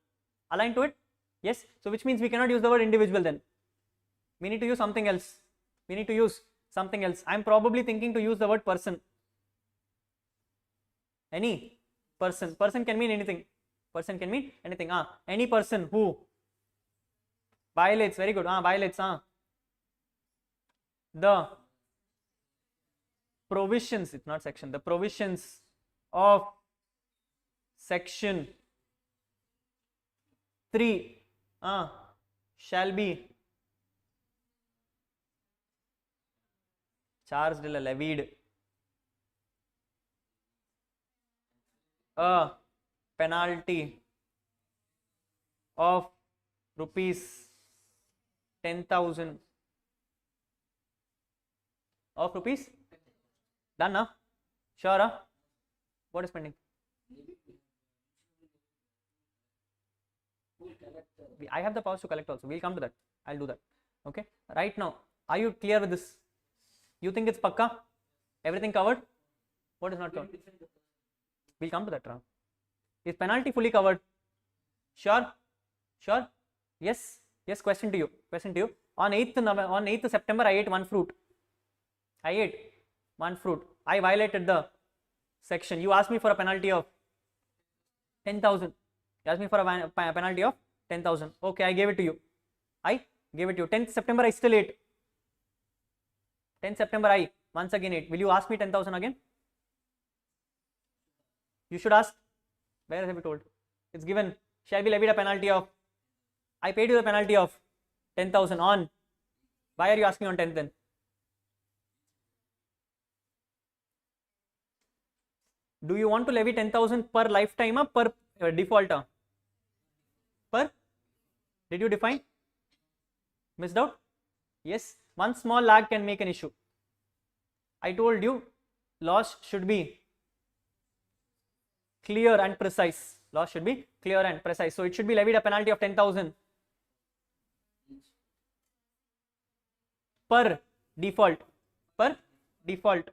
Aligned to it? Yes. So which means we cannot use the word individual then. We need to use something else. We need to use something else. I am probably thinking to use the word person. Any person. Person can mean anything. Person can mean anything. Any person who violates, very good. Violates the provisions, it's not section, the provisions of section 3 shall be charged, levied a penalty of rupees 10,000 of rupees. Done now? Sure? What is pending? I have the powers to collect also. We'll come to that. I'll do that. Okay. Right now, are you clear with this? You think it's pakka? Everything covered? What is not covered? We'll come to that. Is penalty fully covered? Sure? Sure? Yes? Yes, question to you. Question to you. On 8th September, I ate one fruit. I ate one fruit. I violated the section. You asked me for a penalty of 10,000. You asked me for a penalty of 10,000. Okay, I gave it to you. I gave it to you. 10th September, I still ate. 10th September, I once again ate. Will you ask me 10,000 again? You should ask. Where have you told? It's given. Shall be levied a penalty of. I paid you the penalty of 10,000 on. Why are you asking on 10th then? Do you want to levy 10,000 per lifetime or per default? Per? Did you define? Missed out? Yes. One small lag can make an issue. I told you laws should be clear and precise. Laws should be clear and precise. So it should be levied a penalty of 10,000 per default. Per default.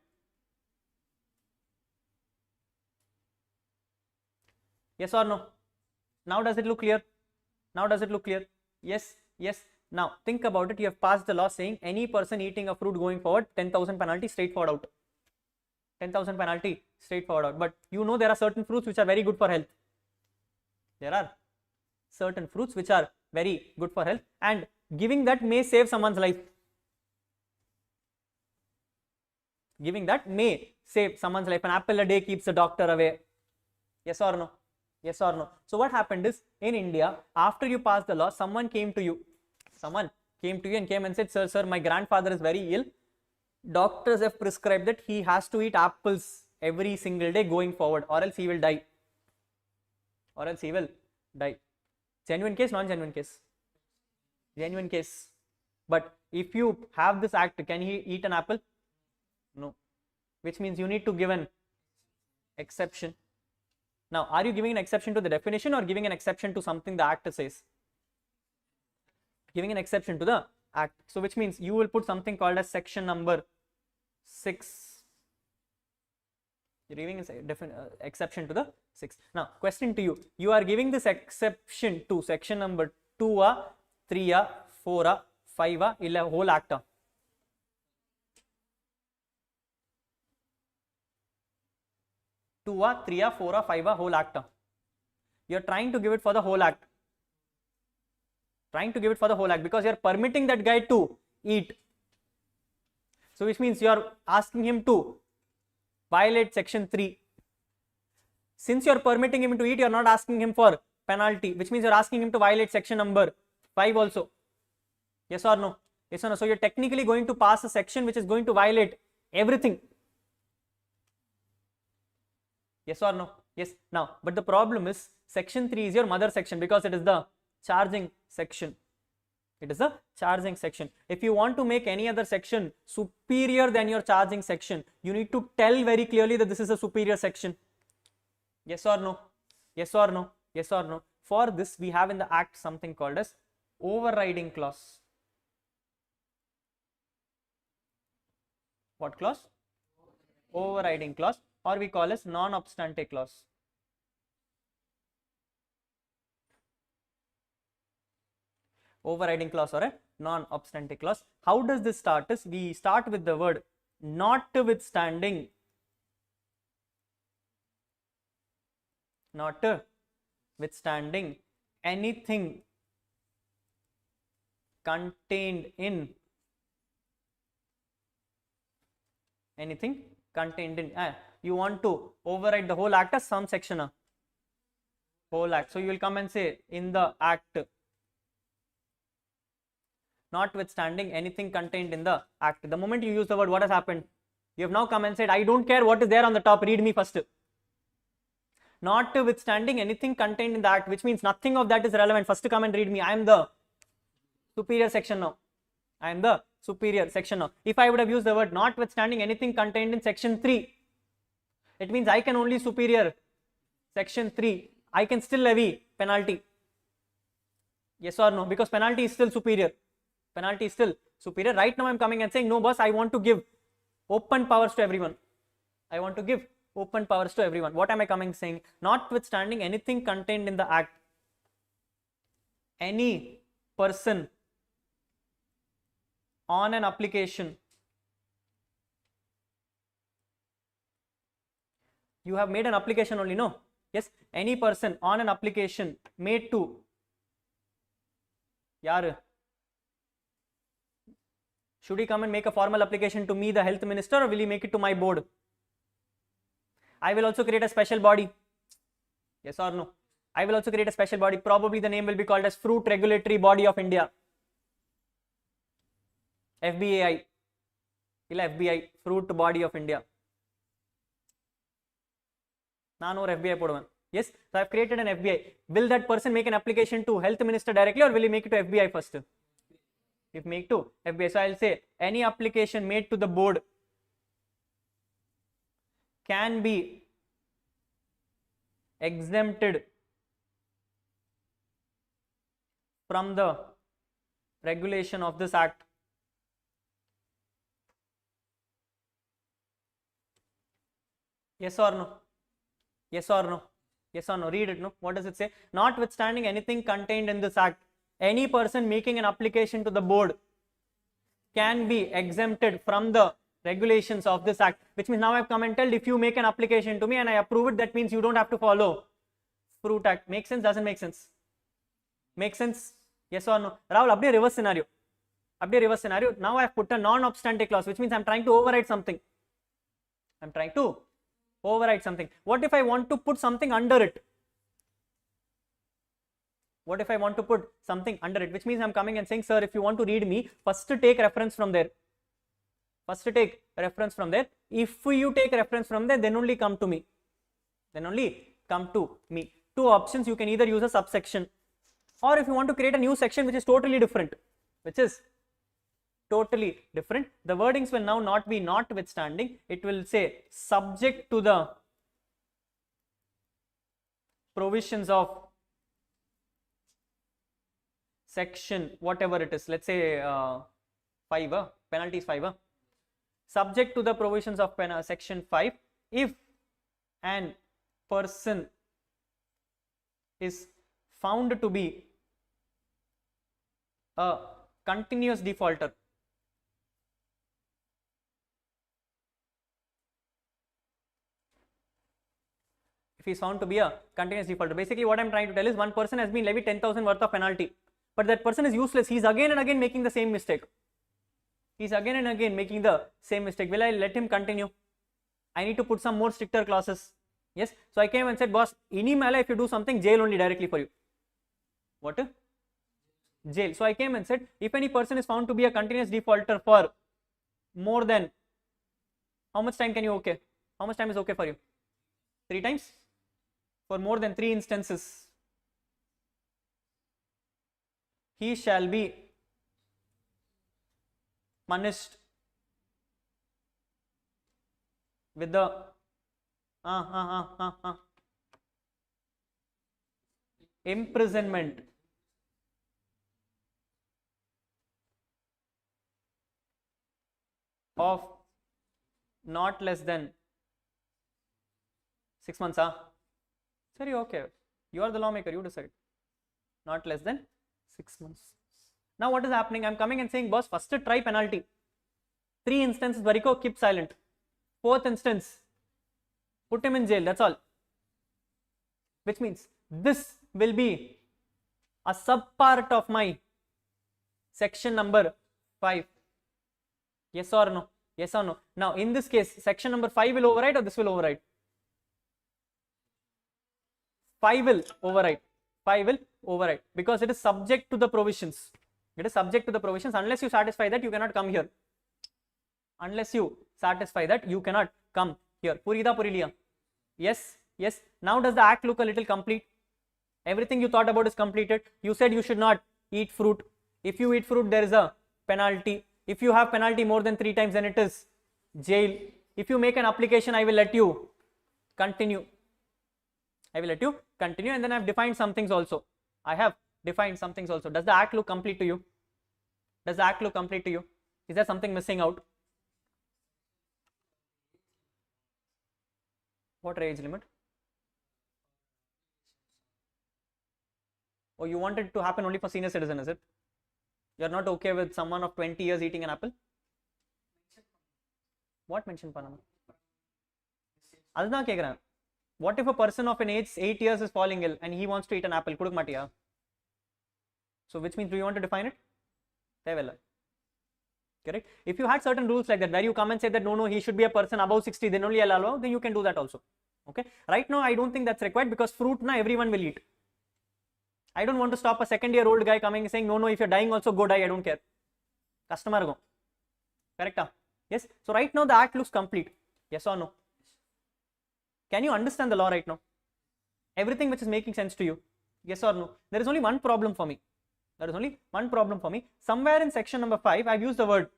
Yes or no? Now does it look clear? Now does it look clear? Yes, yes. Now think about it. You have passed the law saying any person eating a fruit going forward, 10,000 penalty, straightforward out. 10,000 penalty, straightforward out. But you know there are certain fruits which are very good for health. There are certain fruits which are very good for health, and giving that may save someone's life. Giving that may save someone's life. An apple a day keeps the doctor away. Yes or no? Yes or no? So what happened is, in India, after you passed the law, someone came to you. Someone came to you and came and said, sir, my grandfather is very ill. Doctors have prescribed that he has to eat apples every single day going forward, or else he will die. Or else he will die. Genuine case, non-genuine case? Genuine case. But if you have this act, can he eat an apple? No. which means you need to give an exception. Now, are you giving an exception to the definition or giving an exception to something the act says? Giving an exception to the act. So, which means you will put something called as section number 6. You're giving an exception to the 6. Now, question to you. You are giving this exception to section number 2, 3, 4, 5, illa whole act. 2, 3, 4, 5 whole act. You are trying to give it for the whole act. Trying to give it for the whole act because you are permitting that guy to eat. So, which means you are asking him to violate section 3. Since you are permitting him to eat, you are not asking him for penalty, which means you are asking him to violate section number 5 also. Yes or no? Yes or no? So, you are technically going to pass a section which is going to violate everything. Yes or no? Yes. Now, but the problem is section 3 is your mother section because it is the charging section. It is the charging section. If you want to make any other section superior than your charging section, you need to tell very clearly that this is a superior section. Yes or no? Yes or no? Yes or no? For this, we have in the act something called as overriding clause. What clause? Overriding clause, or we call as non-obstante clause. Overriding clause or a non-obstante clause. How does this start? Is we start with the word notwithstanding. Notwithstanding anything contained in you want to override the whole act as some section, whole act. So you will come and say in the act, notwithstanding anything contained in the act. The moment you use the word, what has happened? You have now come and said, I don't care what is there on the top, read me first. Notwithstanding anything contained in the act, which means nothing of that is relevant. First come and read me. I am the superior section now. I am the superior section now. If I would have used the word notwithstanding anything contained in section 3, it means I can only superior section 3. I can still levy penalty. Yes or no? Because penalty is still superior. Penalty is still superior. Right now I am coming and saying, no boss, I want to give open powers to everyone. I want to give open powers to everyone. What am I coming saying? Notwithstanding anything contained in the act, any person on an application, you have made an application only, no? Yes, any person on an application made to yaar, should he come and make a formal application to me, the health minister, or will he make it to my board? I will also create a special body. Yes or no? I will also create a special body. Probably the name will be called as Fruit Regulatory Body of India. FBAI. FBI, Fruit Body of India. Nanu or FBI poduvan. Yes, so I have created an FBI. Will that person make an application to health minister directly, or will he make it to FBI first? If make to FBI, so I will say any application made to the board can be exempted from the regulation of this act. Yes or no? Yes or no? Yes or no? Read it, no? What does it say? Notwithstanding anything contained in this act, any person making an application to the board can be exempted from the regulations of this act, which means now I have come and told if you make an application to me and I approve it, that means you don't have to follow Fruit Act. Make sense? Doesn't make sense? Make sense? Yes or no? Rahul, abhi reverse scenario. Abhi reverse scenario. Now I have put a non-obstante clause, which means I am trying to override something. I am trying to override something. What if I want to put something under it? What if I want to put something under it? Which means I am coming and saying, sir, if you want to read me, first take reference from there. First take reference from there. If you take reference from there, then only come to me. Then only come to me. Two options, you can either use a subsection, or if you want to create a new section which is totally different, which is totally different. The wordings will now not be notwithstanding, it will say subject to the provisions of section whatever it is, let's say 5, penalty is 5, subject to the provisions of section 5 if an person is found to be a continuous defaulter. If he is found to be a continuous defaulter, basically what I am trying to tell is one person has been levied 10,000 worth of penalty, but that person is useless. He is again and again making the same mistake. He is again and again making the same mistake. Will I let him continue? I need to put some more stricter clauses. Yes. So I came and said, boss, any mala if you do something, jail only directly for you. What? Jail. So I came and said, if any person is found to be a continuous defaulter for more than, how much time can you okay? How much time is okay for you? 3 times? For more than 3 instances, he shall be punished with the imprisonment of not less than 6 months. Sorry, okay. You are the lawmaker, you decide. Not less than 6 months. Now what is happening? I am coming and saying, boss, first try penalty. 3 instances, Variko, keep silent. 4th instance, put him in jail, that's all. Which means this will be a sub part of my section number 5. Yes or no? Yes or no? Now in this case, section number 5 will override or this will override? 5 will override. 5 will override because it is subject to the provisions. It is subject to the provisions. Unless you satisfy that, you cannot come here. Unless you satisfy that, you cannot come here. Purida Puriliya. Yes, yes. Now does the act look a little complete? Everything you thought about is completed. You said you should not eat fruit. If you eat fruit, there is a penalty. If you have penalty more than 3 times, then it is jail. If you make an application, I will let you continue. I will let you continue, and then I have defined some things also. I have defined some things also. Does the act look complete to you? Does the act look complete to you? Is there something missing out? What age limit? Oh, you want it to happen only for senior citizen, is it? You are not okay with someone of 20 years eating an apple? What mention Panama? Adna kekran. What if a person of an age 8 years is falling ill and he wants to eat an apple? Kuduk matiya. So which means do you want to define it? Correct? If you had certain rules like that where you come and say that no, he should be a person above 60, then only I'll allow, then you can do that also. Okay. Right now I don't think that's required because fruit na everyone will eat. I don't want to stop a 2nd-year-old guy coming and saying no, if you're dying also go die, I don't care. Customer go. Correct? Yes. So right now the act looks complete. Yes or no? Can you understand the law right now? Everything which is making sense to you? Yes or no? There is only one problem for me. There is only one problem for me. Somewhere in section number 5, I've used the word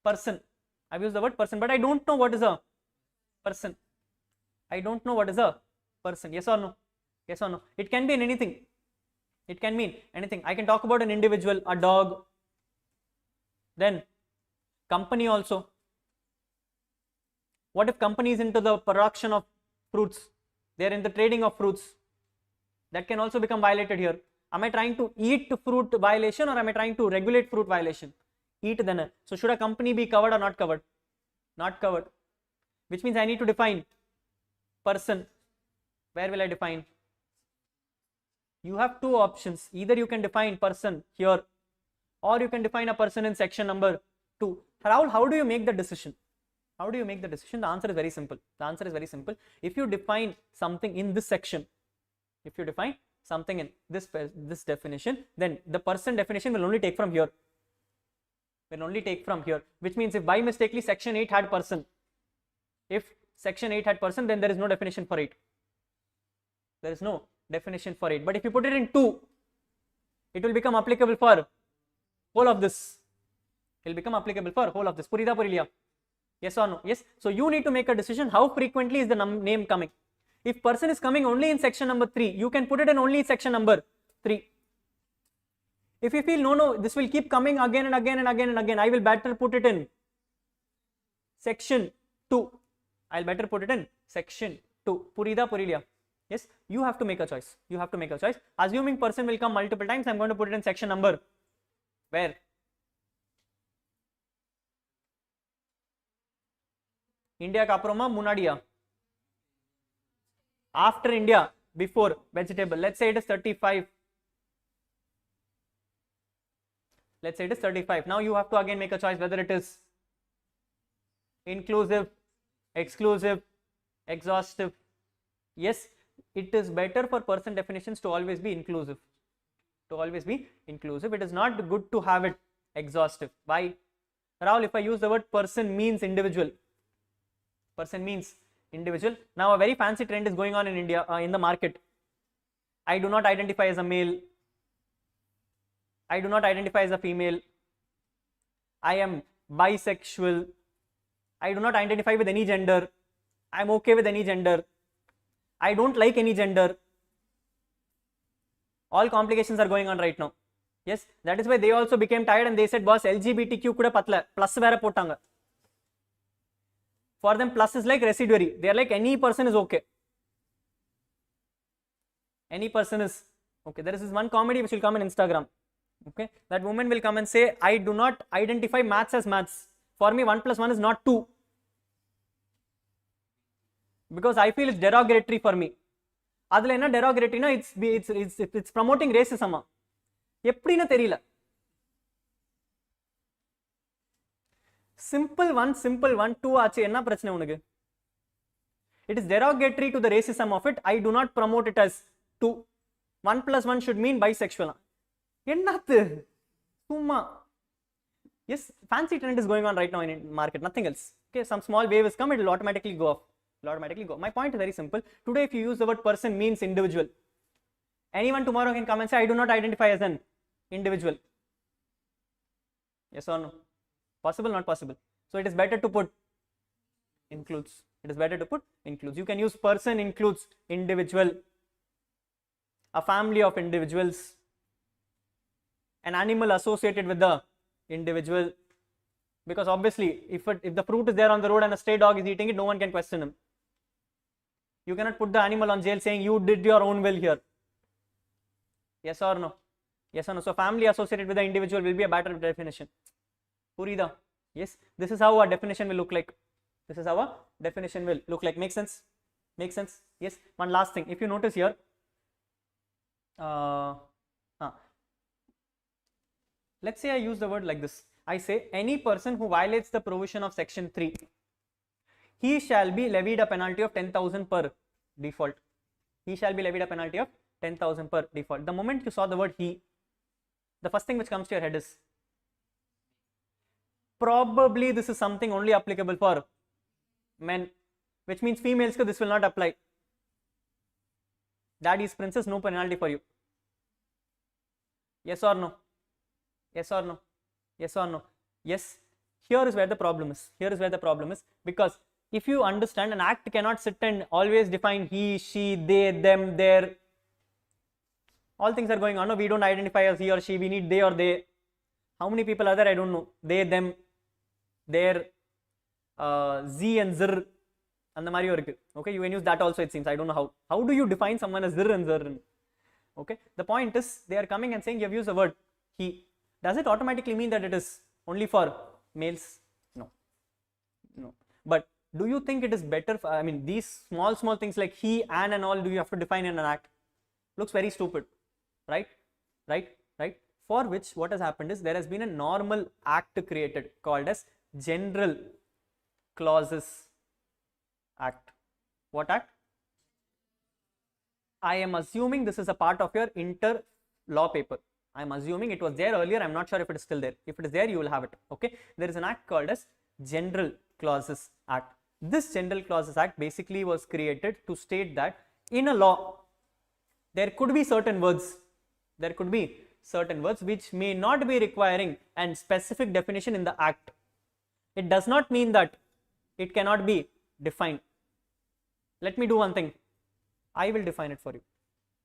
person. I've used the word person, but I don't know what is a person. I don't know what is a person. Yes or no? Yes or no? It can be in anything. It can mean anything. I can talk about an individual, a dog, then company also. What if company is into the production of fruits? They are in the trading of fruits. That can also become violated here. Am I trying to eat fruit violation or am I trying to regulate fruit violation? Eat then. So should a company be covered or not covered? Not covered. Which means I need to define person. Where will I define? You have 2 options. Either you can define person here or you can define a person in section number 2. Rahul, how do you make the decision? How do you make the decision? The answer is very simple. The answer is very simple. If you define something in this section, if you define something in this definition, then the person definition will only take from here. Will only take from here. Which means if by mistakenly section 8 had person, if section 8 had person, then there is no definition for 8. There is no definition for 8. But if you put it in 2, it will become applicable for whole of this. It will become applicable for whole of this. Purida Purilia? Yes or no? Yes. So you need to make a decision how frequently is the name coming. If person is coming only in section number 3, you can put it in only section number 3. If you feel no, this will keep coming again and again and again and again, I will better put it in section 2. I'll better put it in section 2. Purida Purilia? Yes, you have to make a choice. You have to make a choice. Assuming person will come multiple times, I'm going to put it in section number where? India Kaproma Munadiya. After India, before vegetable. Let's say it is 35. Let's say it is 35. Now you have to again make a choice whether it is inclusive, exclusive, exhaustive. Yes, it is better for person definitions to always be inclusive. To always be inclusive. It is not good to have it exhaustive. Why? Rahul, if I use the word person means individual. Person means individual. Now a very fancy trend is going on in India, in the market. I do not identify as a male. I do not identify as a female. I am bisexual. I do not identify with any gender. I am okay with any gender. I don't like any gender. All complications are going on right now. Yes, that is why they also became tired and they said, boss, LGBTQ kuda patla, plus vera potanga. For them, plus is like residuary. They are like any person is okay. Any person is okay. There is this one comedy which will come in Instagram. Okay, that woman will come and say, I do not identify maths as maths. For me, 1 + 1 is not 2. Because I feel it's derogatory for me. Adla enna derogatory na, it's promoting racism. Eppadina theriyala. Simple one, 2 aache enna prachane unage. It is derogatory to the racism of it. I do not promote it as 2. 1 + 1 should mean bisexual. Ennathu? Summa. Yes, fancy trend is going on right now in market, nothing else. Okay, some small wave has come, it will automatically go off. It will automatically go. My point is very simple. Today, if you use the word person means individual. Anyone tomorrow can come and say, I do not identify as an individual. Yes or no? Possible, not possible. So it is better to put includes. It is better to put includes. You can use person includes individual, a family of individuals, an animal associated with the individual. Because obviously, if the fruit is there on the road and a stray dog is eating it, no one can question him. You cannot put the animal on jail saying you did your own will here. Yes or no? Yes or no? So family associated with the individual will be a better definition. Purida. Yes, this is how a definition will look like. This is how a definition will look like. Make sense? Make sense? Yes. One last thing. If you notice here, let's say I use the word like this. I say any person who violates the provision of section 3, he shall be levied a penalty of 10,000 per default. He shall be levied a penalty of 10,000 per default. The moment you saw the word he, the first thing which comes to your head is, probably this is something only applicable for men, which means females this will not apply. Daddy's princess, no penalty for you. Yes or no? Yes or no? Yes or no? Yes. Here is where the problem is. Here is where the problem is. Because if you understand, an act cannot sit and always define he, she, they, them, their. All things are going on. No, we don't identify as he or she. We need they or they. How many people are there? I don't know. They, them, their, z and zir. And the Mario. Okay, you can use that also, it seems. I don't know how. How do you define someone as zir and zir? Okay. The point is, they are coming and saying you have used the word he. Does it automatically mean that it is only for males? No. No. But do you think it is better for, I mean, these small things like he, and all, do you have to define in an act? Looks very stupid, right? Right? Right? For which what has happened is there has been a normal act created called as General Clauses Act. What act? I am assuming this is a part of your inter law paper. I am assuming it was there earlier. I am not sure if it is still there. If it is there, you will have it. Okay. There is an act called as General Clauses Act. This General Clauses Act basically was created to state that in a law, there could be certain words. There could be certain words which may not be requiring a specific definition in the act. It does not mean that it cannot be defined. Let me do one thing. I will define it for you.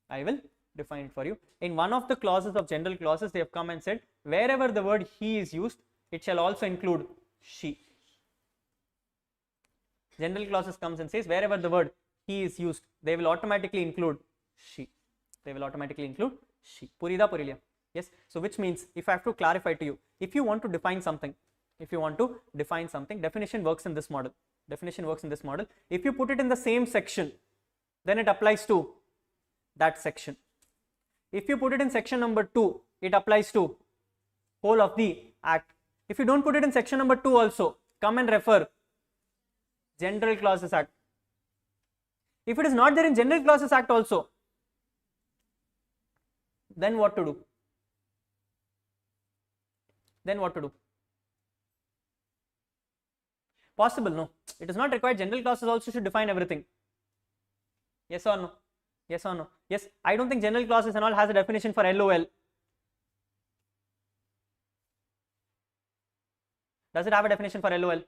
I will define it for you. In one of the clauses of general clauses, they have come and said, wherever the word he is used, it shall also include she. General clauses comes and says, wherever the word he is used, they will automatically include she. They will automatically include she. Purida, Purilia. Yes. So which means, if I have to clarify to you, if you want to define something, definition works in this model. Definition works in this model. If you put it in the same section, then it applies to that section. If you put it in section number 2, it applies to whole of the act. If you don't put it in section number 2 also, come and refer General Clauses Act. If it is not there in General Clauses Act also, then what to do? Then what to do? Possible? No. It is not required. General clauses also should define everything. Yes or no? Yes or no? Yes. I don't think general clauses and all has a definition for LOL. Does it have a definition for LOL?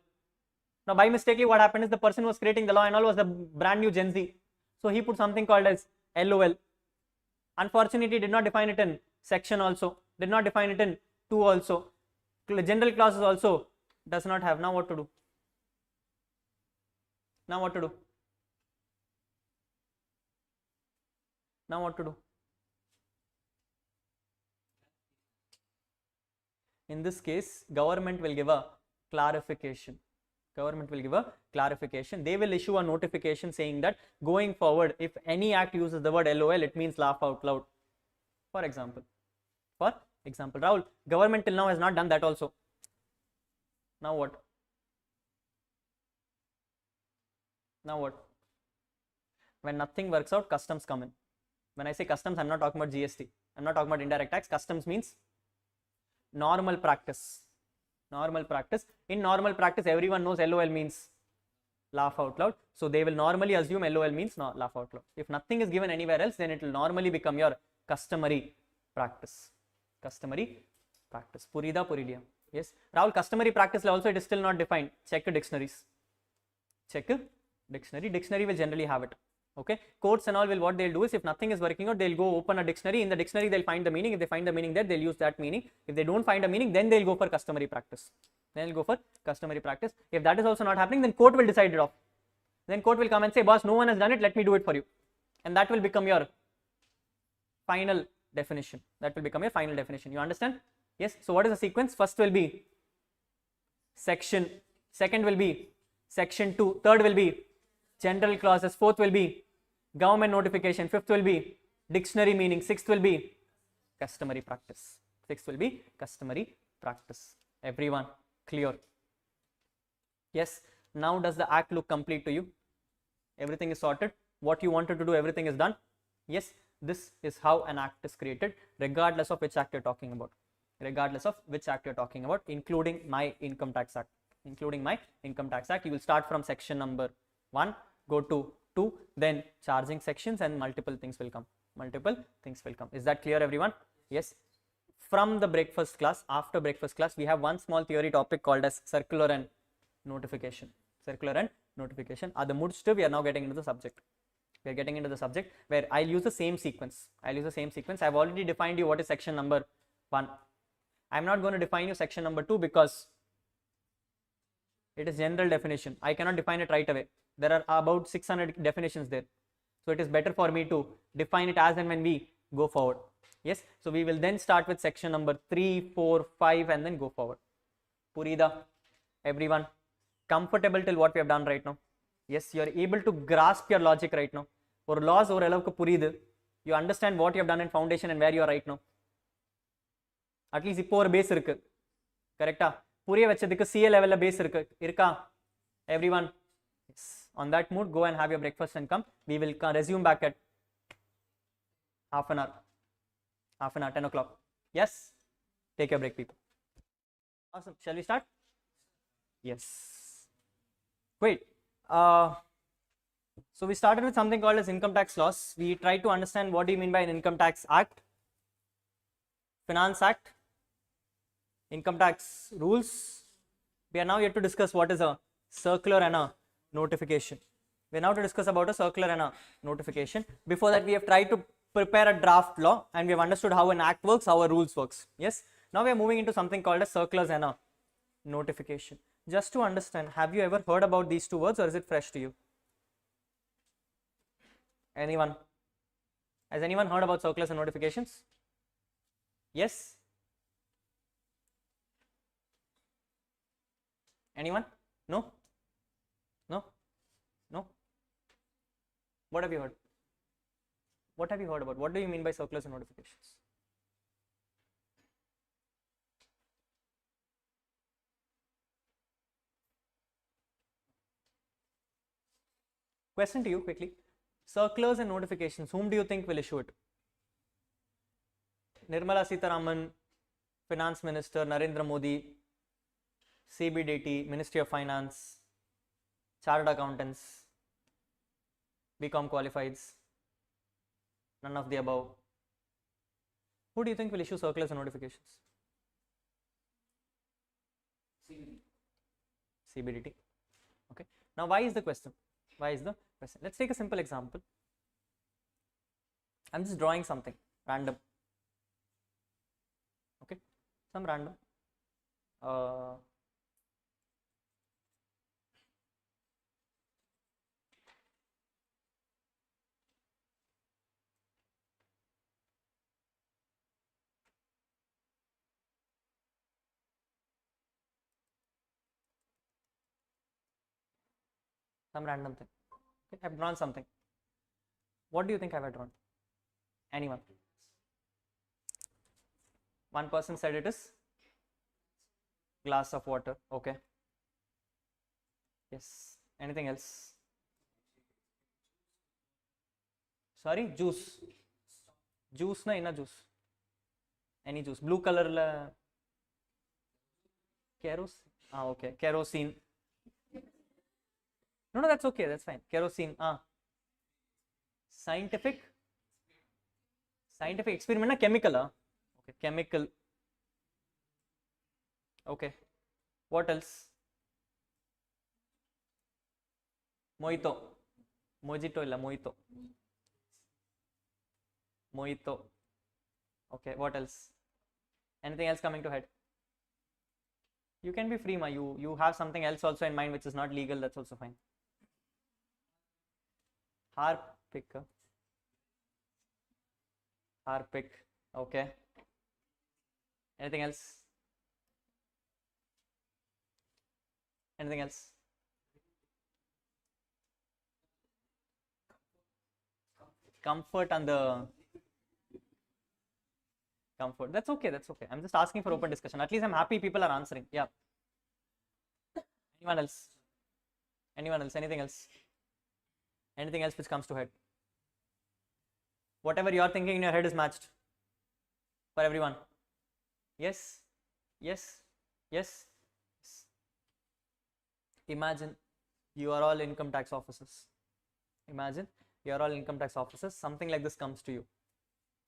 Now, by mistakenly, what happened is the person who was creating the law and all was the brand new Gen Z. So he put something called as LOL. Unfortunately, he did not define it in section also. Did not define it in 2 also. General clauses also does not have. Now what to do? Now what to do? Now what to do? In this case, government will give a clarification. Government will give a clarification. They will issue a notification saying that going forward, if any act uses the word LOL, it means laugh out loud. For example, Rahul, government till now has not done that also. Now what? Now what? When nothing works out, customs come in. When I say customs, I'm not talking about GST. I'm not talking about indirect tax. Customs means normal practice. Normal practice. In normal practice, everyone knows LOL means laugh out loud. So they will normally assume LOL means not laugh out loud. If nothing is given anywhere else, then it will normally become your customary practice. Customary practice. Purida, Purilia. Yes. Rahul, customary practice also it is still not defined. Check dictionaries. Check dictionary. Dictionary will generally have it. Okay. Courts and all will what they'll do is if nothing is working out, they'll go open a dictionary. In the dictionary, they'll find the meaning. If they find the meaning there, they'll use that meaning. If they don't find a meaning, then they'll go for customary practice. Then they'll go for customary practice. If that is also not happening, then court will decide it off. Then court will come and say, boss, no one has done it. Let me do it for you. And that will become your final definition. That will become your final definition. You understand? Yes. So what is the sequence? First will be section. Second will be section 2. Third will be general clauses. Fourth will be government notification. Fifth will be dictionary meaning. Sixth will be customary practice. Sixth will be customary practice. Everyone clear? Yes. Now does the act look complete to you? Everything is sorted. What you wanted to do, everything is done. Yes. This is how an act is created, regardless of which act you're talking about. Regardless of which act you're talking about, including my Income Tax Act. Including my Income Tax Act. You will start from section number 1, go to 2, then charging sections, and multiple things will come. Multiple things will come. Is that clear, everyone? Yes. From the breakfast class, after breakfast class, we have one small theory topic called as circular and notification. Circular and notification. At the mudstu, we are now getting into the subject. We are getting into the subject where I'll use the same sequence. I've already defined you what is section number 1. I'm not going to define you section number 2 because it is general definition. I cannot define it right away. There are about 600 definitions there. So it is better for me to define it as and when we go forward. Yes. So we will then start with section number 3, 4, 5 and then go forward. Purida, everyone comfortable till what we have done right now? Yes, you are able to grasp your logic right now. Or laws or you understand what you have done in foundation and where you are right now. At least இப்போ ஒரு base இருக்கு. கரெக்ட்டா? புரிய வச்சதுக்கு CA level base இருக்கா? Everyone. Yes. On that mood, go and have your breakfast and come. We will resume back at half an hour, 10 o'clock. Yes? Take your break, people. Awesome. Shall we start? Yes. Wait. So we started with something called as income tax laws. We tried to understand what do you mean by an income tax act. Finance Act, income tax rules. We are now yet to discuss what is a circular and a notification. We are now to discuss about a circular and a notification. Before that, we have tried to prepare a draft law and we have understood how an act works, how a rules works. Yes. Now we are moving into something called a circulars and a notification. Just to understand, have you ever heard about these two words or is it fresh to you? Anyone? Has anyone heard about circulars and notifications? Yes? Anyone? No? No? No? What have you heard? What have you heard about? What do you mean by circulars and notifications? Question to you quickly. Circulars and notifications, whom do you think will issue it? Nirmala Sitharaman, Finance Minister, Narendra Modi, CBDT, Ministry of Finance, Chartered Accountants, BCom qualifieds, none of the above. Who do you think will issue circulars and notifications? CBDT. Okay. Now, why is the question? Why is the question? Let's take a simple example. I'm just drawing something random. Okay, some random. Some random thing. Okay, I've drawn something. What do you think I have drawn? Anyone? One person said it is glass of water. Okay. Yes. Anything else? Sorry, juice. Juice na inna juice. Any juice. Blue color la kerosene. Ah, okay. Kerosene. No, that's okay. That's fine. Kerosene. Scientific experiment na chemical. Okay, chemical. Okay. What else? Mojito. Mojito illa mojito. Mojito. Okay. What else? Anything else coming to head? You can be free, ma. You have something else also in mind which is not legal. That's also fine. Harpic. Harpic. Okay. Anything else? Anything else? Comfort and the comfort. That's okay. That's okay. I'm just asking for open discussion. At least I'm happy people are answering. Yeah. Anyone else? Anyone else? Anything else? Anything else which comes to head? Whatever you are thinking in your head is matched for everyone. Yes? Yes? Yes? Yes. Imagine you are all income tax officers. Imagine you are all income tax officers. Something like this comes to you.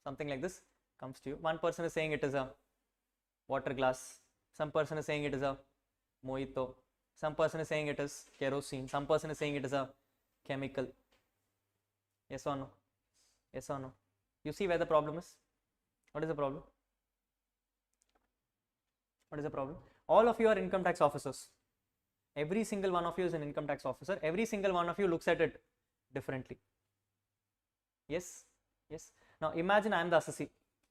Something like this comes to you. One person is saying it is a water glass. Some person is saying it is a mojito. Some person is saying it is kerosene. Some person is saying it is a chemical. Yes or no? Yes or no? You see where the problem is? What is the problem? What is the problem? All of you are income tax officers. Every single one of you is an income tax officer. Every single one of you looks at it differently. Yes? Yes. Now imagine I am the assessee.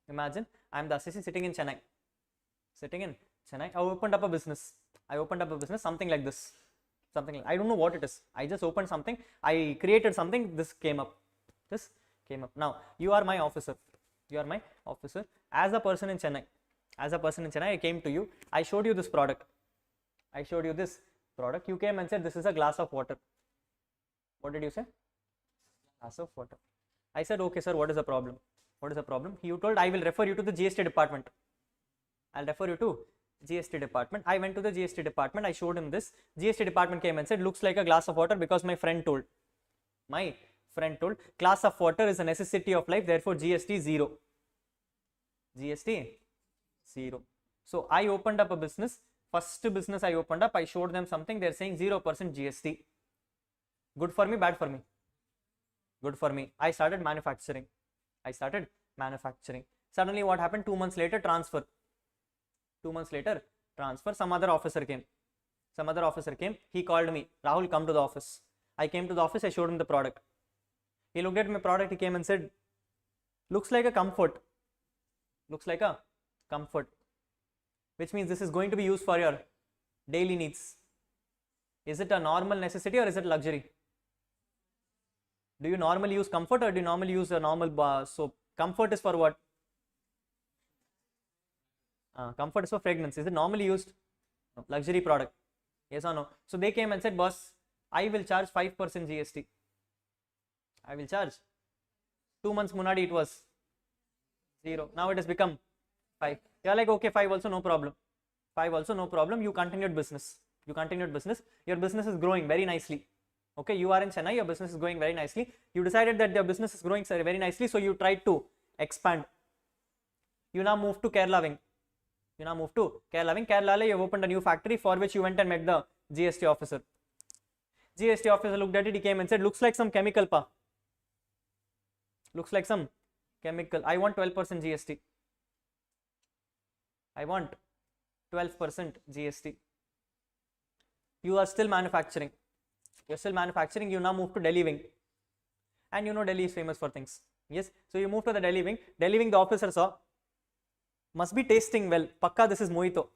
Imagine I am the assessee sitting in Chennai. Sitting in Chennai. I opened up a business. Something like this. Something like, I don't know what it is. I just opened something. I created something. This came up. This came up. Now you are my officer. You are my officer. As a person in Chennai, I came to you. I showed you this product. You came and said this is a glass of water. What did you say? Glass of water. I said, okay, sir. What is the problem? What is the problem? You told I will refer you to the GST department. I'll refer you to GST department. I went to the GST department. I showed him this. GST department came and said, looks like a glass of water because my friend told. Glass of water is a necessity of life. Therefore, GST 0. GST 0. So I opened up a business. First business I opened up, I showed them something. They're saying 0% GST. Good for me, bad for me? Good for me. I started manufacturing. Suddenly what happened? 2 months later, transfer. 2 months later, transfer. Some other officer came. He called me. Rahul, come to the office. I came to the office. I showed him the product. He looked at my product. He came and said, looks like a comfort. Which means this is going to be used for your daily needs. Is it a normal necessity or is it luxury? Do you normally use comfort or do you normally use a normal soap? Comfort is for what? Comfort is for fragrance. Is it normally used? No. Luxury product. Yes or no? So they came and said, boss, I will charge 5% GST. I will charge. 2 months munadi it was 0. Now it has become 5. You are like, okay, 5 also no problem. 5 also no problem. You continued business. Your business is growing very nicely. Okay, you are in Chennai, your business is going very nicely. You decided that your business is growing very nicely, so you tried to expand. You now move to Kerala wing. Kerala, you have opened a new factory for which you went and met the GST officer. GST officer looked at it, he came and said, looks like some chemical, pa. Looks like some chemical. I want 12% GST. I want 12% GST. You are still manufacturing. You now move to Delhi wing. And you know Delhi is famous for things. Yes. So you move to the Delhi wing. Delhi wing, the officer saw, must be tasting well. Pakka, this is mojito.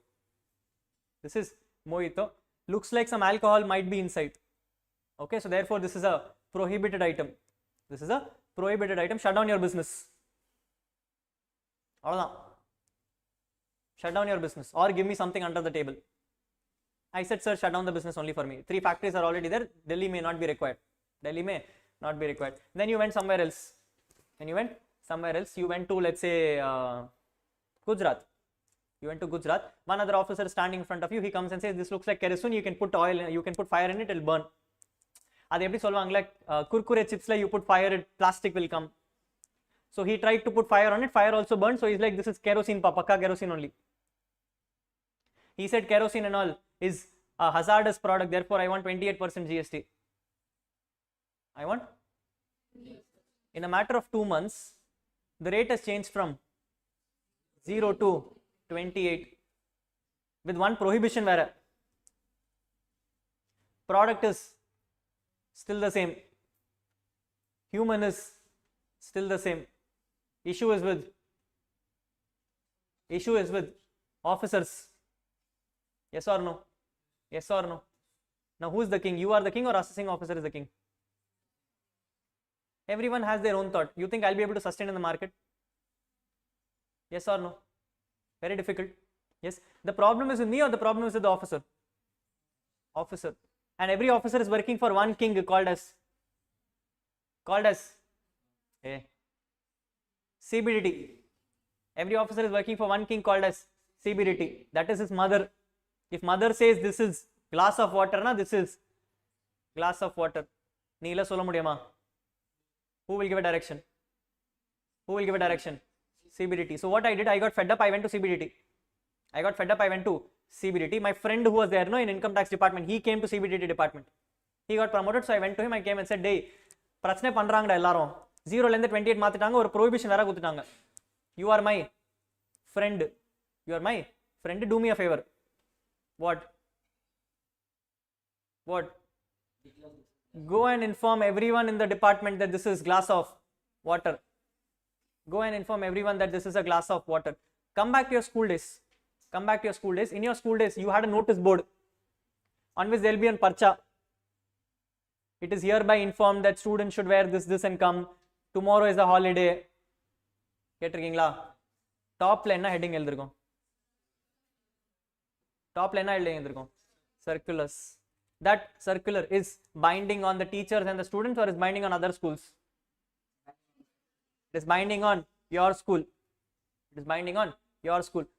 Looks like some alcohol might be inside. Okay, so therefore this is a prohibited item. Shut down your business. Shut down your business or give me something under the table. I said, sir, shut down the business only for me. 3 factories are already there. Delhi may not be required. Then you went somewhere else. You went to, let's say, Gujarat. One other officer is standing in front of you. He comes and says, this looks like kerosene. You can put oil, you can put fire in it, it will burn. Adu eppadi solvaanga, kurkure chips la you put fire, plastic will come. So he tried to put fire on it. Fire also burned. So he's like, this is kerosene, pakka kerosene only. He said kerosene and all is a hazardous product, therefore I want 28% GST. I want? In a matter of 2 months, the rate has changed from 0 to 28 with one prohibition where product is still the same, human is still the same. Issue is with officers. Yes or no? Now who is the king? You are the king or assessing officer is the king? Everyone has their own thought. You think I'll be able to sustain in the market? Yes or no? Very difficult. Yes. The problem is with me or the problem is with the officer? Officer. And every officer is working for one king called as CBDT. Every officer is working for one king called as CBDT. That is his mother. If mother says this is glass of water, this is glass of water. Neela solla mudiyama. Who will give a direction? CBDT. So what I did, I got fed up, I went to CBDT. My friend who was there in income tax department, he came to CBDT department. He got promoted, so I went to him, I came and said, hey, prachne pandranga ellarum. 0 lende 28 maatitaanga, or prohibition vera kuthitaanga. You are my friend. Do me a favor. What? Go and inform everyone in the department that this is glass of water. In your school days. Come back to your school days. In your school days, you had a notice board on which there will be a parcha. It is hereby informed that students should wear this and come. Tomorrow is a holiday. Top line heading எழுதிருக்கும். Circulars. That circular is binding on the teachers and the students or is binding on other schools? It is binding on your school.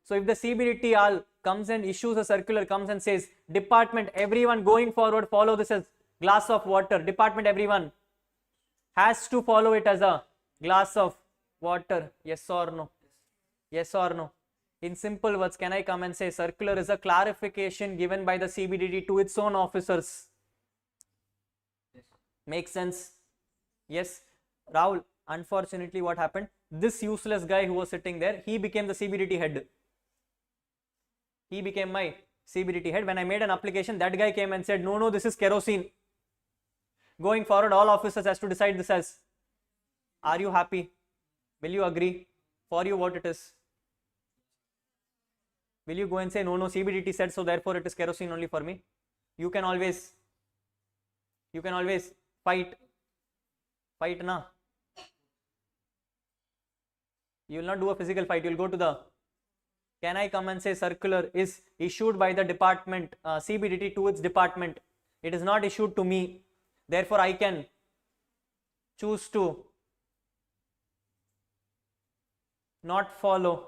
So if the CBDT all comes and issues a circular, comes and says, department, everyone going forward, follow this as glass of water. Department, everyone has to follow it as a glass of water. Yes or no? In simple words, can I come and say circular is a clarification given by the CBDT to its own officers? Yes. Makes sense? Yes. Rahul, unfortunately what happened? This useless guy who was sitting there, he became the CBDT head. He became my CBDT head. When I made an application, that guy came and said, no, this is kerosene. Going forward, all officers has to decide this as, are you happy? Will you agree? For you, what it is? Will you go and say, no, CBDT said so, therefore it is kerosene only for me? You can always fight na. You will not do a physical fight, you will go to the, can I come and say circular is issued by the department, CBDT to its department. It is not issued to me. Therefore, I can choose to not follow.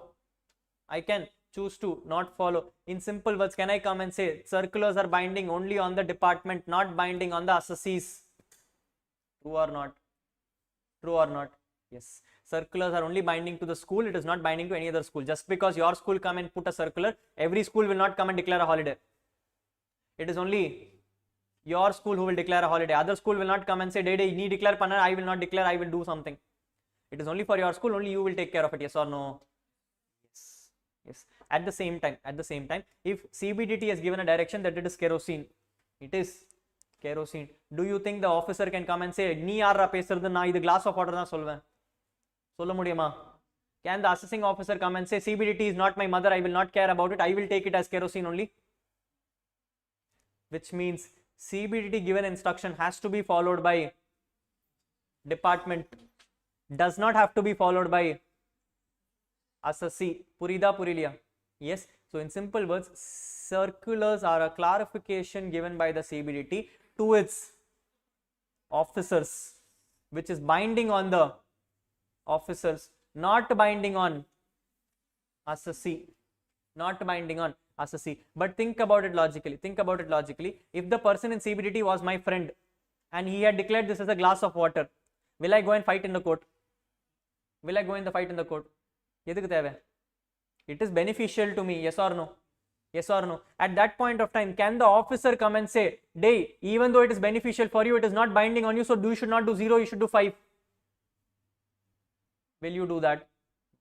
I can choose to not follow. In simple words, can I come and say circulars are binding only on the department, not binding on the assessees? True or not? True or not? Yes. Circulars are only binding to the school. It is not binding to any other school. Just because your school come and put a circular, every school will not come and declare a holiday. It is only your school who will declare a holiday. Other school will not come and say, nee declare panna, I will not declare, I will do something. It is only for your school, only you will take care of it. Yes or no? Yes. Yes. At the same time, if CBDT has given a direction that it is kerosene, it is kerosene. Do you think the officer can come and say, nee yaarra pesradhu na idu glass of water na solven? Solla mudiyuma? Can the assessing officer come and say, CBDT is not my mother, I will not care about it, I will take it as kerosene only? Which means CBDT given instruction has to be followed by department, does not have to be followed by assessee. Purida Purilia? Yes. So in simple words, circulars are a clarification given by the CBDT to its officers, which is binding on the officers, not binding on assessee, not binding on assessee. But think about it logically. If the person in CBDT was my friend and he had declared this as a glass of water, will I go and fight in the court? Will I go in the fight in the court? It is beneficial to me, yes or no? Yes or no? At that point of time, can the officer come and say, Day, even though it is beneficial for you, it is not binding on you, so you should not do 0, you should do 5. Will you do that?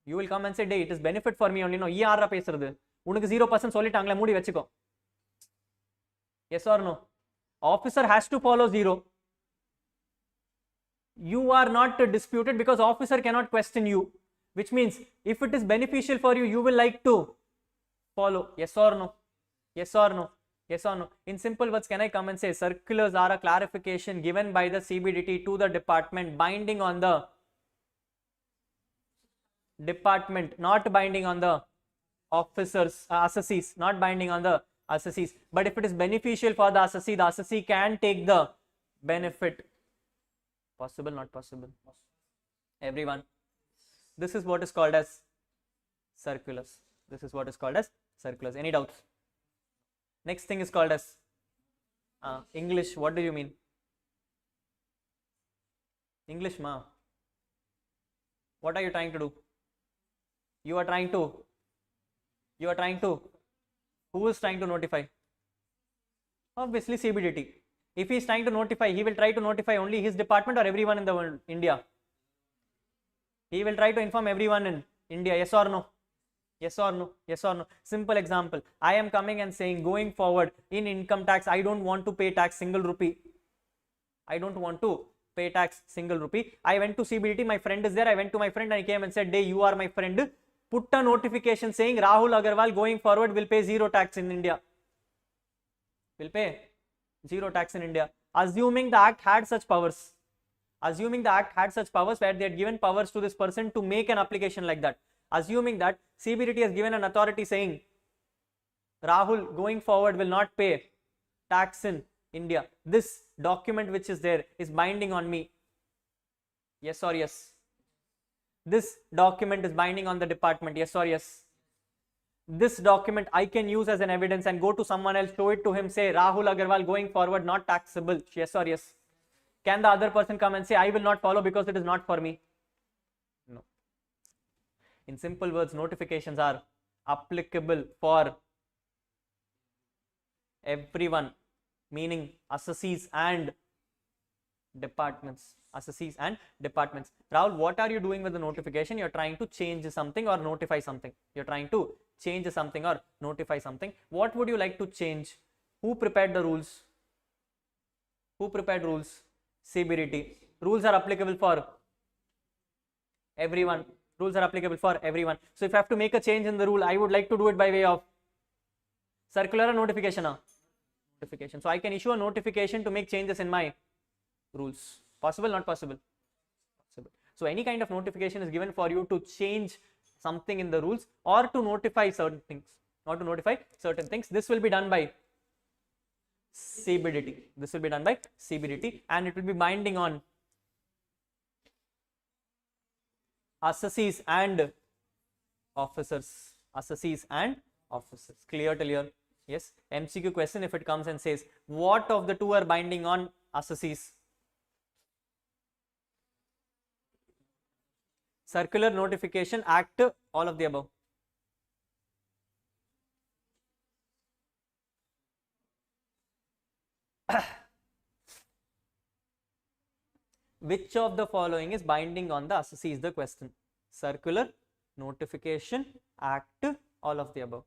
You will come and say, Day, it is benefit for me only, no, ye aarra pesradhu. Unukku 0% sollittaangala, moodi vechiko. Yes or no? Officer has to follow 0. You are not disputed because officer cannot question you. Which means, if it is beneficial for you, you will like to follow. Yes or no? Yes or no? Yes or no? In simple words, can I come and say circulars are a clarification given by the CBDT to the department, binding on the department, not binding on the officers, assessees, not binding on the assessees. But if it is beneficial for the assessee can take the benefit. Possible, not possible? Everyone. This is what is called as circulars. This is what is called as circulars. Any doubts? Next thing is called as English. What do you mean? English, ma. What are you trying to do? You are trying to. Who is trying to notify? Obviously CBDT. If he is trying to notify, he will try to notify only his department or everyone in the world, India. He will try to inform everyone in India. Yes or no? Yes or no? Yes or no? Simple example. I am coming and saying, going forward in income tax, I don't want to pay tax single rupee. I don't want to pay tax single rupee. I went to CBDT. My friend is there. I went to my friend and he came and said, Day, you are my friend. Put a notification saying Rahul Agarwal going forward will pay 0 tax in India. Will pay 0 tax in India. Assuming the act had such powers. Assuming the act had such powers where they had given powers to this person to make an application like that. Assuming that CBDT has given an authority saying Rahul going forward will not pay tax in India. This document which is there is binding on me. Yes or yes? This document is binding on the department. Yes or yes? This document I can use as an evidence and go to someone else, show it to him, say Rahul Agarwal going forward not taxable. Yes or yes? Can the other person come and say I will not follow because it is not for me? No. In simple words, notifications are applicable for everyone, meaning assessees and departments. Assessees and departments. Rahul, what are you doing with the notification? You're trying to change something or notify something. You're trying to change something or notify something. What would you like to change? Who prepared the rules? Who prepared rules? CBDT. Rules are applicable for everyone. Rules are applicable for everyone. So if I have to make a change in the rule, I would like to do it by way of circular or notification. Notification. So I can issue a notification to make changes in my rules. Possible, not possible? Possible. So any kind of notification is given for you to change something in the rules or to notify certain things. Or to notify certain things. This will be done by CBDT. This will be done by CBDT and it will be binding on assessees and officers. Assessees and officers. Clear till here? Yes. MCQ question if it comes and says, what of the two are binding on assessees? Circular, notification, act, all of the above. Which of the following is binding on the assessee is the question. Circular, notification, act, all of the above.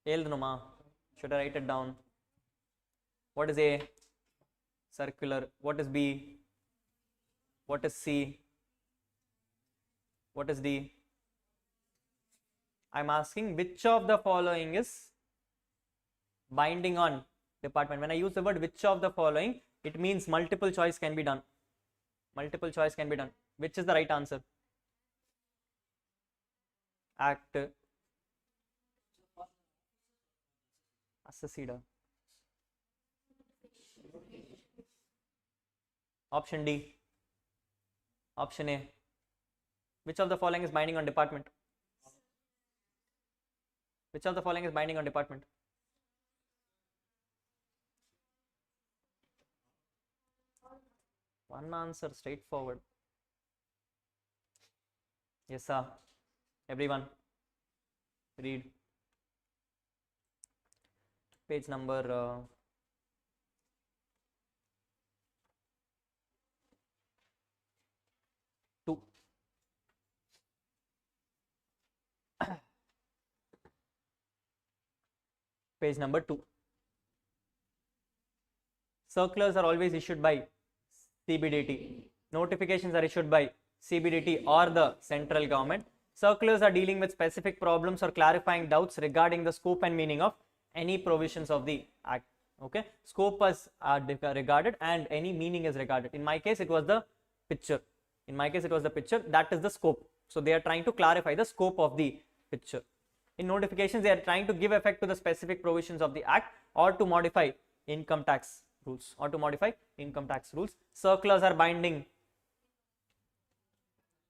Should I write it down? What is A? Circular. What is B? What is C? What is D? I am asking which of the following is binding on department. When I use the word which of the following, it means multiple choice can be done. Multiple choice can be done. Which is the right answer? Act. Assessee. Option D. Option A. Which of the following is binding on department? Which of the following is binding on department? One answer, straightforward. Yes, sir. Everyone, read. Page number 2. Page number 2. Circulars are always issued by CBDT. Notifications are issued by CBDT or the central government. Circulars are dealing with specific problems or clarifying doubts regarding the scope and meaning of any provisions of the act. Okay, scope is regarded and any meaning is regarded. In my case, it was the picture. That is the scope. So they are trying to clarify the scope of the picture. In notifications, they are trying to give effect to the specific provisions of the act or to modify income tax rules. Circulars are binding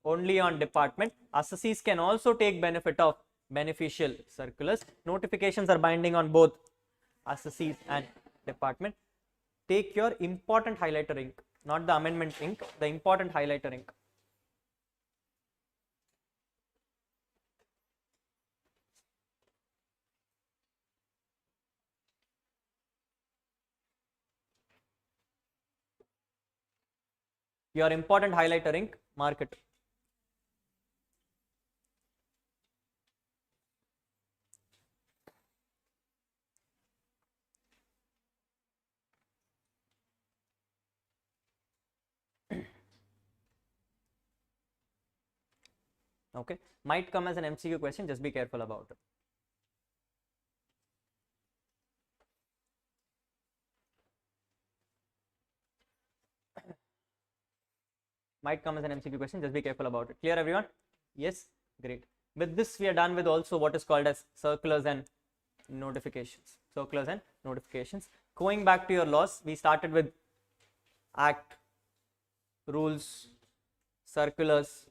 only on department. Assessees can also take benefit of beneficial circulars. Notifications are binding on both assessees and department. Take your important highlighter ink, not the amendment ink, the important highlighter ink. Your important highlighter ink, mark it. Okay, might come as an MCQ question, just be careful about it. Might come as an MCQ question, just be careful about it. Clear, everyone? Yes, great. With this, we are done with also what is called as circulars and notifications. Circulars and notifications. Going back to your laws, we started with act, rules, circulars,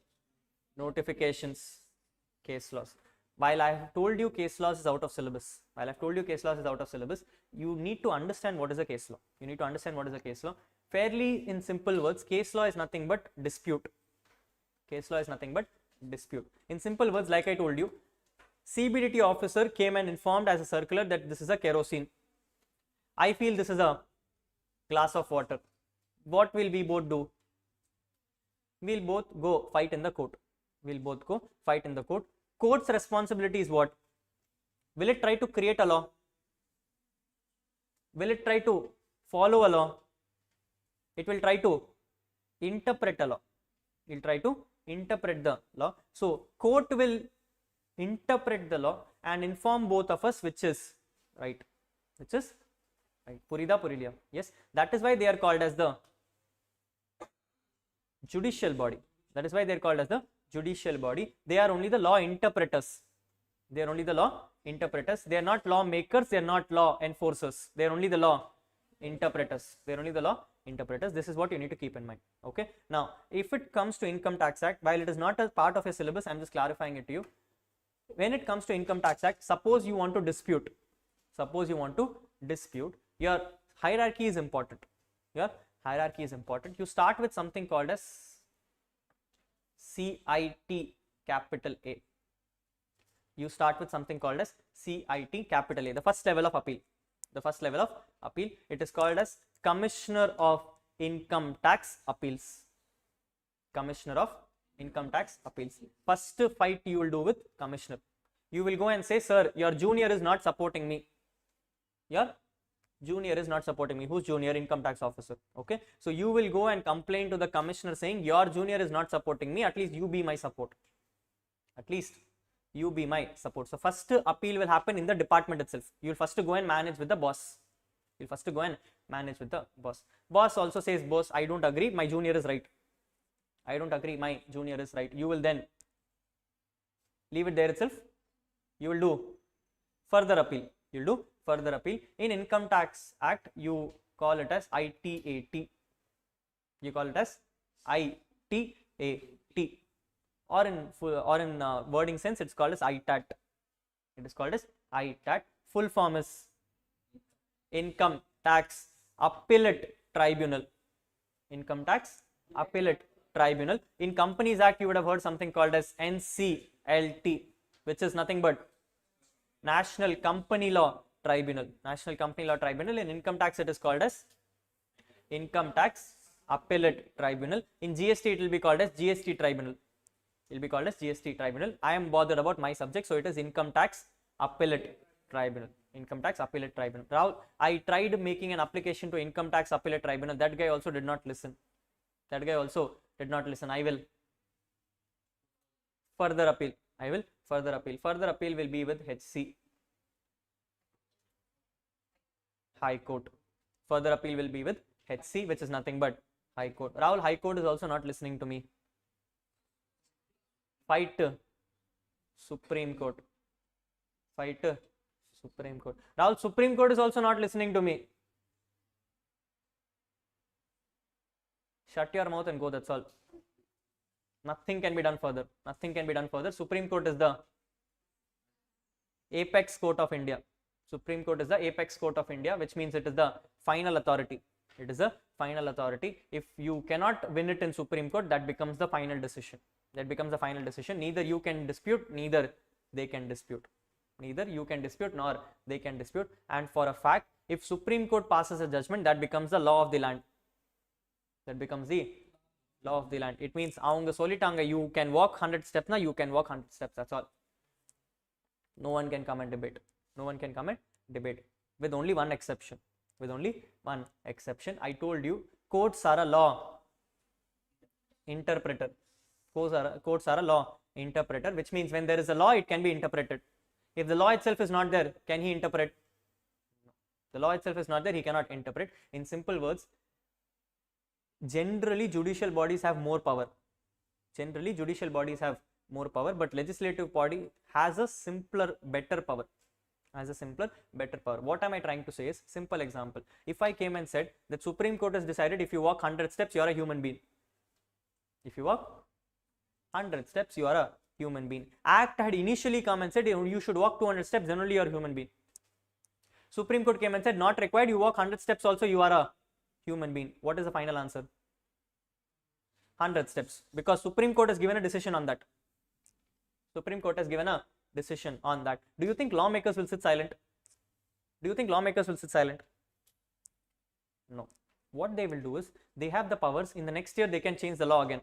notifications, case laws. While I have told you case laws is out of syllabus, you need to understand what is a case law. Fairly in simple words, case law is nothing but dispute. Case law is nothing but dispute. In simple words, like I told you, CBDT officer came and informed as a circular that this is a kerosene. I feel this is a glass of water. What will we both do? We'll both go fight in the court. We'll both go fight in the court. Court's responsibility is what? Will it try to create a law? Will it try to follow a law? It will try to interpret a law. It will try to interpret the law. So court will interpret the law and inform both of us which is right. Which is right. Purida Purilia. Yes, that is why they are called as the judicial body. That is why they are called as the judicial body. They are only the law interpreters. They are only the law interpreters. They are not law makers. They are not law enforcers. They are only the law interpreters. They are only the law interpreters. This is what you need to keep in mind. Okay. Now, if it comes to Income Tax Act, while it is not a part of a syllabus, I am just clarifying it to you. When it comes to Income Tax Act, suppose you want to dispute. Suppose you want to dispute. Your hierarchy is important. Your hierarchy is important. You start with something called as CIT capital A. You start with something called as CIT capital A, the first level of appeal. The first level of appeal. It is called as Commissioner of Income Tax Appeals. Commissioner of Income Tax Appeals. First fight you will do with Commissioner. You will go and say, sir, your junior is not supporting me. Your junior is not supporting me. Who's junior? Income tax officer. Okay. So you will go and complain to the commissioner saying, your junior is not supporting me. At least you be my support. At least you be my support. So first appeal will happen in the department itself. You will first go and manage with the boss. You will first go and manage with the boss. Boss also says, boss, I don't agree. My junior is right. I don't agree. My junior is right. You will then leave it there itself. You will do further appeal. You will do further appeal. In Income Tax Act, you call it as ITAT. You call it as ITAT. Or in wording sense, it's called as ITAT. It is called as ITAT. Full form is Income Tax Appellate Tribunal. Income Tax Appellate Tribunal. In Companies Act, you would have heard something called as NCLT, which is nothing but National Company Law Tribunal. National Company Law Tribunal. In Income Tax, it is called as Income Tax Appellate Tribunal. In GST, it will be called as GST Tribunal. It will be called as GST Tribunal. I am bothered about my subject, so it is Income Tax Appellate Tribunal. Income Tax Appellate Tribunal. Rahul, I tried making an application to Income Tax Appellate Tribunal. That guy also did not listen. That guy also did not listen. I will further appeal. I will further appeal. Further appeal will be with HC High Court. Further appeal will be with HC, which is nothing but High Court. Rahul, High Court is also not listening to me. Fight Supreme Court. Fight Supreme Court. Rahul, Supreme Court is also not listening to me. Shut your mouth and go, that's all. Nothing can be done further. Nothing can be done further. Supreme Court is the apex court of India. Supreme Court is the apex court of India, which means it is the final authority. It is a final authority. If you cannot win it in Supreme Court, that becomes the final decision. That becomes the final decision. Neither you can dispute, neither they can dispute. Neither you can dispute nor they can dispute. And for a fact, if Supreme Court passes a judgment, that becomes the law of the land. That becomes the law of the land. It means avanga solitanga, you can walk 100 steps now, you can walk 100 steps. That's all. No one can come and debate. No one can come and debate. With only one exception. With only one exception. I told you, courts are a law interpreter. Courts are a law interpreter, which means when there is a law, it can be interpreted. If the law itself is not there, can he interpret? No. The law itself is not there, he cannot interpret. In simple words, generally judicial bodies have more power. Generally judicial bodies have more power, but legislative body has a simpler, better power. Has a simpler, better power. What am I trying to say is, simple example. If I came and said that Supreme Court has decided if you walk 100 steps, you are a human being. If you walk 100 steps, you are a human being. Act had initially come and said you should walk 200 steps, then only you are a human being. Supreme Court came and said not required, you walk 100 steps also, you are a human being. What is the final answer? 100 steps, because Supreme Court has given a decision on that. Supreme Court has given a decision on that. Do you think lawmakers will sit silent? Do you think lawmakers will sit silent? No. What they will do is, they have the powers. In the next year they can change the law again.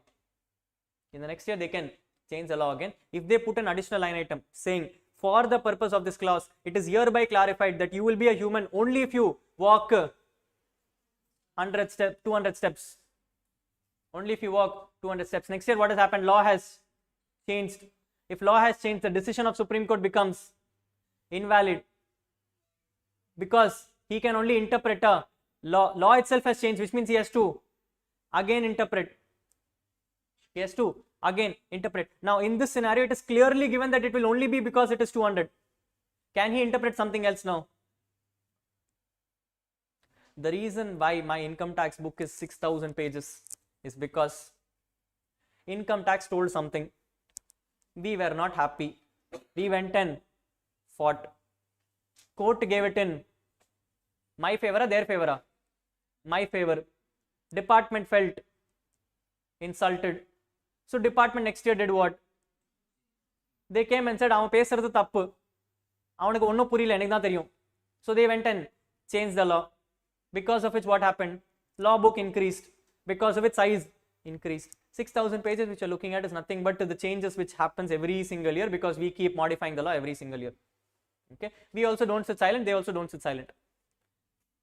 In the next year they can change the law again. If they put an additional line item saying, for the purpose of this clause, it is hereby clarified that you will be a human only if you walk 100 steps, 200 steps. Only if you walk 200 steps. Next year what has happened? Law has changed. If law has changed, the decision of Supreme Court becomes invalid, because he can only interpret a law. Law itself has changed, which means he has to again interpret. He has to again interpret. Now in this scenario, it is clearly given that it will only be because it is 200. Can he interpret something else now? The reason why my income tax book is 6,000 pages is because income tax told something. We were not happy. We went and fought. Court gave it in my favor or their favor? My favor. Department felt insulted. So department next year did what? They came and said, avan pesradhu thappu. Avanukku onnum puriyala, enakku dhaan theriyum. So they went and changed the law. Because of which what happened? Law book increased. Because of its size increased. 6,000 pages which you are looking at is nothing but the changes which happens every single year, because we keep modifying the law every single year. Okay, we also don't sit silent, they also don't sit silent.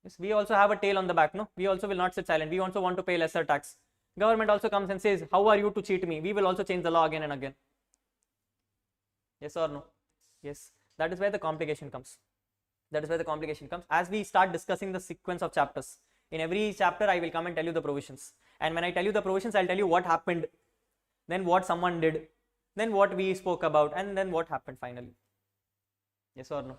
Yes, we also have a tail on the back, no? We also will not sit silent. We also want to pay lesser tax. Government also comes and says, how are you to cheat me? We will also change the law again and again. Yes or no? Yes. That is where the complication comes. That is where the complication comes. As we start discussing the sequence of chapters, in every chapter I will come and tell you the provisions. And when I tell you the provisions, I'll tell you what happened, then what someone did, then what we spoke about, and then what happened finally. Yes or no?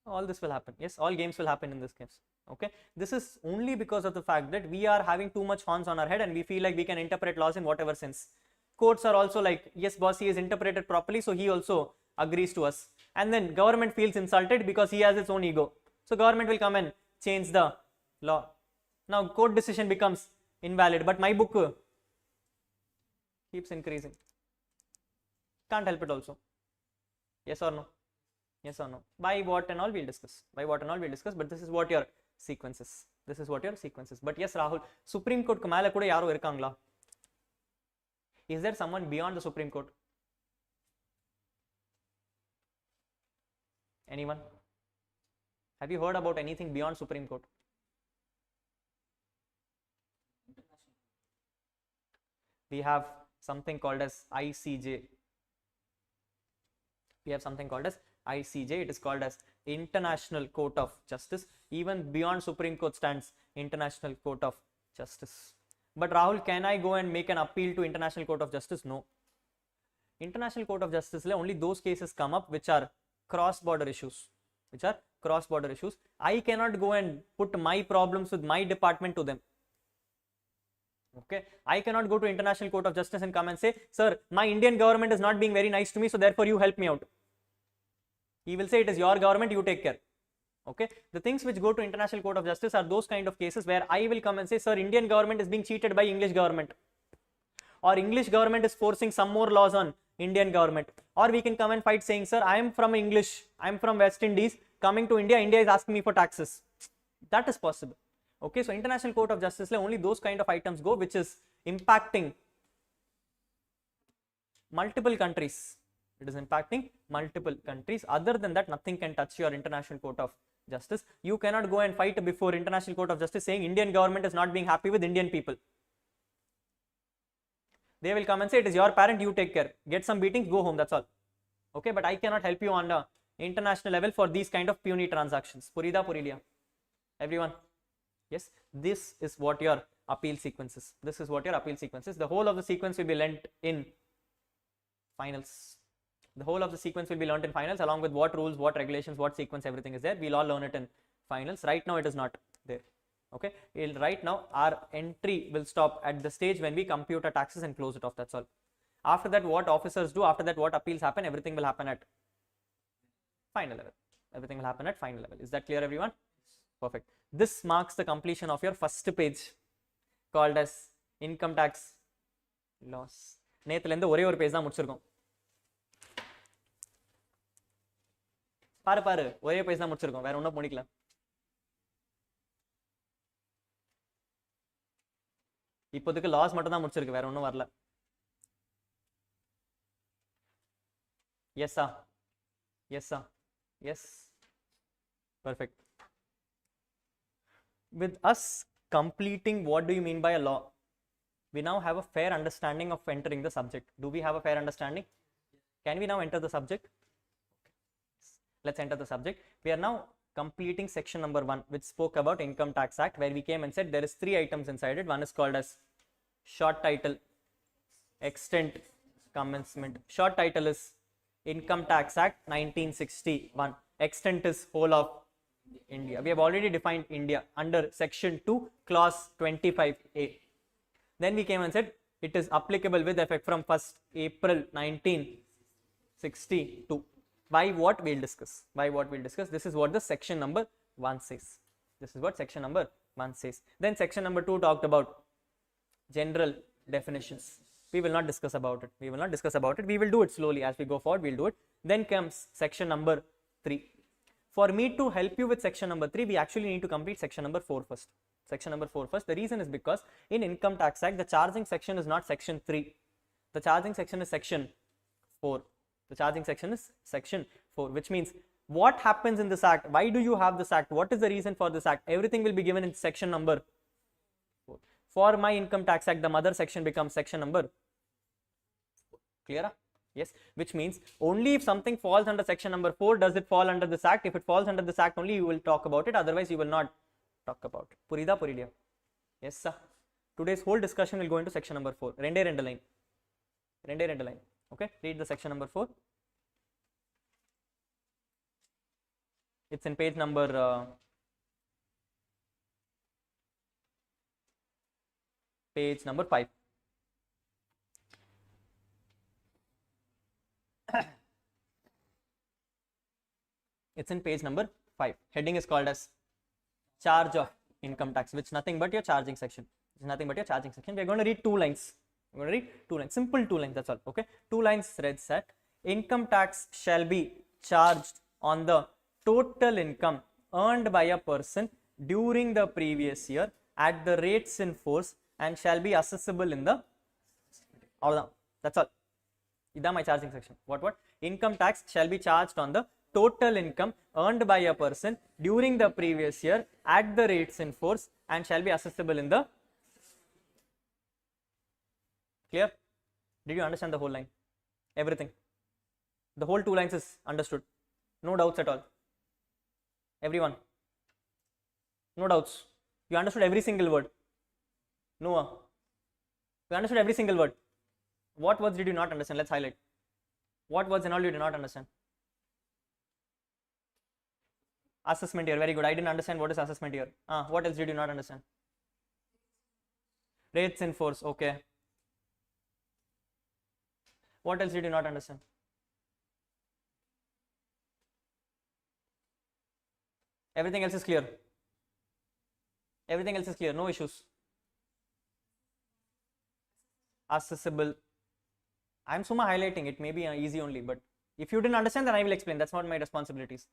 All this will happen. Yes, all games will happen in this case. Okay, this is only because of the fact that we are having too much horns on our head and we feel like we can interpret laws in whatever sense. Courts are also like, yes boss, he is interpreted properly, so he also agrees to us. And then government feels insulted because he has its own ego. So government will come and change the law. Now court decision becomes invalid, but my book keeps increasing. Can't help it also. Yes or no? Yes or no? By what and all we'll discuss. By what and all we'll discuss, but this is what your sequence is. This is what your sequence is. But yes, Rahul, Supreme Court ku mela kuda yaro irukangla? Is there someone beyond the Supreme Court? Anyone? Have you heard about anything beyond Supreme Court? We have something called as ICJ. We have something called as ICJ. It is called as International Court of Justice. Even beyond Supreme Court stands International Court of Justice. But Rahul, can I go and make an appeal to International Court of Justice? No. International Court of Justice, only those cases come up which are cross-border issues. Which are cross-border issues. I cannot go and put my problems with my department to them. Okay, I cannot go to International Court of Justice and come and say, sir, my Indian government is not being very nice to me, so therefore you help me out. He will say, it is your government, you take care. Okay, the things which go to International Court of Justice are those kind of cases where I will come and say, sir, Indian government is being cheated by English government, or English government is forcing some more laws on Indian government. Or we can come and fight saying, sir, I am from English, I am from West Indies, coming to India, India is asking me for taxes. That is possible. Okay, so International Court of Justice, only those kind of items go which is impacting multiple countries. It is impacting multiple countries. Other than that, nothing can touch your International Court of Justice. You cannot go and fight before International Court of Justice saying Indian government is not being happy with Indian people. They will come and say, it is your parent, you take care. Get some beatings, go home, that's all. Okay, but I cannot help you on the international level for these kind of puny transactions. Purida, Purilia. Everyone? Yes, this is what your appeal sequence is. This is what your appeal sequence is. The whole of the sequence will be learnt in finals. The whole of the sequence will be learnt in finals, along with what rules, what regulations, what sequence, everything is there. We'll all learn it in finals. Right now, it is not there. Okay, right now, our entry will stop at the stage when we compute our taxes and close it off. That's all. After that, what officers do, after that, what appeals happen, everything will happen at final level. Everything will happen at final level. Is that clear, everyone? Perfect. This marks the completion of your first page called as income tax laws நேத்துலேருந்து ஒரே ஒரு page தான் முடிச்சிருக்கோம். பாரு ஒரே page தான் முடிச்சிருக்கோம், வேற ஒன்றும் முடிக்கல. இப்போதைக்கு லாஸ் மட்டும் தான் முடிச்சிருக்கு, வேற ஒன்றும் வரல. எஸ்ஸா S perfect. With us completing what do you mean by a law, we now have a fair understanding of entering the subject. Do we have a fair understanding? Can we now enter the subject? Let's enter the subject. We are now completing section number 1, which spoke about Income Tax Act, where we came and said there is 3 items inside it. One is called as short title, extent, commencement. Short title is Income Tax Act 1961. Extent is whole of India. We have already defined India under section 2 clause 25A. Then we came and said it is applicable with effect from 1st April 1962. Why? What we'll discuss. This is what the section number 1 says. Then section number 2 talked about general definitions. We will not discuss about it. We will do it slowly as we go forward. We'll do it. Then comes section number 3. For me to help you with section number 3, we actually need to complete section number 4 first. The reason is because in Income Tax Act, the charging section is not section 3. The charging section is section 4. Which means what happens in this act? Why do you have this act? What is the reason for this act? Everything will be given in section number 4. For my Income Tax Act, the mother section becomes section number 4. Clear? Yes, which means only if something falls under section number 4 does it fall under this act. If it falls under this act only, you will talk about it. Otherwise, you will not talk about it. Purida? Yes, sir. Today's whole discussion will go into section number 4. Rende line. Okay, read the section number 4. It's in page number 5. It's in page number 5. Heading is called as charge of income tax, which is nothing but your charging section. We are going to read 2 lines. Simple 2 lines, that's all. Okay, 2 lines reads that income tax shall be charged on the total income earned by a person during the previous year at the rates in force and shall be accessible in the. That's all. This is my charging section. What? Income tax shall be charged on the total income earned by a person during the previous year at the rates in force and shall be accessible in the. Clear? Did you understand the whole line? Everything. The whole 2 lines is understood. No doubts at all. Everyone. No doubts. You understood every single word. Noah. You understood every single word. What words did you not understand? Let's highlight. What words and all you did not understand? Assessment year, very good. I didn't understand what is assessment year. What else did you not understand? Rates in force, okay. What else did you not understand? Everything else is clear. No issues. Accessible. I am summa highlighting it, maybe easy only, but if you didn't understand, then I will explain. That's not my responsibilities.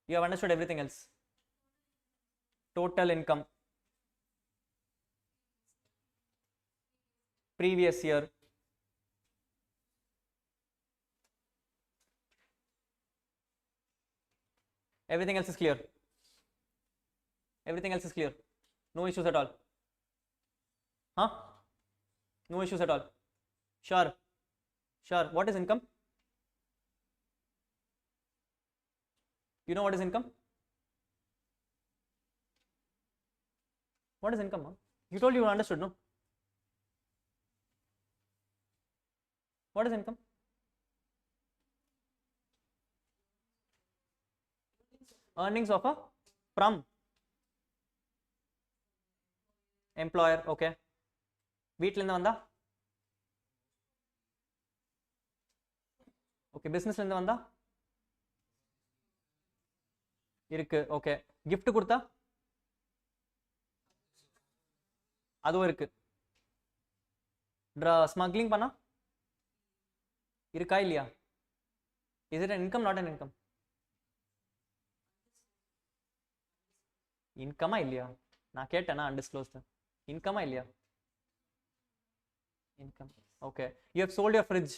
You have understood everything else. Total income, previous year, everything else is clear. No issues at all. No issues at all. Sure. What is income? You know what is income? What is income? You told you understood, no? What is income? Earnings of a from employer, okay. வீட்ல இருந்து வந்தா? Okay, business ல இருந்து வந்தா? இருக்கு, okay. gift கொடுத்தா? அதுவும் இருக்கு. ஸ்மக்லிங் பண்ணா இருக்கா இல்லையா? Is it an income, not an income? இன்கமா இல்லையா? நான் கேட்டேனா undisclosed இன்கமா இல்லையா? Income. Okay. You have sold your fridge.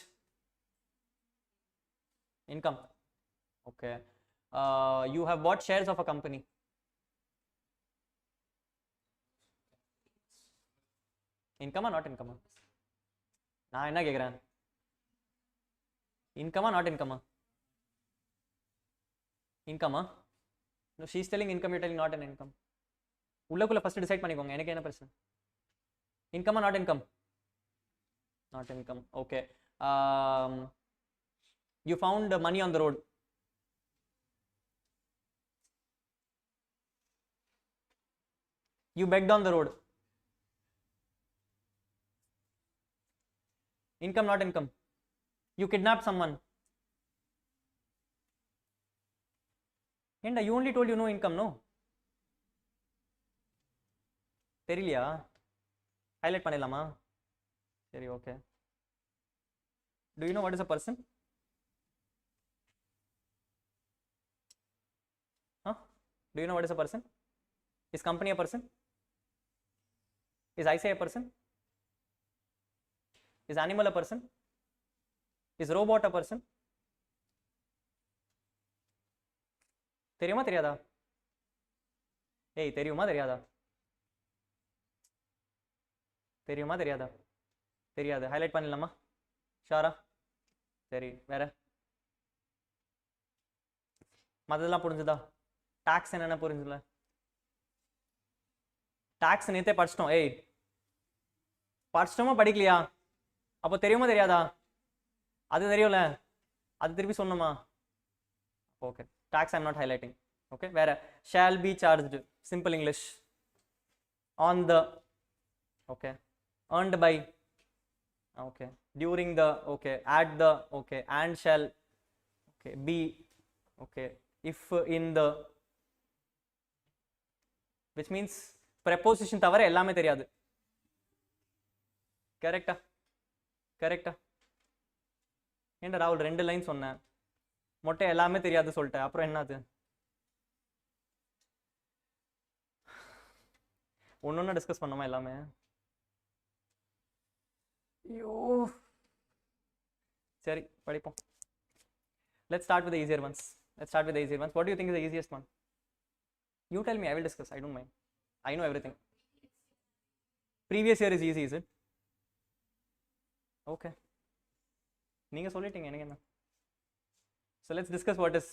Income. Okay. You have bought shares of a company. Income or not income? நான் என்ன கேக்குறேன்? Income or not income? Income? No, she's telling income, you're telling not an income. உள்ளக்குள்ள first decide பண்ணிக்கோங்க, எனக்கு என்ன பிரச்சனை? Income or not income? Not income. Okay. You found money on the road. You begged on the road. Income, not income. You kidnapped someone. And you only told you no income, no? தெரியலையா? Highlight பண்ணிடலாமா? சரி, okay. Do you know what is a person? Huh? Do you know what is a person? Is company a person? Is I say a person? Is animal a person? Is robot a person? தெரியுமா தெரியாதா? ஏய், தெரியுமா தெரியாதா? தெரியுமா தெரியாதா? தெரியாது. Highlight பண்ணிடலாமா? ஷாரா? சரி, வேற மற்றதெல்லாம் புரிஞ்சுதா? டாக்ஸ் என்னென்ன புரிஞ்சுல? டாக்ஸ் நேத்தே படிச்சிட்டோம். ஏய், படிச்சிட்டோமா படிக்கலையா? அப்போ தெரியுமா தெரியாதா? அது தெரியும்ல, அது திருப்பி சொன்னோமா? Okay. Tax I'm not highlighting. Okay. வேற shall be charged, simple English. On the, okay. earned by, okay. During the, okay. At the, okay. And shall, okay. Be, okay. If, in the, which means preposition தவிர எல்லாமே தெரியாது. கரெக்டா? கரெக்டா? ஏன்டா ராகுல் 2 line சொன்னேன், மொட்டை எல்லாமே தெரியாது சொல்லிட்டேன், அப்புறம் என்னது? ஒன்னொன்னு டிஸ்கஸ் பண்ணோமா எல்லாமே? ஐயோ, சரி படிப்போம். Let's start with the easier ones. Let's start with the easier ones. What do you think is the easiest one? You tell me, I will discuss. I don't mind. I know everything. Previous year is easy, is it? Okay. நீங்க சொல்லிட்டீங்க, எனக்கு என்ன? So let's discuss what is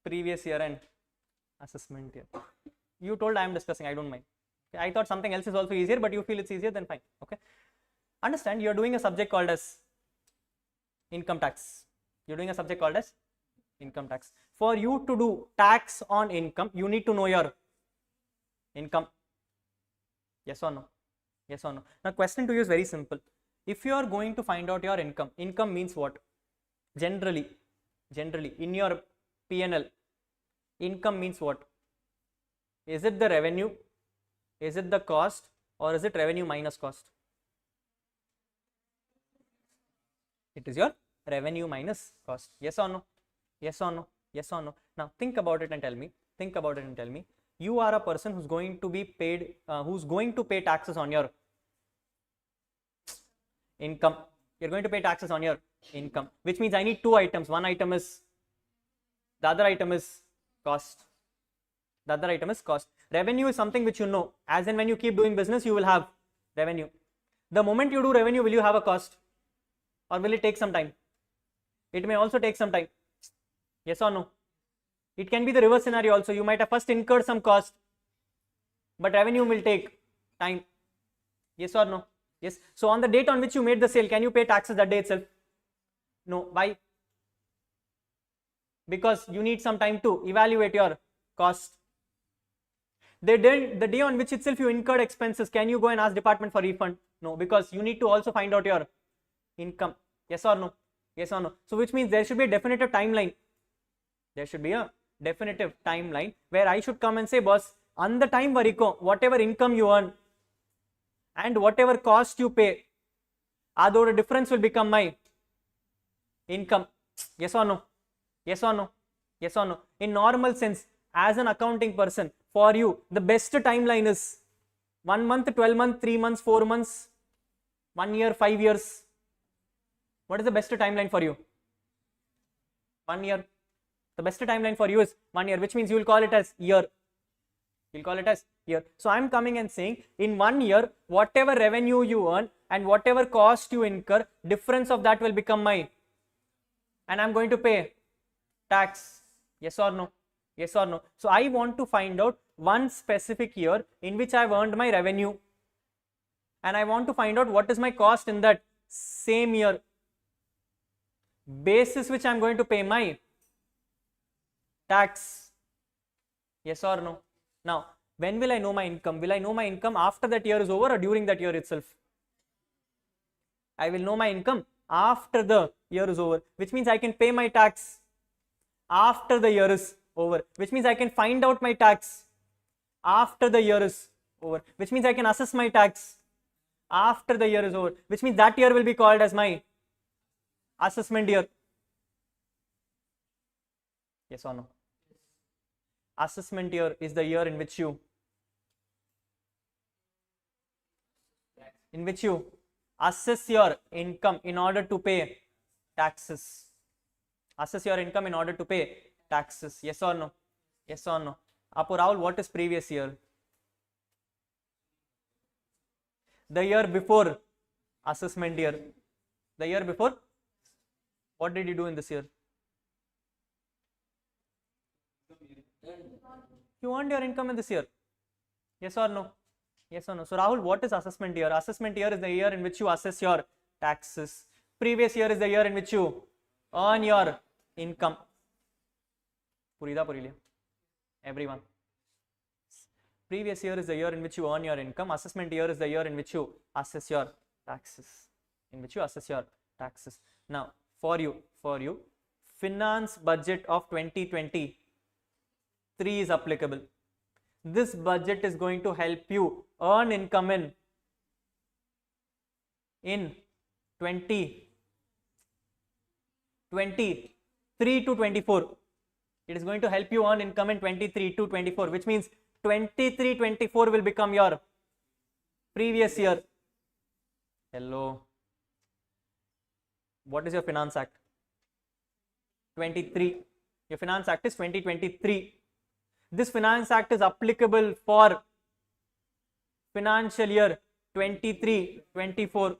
previous year and assessment year. You told I am discussing, I don't mind. Okay. I thought something else is also easier, but you feel it's easier, then fine. Okay. Understand, you are doing a subject called as income tax. You are doing a subject called as income tax. For you to do tax on income, you need to know your income. Yes or no? Yes or no? Now question to you is very simple. If you are going to find out your income, income means what? Generally in your P&L, income means what? Is it the revenue? Is it the cost? Or is it revenue minus cost? It is your revenue minus cost. Yes or no? Yes or no? Yes or no? Now think about it and tell me. Think about it and tell me. You are a person who's going to be paid, who's going to pay taxes on your income. You're going to pay taxes on your income, which means I need 2 items. One item is, the other item is cost. The other item is cost. Revenue is something which you know. As in when you keep doing business, you will have revenue. The moment you do revenue, will you have a cost? Or will it take some time? It may also take some time. Yes or no? It can be the reverse scenario also. You might have first incurred some cost, but revenue will take time. Yes or no? Yes. So on the date on which you made the sale, can you pay taxes that day itself? No. Why? Because you need some time to evaluate your cost. The day on which itself you incurred expenses, can you go and ask department for refund? No, because you need to also find out your income. Yes or no? Yes or no? So which means there should be a definitive timeline. There should be a definitive timeline where I should come and say, boss, on the time variko, whatever income you earn and whatever cost you pay, Adora difference will become my income. Yes or no? Yes or no? Yes or no? In normal sense, as an accounting person, for you, the best timeline is 1 month, 12 months, 3 months, 4 months, 1 year, 5 years. What is the best timeline for you? 1 year. The best timeline for you is 1 year, which means you will call it as year. You'll call it as year. So I'm coming and saying, in 1 year, whatever revenue you earn and whatever cost you incur, difference of that will become my, and I'm going to pay tax. Yes or no? Yes or no? So I want to find out one specific year in which I've earned my revenue, and I want to find out what is my cost in that same year, basis which I'm going to pay my tax. Yes or no? Now, when will I know my income? Will I know my income after that year is over or during that year itself? I will know my income after the year is over, which means I can pay my tax after the year is over, which means I can find out my tax after the year is over, which means I can assess my tax after the year is over, which means that year will be called as my assessment year. Yes or no? Assessment year is the year in which you assess your income in order to pay taxes. Assess your income in order to pay taxes. Yes or no? Yes or no? Apo Rahul, what is previous year? The year before assessment year. The year before? What did you do in this year? You earned your income in this year. Yes or no? Yes or no? So Rahul, what is assessment year? Assessment year is the year in which you assess your taxes. Previous year is the year in which you earn your income. Purida Purilia. Everyone. Previous year is the year in which you earn your income. Assessment year is the year in which you assess your taxes. Now, for you, finance budget of 2023 is applicable. This budget is going to help you earn income in 2023 to 24. It is going to help you earn income in 23 to 24, which means 23-24 will become your previous year. Hello. What is your Finance Act? 23. Your Finance Act is 2023. This Finance Act is applicable for financial year 23-24,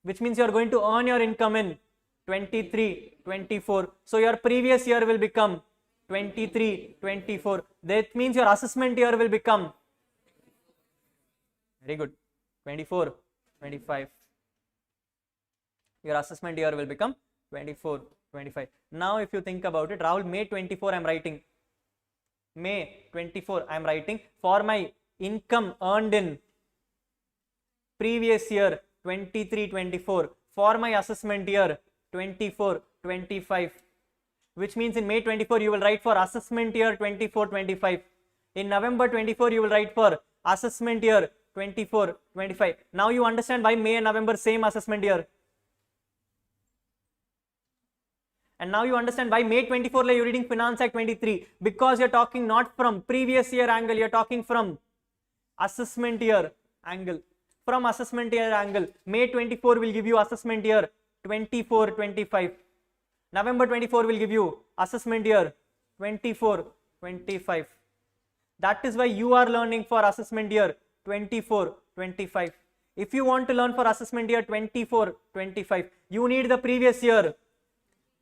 which means you are going to earn your income in 23-24. So your previous year will become 23-24. That means your assessment year will become, very good, 24-25. Your assessment year will become 24-25. Now if you think about it, Rahul, May 24 I am writing. May 24 I am writing for my income earned in previous year 23-24, for my assessment year 24-25, which means in May 24 you will write for assessment year 24-25. In November 24 you will write for assessment year 24-25. Now you understand why May and November same assessment year. And now you understand why May 24 you're reading Finance Act 23, because you're talking not from previous year angle, you're talking from assessment year angle. From assessment year angle, May 24 will give you assessment year 24-25. November 24 will give you assessment year 24-25. That is why you are learning for assessment year 24-25. If you want to learn for assessment year 24-25, you need the previous year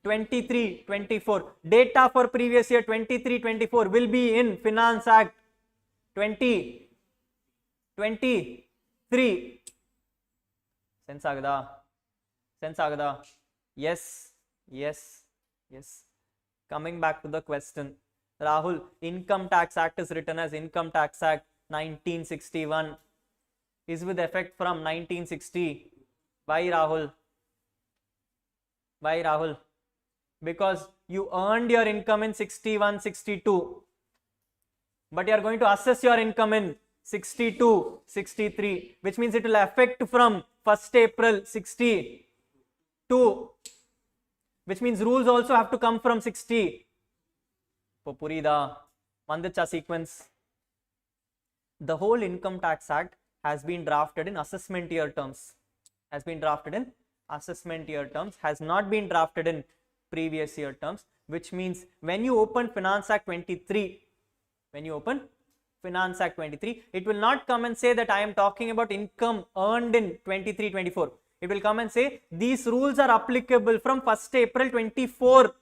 23-24. Data for previous year 23-24 will be in Finance Act 2023. Sense agada? Sense agada? Yes. Coming back to the question, Rahul, Income Tax Act is written as Income Tax Act 1961, is with effect from 1960. Why Rahul? Why Rahul? Because you earned your income in 61-62, but you are going to assess your income in 62-63, which means it will affect from 1st April 62, which means rules also have to come from 60. Purida, Mandacha sequence. The whole Income Tax Act has been drafted in assessment year terms. Has not been drafted in previous year terms, which means when you open Finance Act 23, it will not come and say that I am talking about income earned in 23-24. It will come and say these rules are applicable from 1st April 24,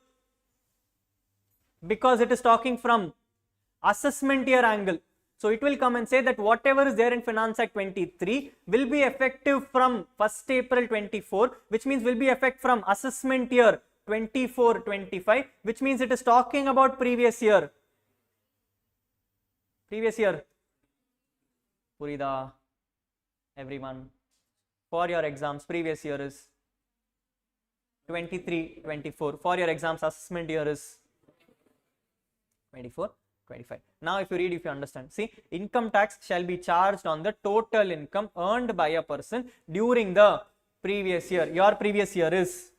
because it is talking from assessment year angle. So it will come and say that whatever is there in Finance Act 23 will be effective from 1st April 24, which means will be effect from assessment year 24-25, which means it is talking about previous year. Purida, everyone, for your exams, previous year is 23-24. For your exams, assessment year is 24-25. Now if you read, if you understand, see, income tax shall be charged on the total income earned by a person during the previous year. Your previous year is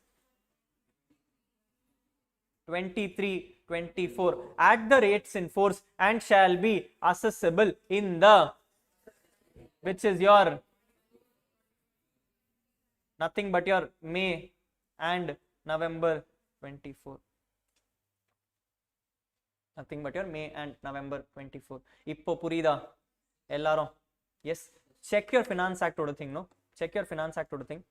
23-24 at the rates in force and shall be assessable in the, which is your nothing but your May and November 24. Nothing but your May and November 24. Ippo Purida, ellarum. Yes, check your Finance Act oda thing, no? Check your Finance Act oda thing.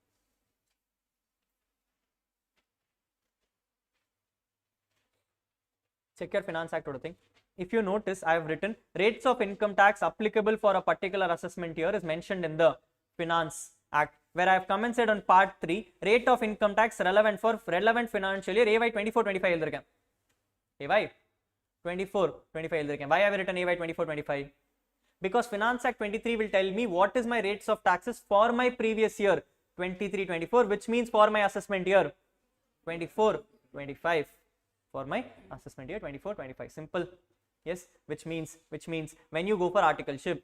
Check your Finance Act oda thing. If you notice, I have written rates of income tax applicable for a particular assessment year is mentioned in the Finance Act, where I have come and said on part 3, rate of income tax relevant for relevant financial year AY 24-25 எழுதிருக்கேன். AY 24-25 எழுதிருக்கேன். Why have I written AY 24-25? Because Finance Act 23 will tell me what is my rates of taxes for my previous year 23-24, which means for my assessment year 24-25. For my assessment year 24-25. Simple. Yes, which means when you go for articleship,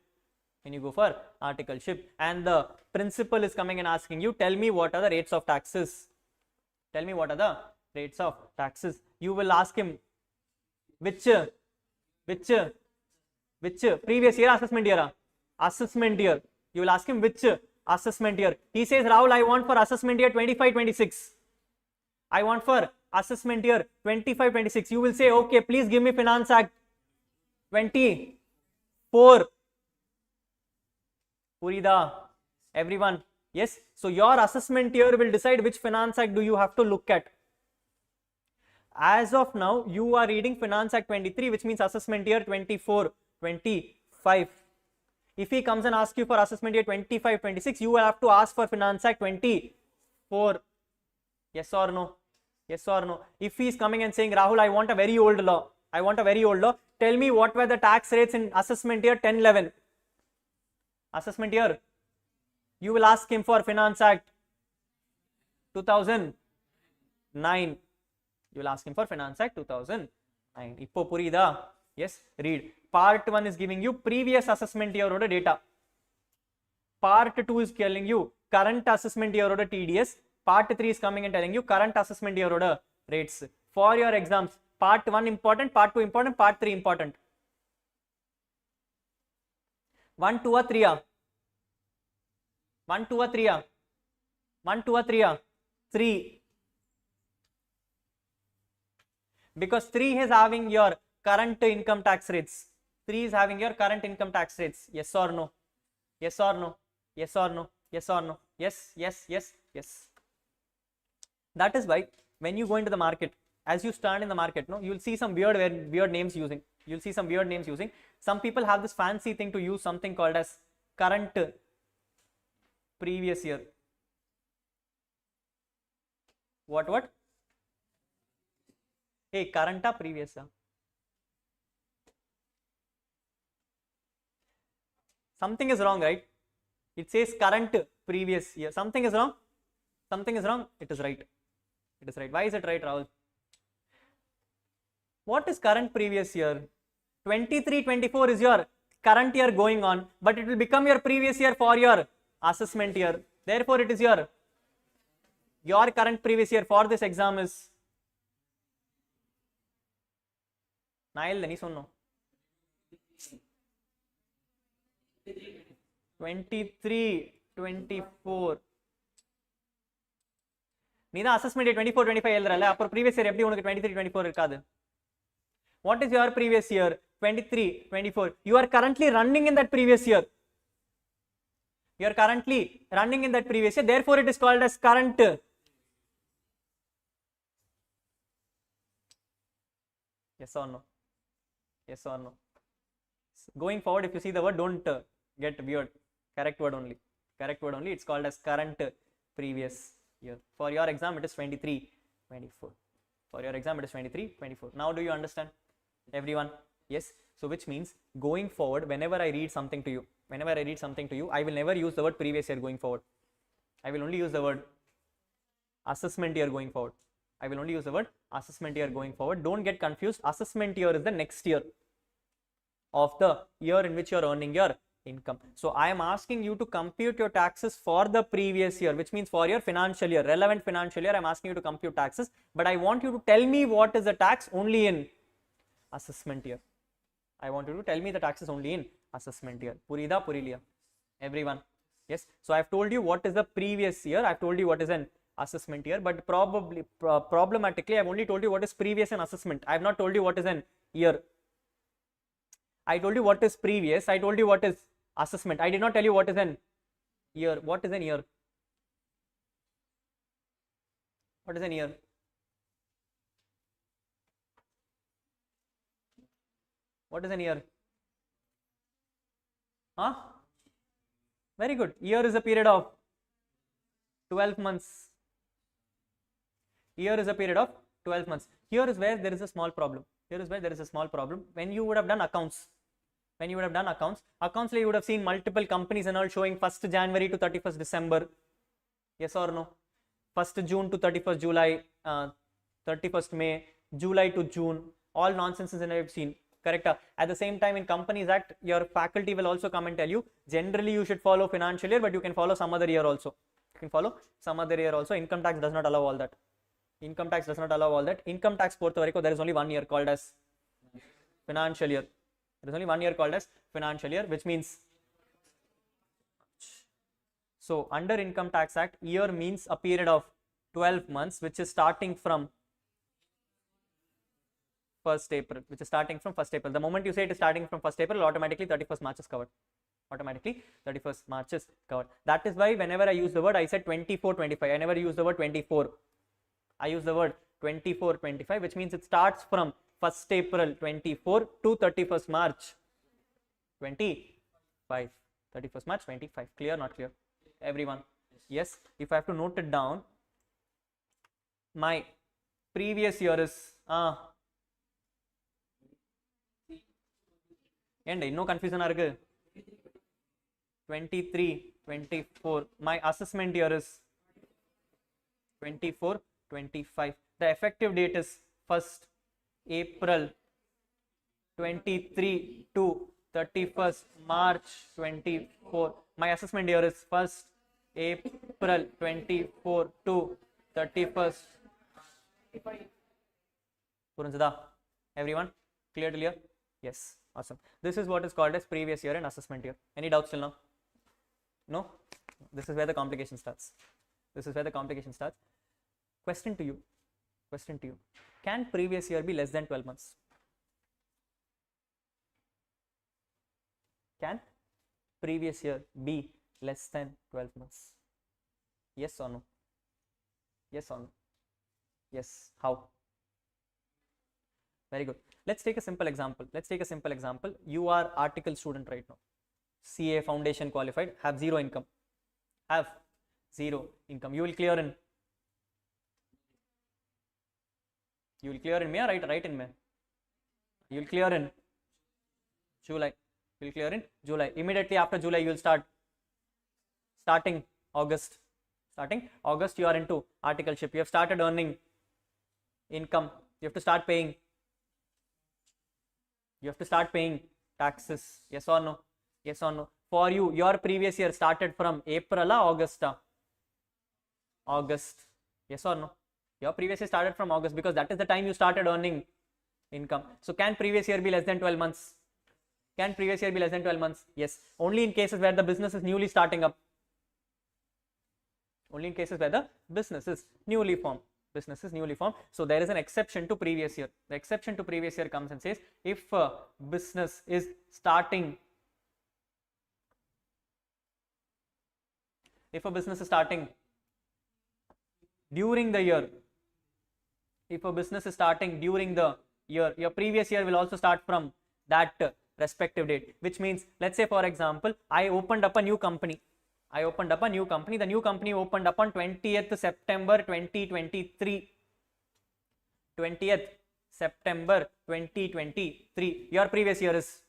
and the principal is coming and asking you, tell me what are the rates of taxes. You will ask him which previous year, assessment year. You will ask him which assessment year. He says, Rahul, I want for assessment year 25-26. I want for assessment year 25-26. You will say, okay, please give me Finance Act 24. Purida, everyone. Yes, so your assessment year will decide which Finance Act do you have to look at. As of now, you are reading Finance Act 23, which means assessment year 24-25. If he comes and asks you for assessment year 25-26, you will have to ask for Finance Act 24. Yes or no? If he is coming and saying, Rahul, I want a very old law. Tell me what were the tax rates in assessment year 10-11. Assessment year. You will ask him for Finance Act 2009. You will ask him for Finance Act 2009. Ippo Purida. Yes, read. Part 1 is giving you previous assessment year order data. Part 2 is telling you current assessment year order TDS. Part 3 is coming and telling you current assessment year order rates. For your exams, part 1 important, part 2 important, part 3 important. 1, 2 or 3? 1, 2 or 3? 3. Because 3 is having your current income tax rates. 3 is having your current income tax rates. Yes or no? Yes. That is why when you go into the market, as you stand in the market, no, you will see some weird names using. Some people have this fancy thing to use something called as current previous year. What? Hey, current or previous? Something is wrong, right? It says current previous year. Something is wrong. It is right. Why is it right, Rahul? What is current previous year? 23-24 is your current year going on, but it will become your previous year for your assessment year. Therefore, it is your current previous year for this exam is நான் இல்ல நீ சொன்னோம் 23 24 நீ தான் assessment 24 25 எழுதுறல அப்புறம் previous year எப்படி உனக்கு 23 24 இருக்காது? What is your previous year? 23 24. You are currently running in that previous year. You are currently running in that previous year. Therefore, it is called as current. Yes or no? Yes or no? Going forward, if you see the word, don't get weird. Correct word only. Correct word only. It's called as current previous year. For your exam, it is 23 24. For your exam, it is 23 24. Now, do you understand? Everyone? Yes. So, which means going forward, whenever I read something to you, I will never use the word previous year going forward. I will only use the word assessment year going forward. I will only use the word assessment year going forward. Don't get confused. Assessment year is the next year of the year in which you are earning your income. So, I am asking you to compute your taxes for the previous year, which means for your financial year, relevant financial year. I am asking you to compute taxes, but I want you to tell me what is the tax only in assessment year. I want you to tell me the taxes only in assessment year. Purida Puriliya? Everyone? Yes. So I have told you what is the previous year. I have told you what is an assessment year, but probably problematically I have only told you what is previous and assessment. I have not told you what is an year. I told you what is previous. I told you what is assessment. I did not tell you what is an year. What is an year? What is an year? What is an year? Huh? Very good. Year is a period of 12 months. Year is a period of 12 months. Here is where there is a small problem. Here is where there is a small problem. When you would have done accounts, accounts you would have seen multiple companies and all showing 1st January to 31st December. Yes or no? 1st June to 31st July, 31st May, July to June. All nonsenses and I have seen. Correct. At the same time, in Companies Act, your faculty will also come and tell you, generally you should follow financial year, but you can follow some other year also. You can follow some other year also. Income tax does not allow all that. Income tax does not allow all that. Income tax portha varaikku there is only 1 year called as financial year. There is only 1 year called as financial year, which means, so under Income Tax Act, year means a period of 12 months, which is starting from 1st April, which is starting from 1st April. The moment you say it is starting from 1st April, automatically 31st March is covered. Automatically 31st March is covered. That is why whenever I use the word, I said 24 25. I never use the word 24. I use the word 24 25, which means it starts from 1st April 24 to 31st March 25. 31st March 25. Clear? Not clear? Everyone? Yes. If I have to note it down, my previous year is and no confusion இருக்கு 23 24. My assessment year is 24 25. The effective date is 1st April 23 to 31st March 24. My assessment year is 1st April 24 to 31st. புரிஞ்சுதா? Everyone? Clear? Yes. Awesome. This is what is called as previous year and assessment year. Any doubts till now? No? This is where the complication starts. This is where the complication starts. Question to you. Can previous year be less than 12 months? Can previous year be less than 12 months? Yes or no? Yes or no? Yes. How? Very good. Let's take a simple example. You are article student right now. CA foundation qualified, have zero income. You will clear in May, right in May. You will clear in July. Immediately after July, you will starting August. You are into articleship. You have started earning income. You have to start paying taxes. Yes or no? For you, your previous year started from April or August? August. Yes or no? Your previous year started from August because that is the time you started earning income. So can previous year be less than 12 months? Can previous year be less than 12 months? Yes. Only in cases where the business is newly starting up. Only in cases where the business is newly formed. Business is newly formed. So there is an exception to previous year. The exception to previous year comes and says if a business is starting, during the year, if a business is starting during the year, your previous year will also start from that respective date, which means, let's say for example, I opened up a new company. The new company opened up on 20th September 2023. 20th September 2023. Your previous year is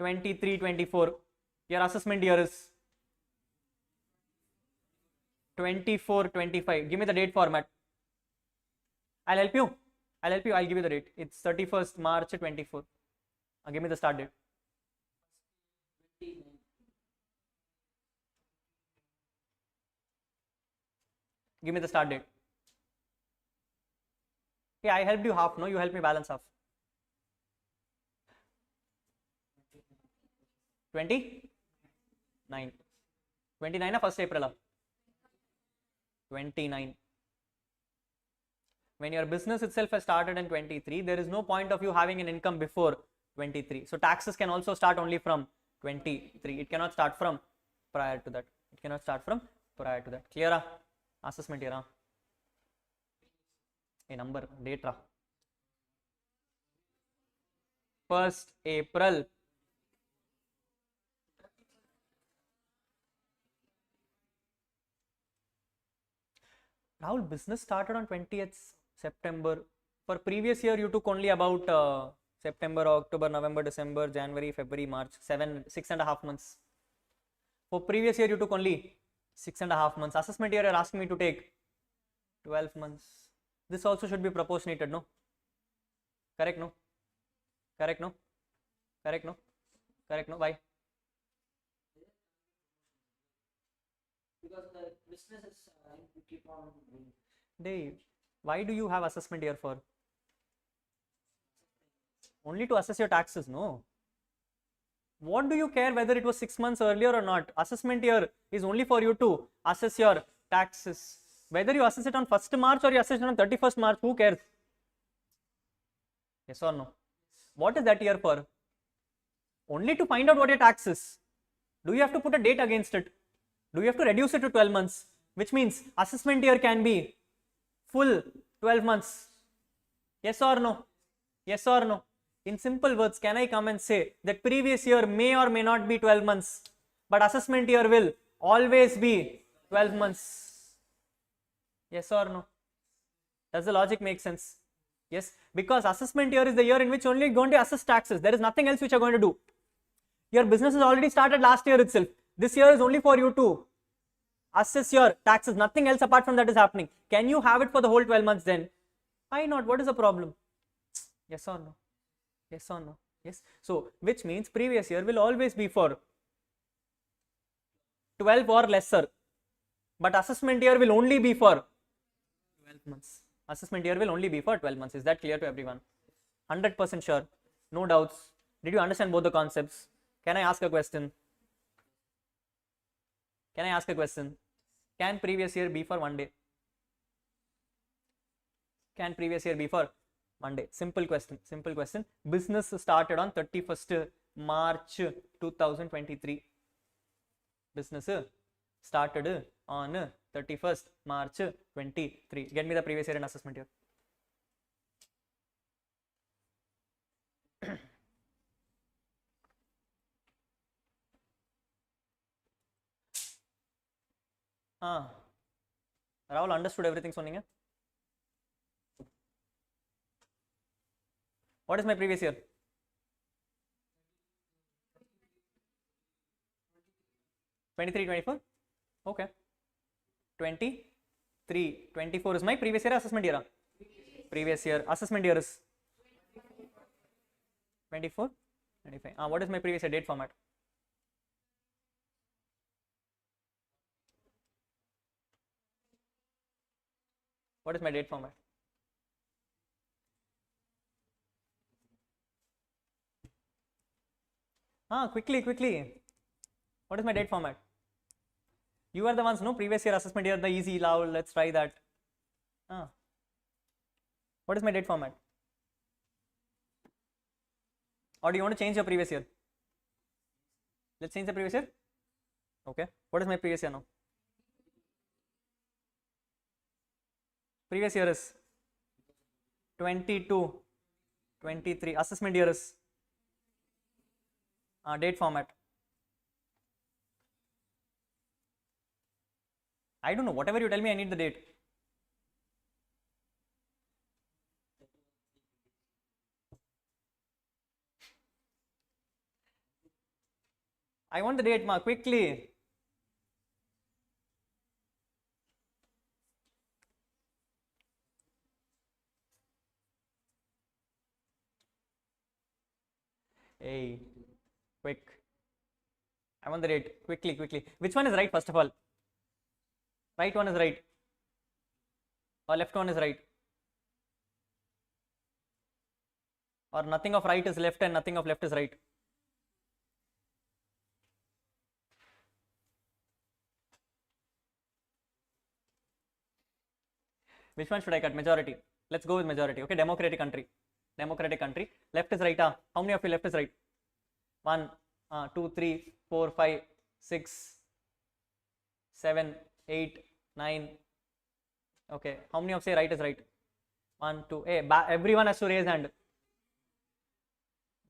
23-24. Your assessment year is 24-25. Give me the date format. I'll help you. I'll give you the date. It's 31st March 24. Give me the start date. Give me the start date. Okay, I helped you half, no? You helped me balance half. 29. 29 or 1st April? 29. When your business itself has started in 23, there is no point of you having an income before 23. So taxes can also start only from 23. It cannot start from prior to that. Clear? Assessment year. A number, date. 1st April. Rahul, business started on 20th September. For previous year, you took only about September, October, November, December, January, February, March, 6.5 months. For previous year, you took only 6.5 months. Assessment year, you're asking me to take 12 months. This also should be proportionated, no? Correct, no? Why? Because the business is to keep on going. Dave, why do you have assessment year for? Only to assess your taxes, no? What do you care whether it was 6 months earlier or not? Assessment year is only for you to assess your taxes. Whether you assess it on 1st March or you assess it on 31st March, who cares? Yes or no? What is that year for? Only to find out what your tax is. Do you have to put a date against it? Do you have to reduce it to 12 months? Which means assessment year can be full 12 months. Yes or no? Yes or no? In simple words, can I come and say that previous year may or may not be 12 months, but assessment year will always be 12 months? Yes or no? Does the logic make sense? Yes, because assessment year is the year in which only you're going to assess taxes. There is nothing else which you're going to do. Your business has already started last year itself. This year is only for you to assess your taxes. Nothing else apart from that is happening. Can you have it for the whole 12 months then? Why not? What is the problem? Yes or no? Yes or no? Yes. So, which means previous year will always be for 12 or lesser. But assessment year will only be for 12 months. Assessment year will only be for 12 months. Is that clear to everyone? 100% sure. No doubts. Did you understand both the concepts? Can I ask a question? Can previous year be for 1 day? Can previous year be for 1 day? Simple question. Business started on 31st March 2023. Business started on 31st March 23. Get me the previous year and assessment year. Rahul understood everything சொன்னீங்க? What is my previous year? 23-24? Okay. 23-24 is my previous year assessment year. Previous year assessment year is 24-25. What is my previous year date format? What is my date format? Quickly. What is my date format? You are the ones, no? Previous year assessment year, the easy, Rahul. Let's try that. What is my date format? Or do you want to change your previous year? Let's change the previous year. Okay. What is my previous year now? Previous year is 22, 23. Assessment year is date format. I don't know. Whatever you tell me, I need the date. I want the date, ma, quickly. Hey, quick. I want the date, quickly. Which one is right, first of all? Right one is right. Or left one is right. Or nothing of right is left and nothing of left is right. Which one should I cut? Majority. Let's go with majority. Okay, democratic country. Left is right. How many of you left is right? 1, 2, 3, 4, 5, 6, 7, 8, 9. Okay, how many of say right is right? 1, 2. Hey, everyone has to raise hand.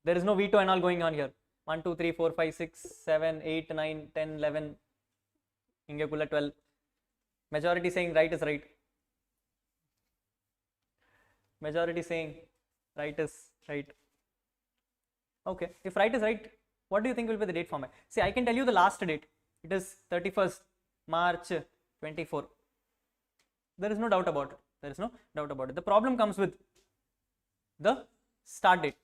There is no veto and all going on here. 1, 2, 3, 4, 5, 6, 7, 8, 9, 10, 11. Ingekulla 12. Majority saying right is right. Majority saying right is right. Okay, if right is right, what do you think will be the date format? See, I can tell you the last date. It is 31st March 24. There is no doubt about it. The problem comes with the start date.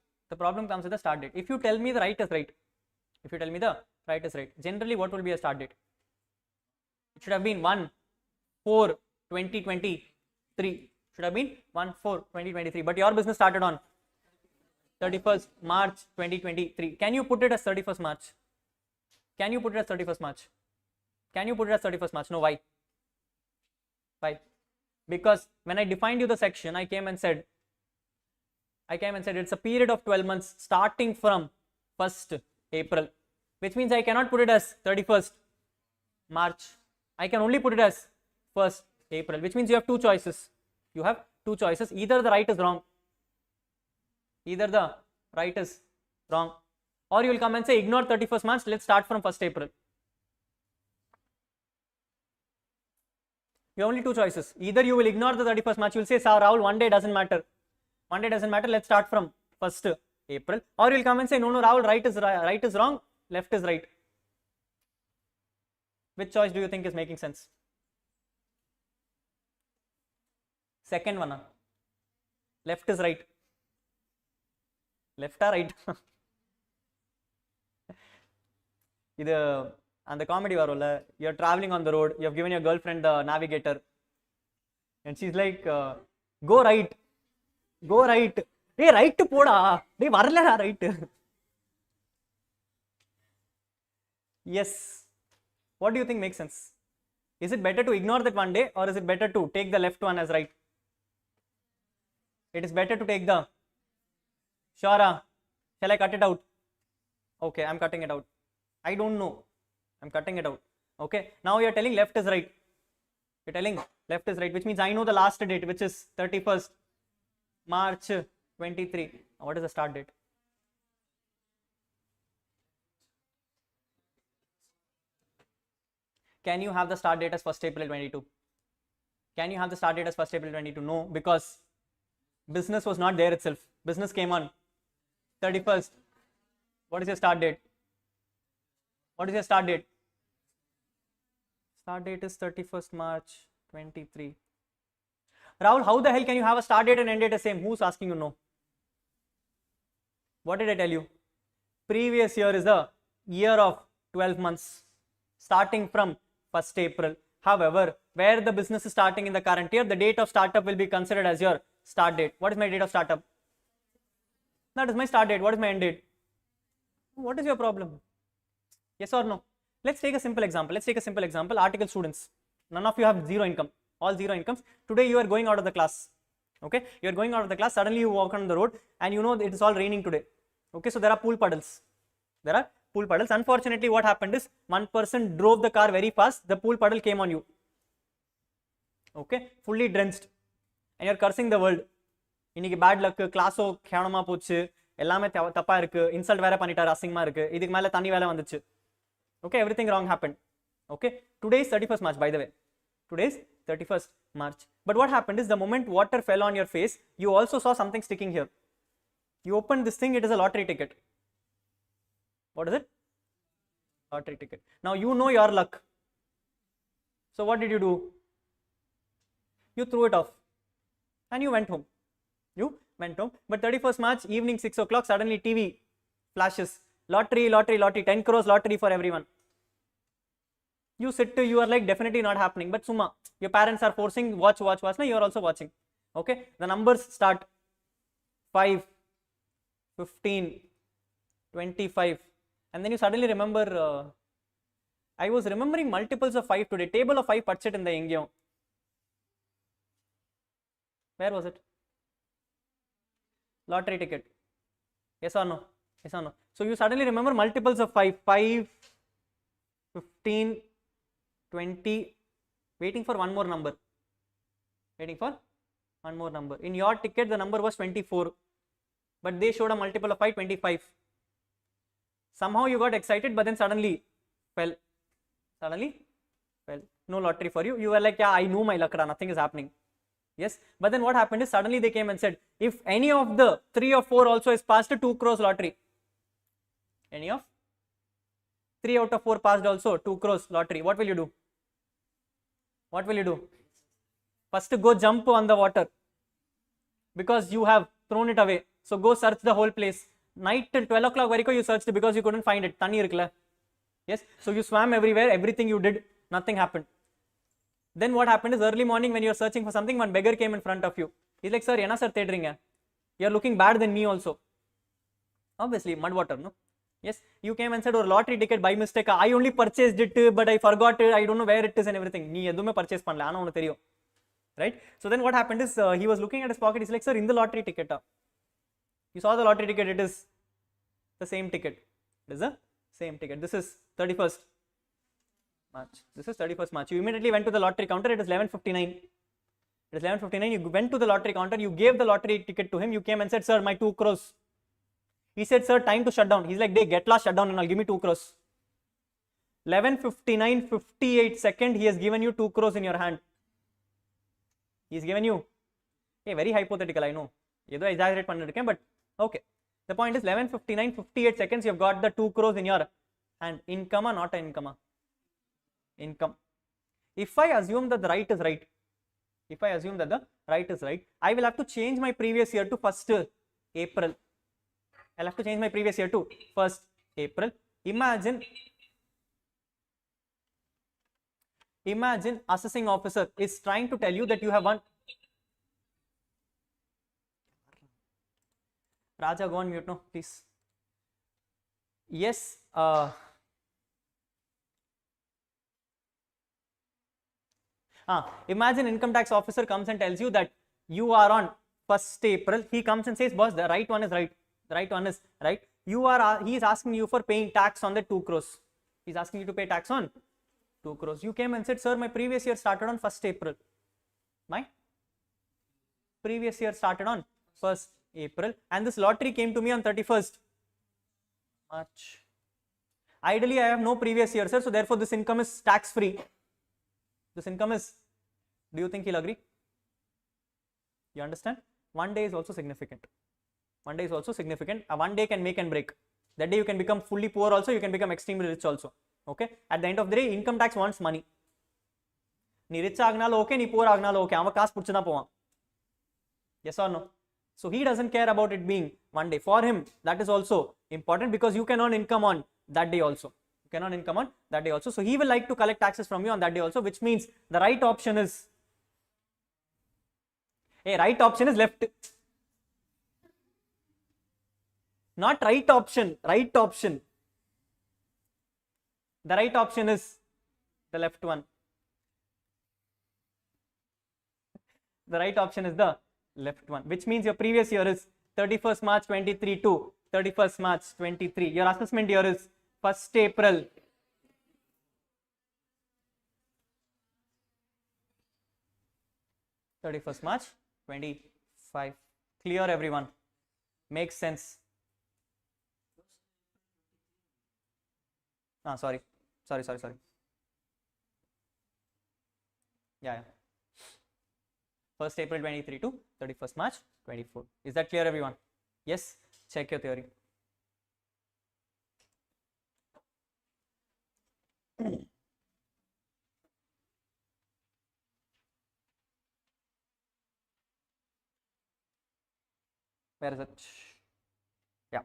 If you tell me the right is right, generally what will be a start date? It should have been 1/4/2023. Should have been 1/4/2023. But your business started on 31st March 2023. Can you put it as 31st March? No, why? Because when I defined you the section, I came and said it's a period of 12 months starting from 1st April, which means I cannot put it as 31st March. I can only put it as 1st April, which means you have two choices. Either the right is wrong, or you will come and say ignore 31st March, let's start from 1st April. You have only two choices. Either you will ignore the 31st March, you will say, Sir Rahul, one day doesn't matter, let's start from 1st April. Or you will come and say, no, Rahul, right is wrong, left is right. Which choice do you think is making sense? Second one. Left is right. Left or right? இது அந்த comedy வரும்ல, you're traveling on the road, you have given your girlfriend the navigator and she's like, go right. Hey, right போடா, டேய் வரலடா right. Yes, what do you think makes sense? Is it better to ignore that one day, or is it better to take the left one as right? It is better to take the, sure, shall I cut it out? Okay, I'm cutting it out. I don't know, I'm cutting it out. Okay, now you're telling left is right. Which means I know the last date, which is 31st March 23. What is the start date? Can you have the start date as 1st April 22? No, because business was not there itself. Business came on 31st. What is your start date? Start date is 31st March 23. Rahul, how the hell can you have a start date and end date the same? Who's asking you no? What did I tell you? Previous year is the year of 12 months starting from 1st April. However, where the business is starting in the current year, the date of startup will be considered as your start date. What is my date of startup? That is my start date. What is my end date? What is your problem? Yes or no? Let's take a simple example. Article students. None of you have zero income. All zero incomes. Today you are going out of the class. Okay? You are going out of the class. Suddenly you walk on the road and you know it is all raining today. Okay? So there are pool puddles. Unfortunately, what happened is one person drove the car very fast. The pool puddle came on you. Okay? Fully drenched. And you are cursing the world. இன்னைக்கு bad luck கிளாஸோ கேவலமா போச்சு எல்லாமே தப்பா இருக்கு insult வேற பண்ணிட்டாரு அசிங்கமா இருக்கு இதுக்கு மேல தண்ணி வேலை வந்துச்சு okay everything wrong happened okay today is 31st March by the way today is 31st March but what happened is the moment water fell on your face you also saw something sticking here you opened this thing it is a lottery ticket what is it lottery ticket now you know your luck so what did you do you threw it off and you went home but 31st March evening 6 o'clock suddenly TV flashes lottery 10 crores lottery for everyone you sit to you are like definitely not happening but summa your parents are forcing watch now you are also watching okay the numbers start 5 15 25 and then you suddenly remember I was remembering multiples of 5 today table of 5 padichit in the engyo where was it lottery ticket yes or no so you suddenly remember multiples of 5 15 20 waiting for one more number in your ticket the number was 24 but they showed a multiple of 5 25 somehow you got excited but then suddenly fell no lottery for you were like yeah I know my luck nothing is happening yes but then what happened is suddenly they came and said if any of the 3 or 4 also is passed 2 crores lottery any of 3 out of 4 passed also 2 crores lottery what will you do first go jump on the water because you have thrown it away so go search the whole place night till 12 o'clock variko you searched because you couldn't find it thanni irukla yes so you swam everywhere everything you did nothing happened then what happened is early morning when you are searching for something one beggar came in front of you he's like sir enna sir thedringa you are looking bad than me also obviously mud water no yes you came and said or lottery ticket by mistake I only purchased it but I forgot it I don't know where it is and everything nee edume purchase pannala ana unakku theriyum right so then what happened is he was looking at his pocket he's like sir in the lottery ticket you saw the lottery ticket it is the same ticket this is 31st March. This is 31st March. You immediately went to the lottery counter. It is 11:59. You went to the lottery counter. You gave the lottery ticket to him. You came and said, "Sir, my 2 crores." He said, "Sir, time to shut down." He's like, "They get lost, shut down, and I'll give me 2 crores." 11:59:58 second. He has given you 2 crores in your hand. He's given you. Hey, very hypothetical. I know. Yedo exaggerate pannirukken, but okay. The point is 11:59:58 seconds. You have got the 2 crores in your hand. Income or not income? Income. If I assume that the right is right, I will have to change my previous year to 1st April. I'll have to change my previous year to 1st April. Imagine assessing officer is trying to tell you that you have won. Raja, go on mute no, please. Yes. Imagine income tax officer comes and tells you that you are on 1st April. He comes and says, boss, the right one is right. The right one is right. He is asking you for paying tax on the 2 crores. He's asking you to pay tax on 2 crores. You came and said, sir, my previous year started on 1st April. My previous year started on 1st April. And this lottery came to me on 31st March. Ideally, I have no previous year, sir. So therefore, this income is tax free. This income is, do you think he'll agree? You understand? One day is also significant. One day can make and break. That day you can become fully poor also, you can become extremely rich also. Okay? At the end of the day, income tax wants money. Nee rich agnalo okay, nee poor agnalo okay. Ava kaas pudichana povan. Yes or no? So he doesn't care about it being one day. For him, that is also important because you can earn income on that day also. can earn income on that day also. So he will like to collect taxes from you on that day also, which means the right option is, right option is left. Not right option, right option. The right option is the left one. The right option is the left one, which means your previous year is 31st March 23 to 31st March 23. Your assessment year is 1st April 31st March 25. Clear, everyone? Makes sense. Sorry. Yeah. 1st April 23 to 31st March 24. Is that clear, everyone? Yes? Check your theory. Where is it? Yeah.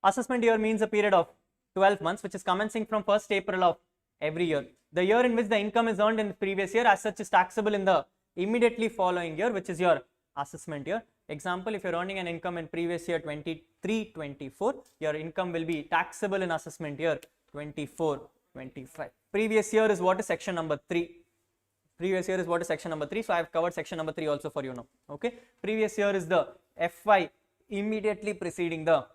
Assessment year means a period of 12 months, which is commencing from 1st April of every year. The year in which the income is earned in the previous year, as such, is taxable in the immediately following year, which is your assessment year. Example, if you're earning an income in previous year 23-24, your income will be taxable in assessment year 24-25. Previous year is what is section number 3. Previous year is what is section number 3. So I have covered section number 3 also for you now. Okay. Previous year is the FY immediately preceding the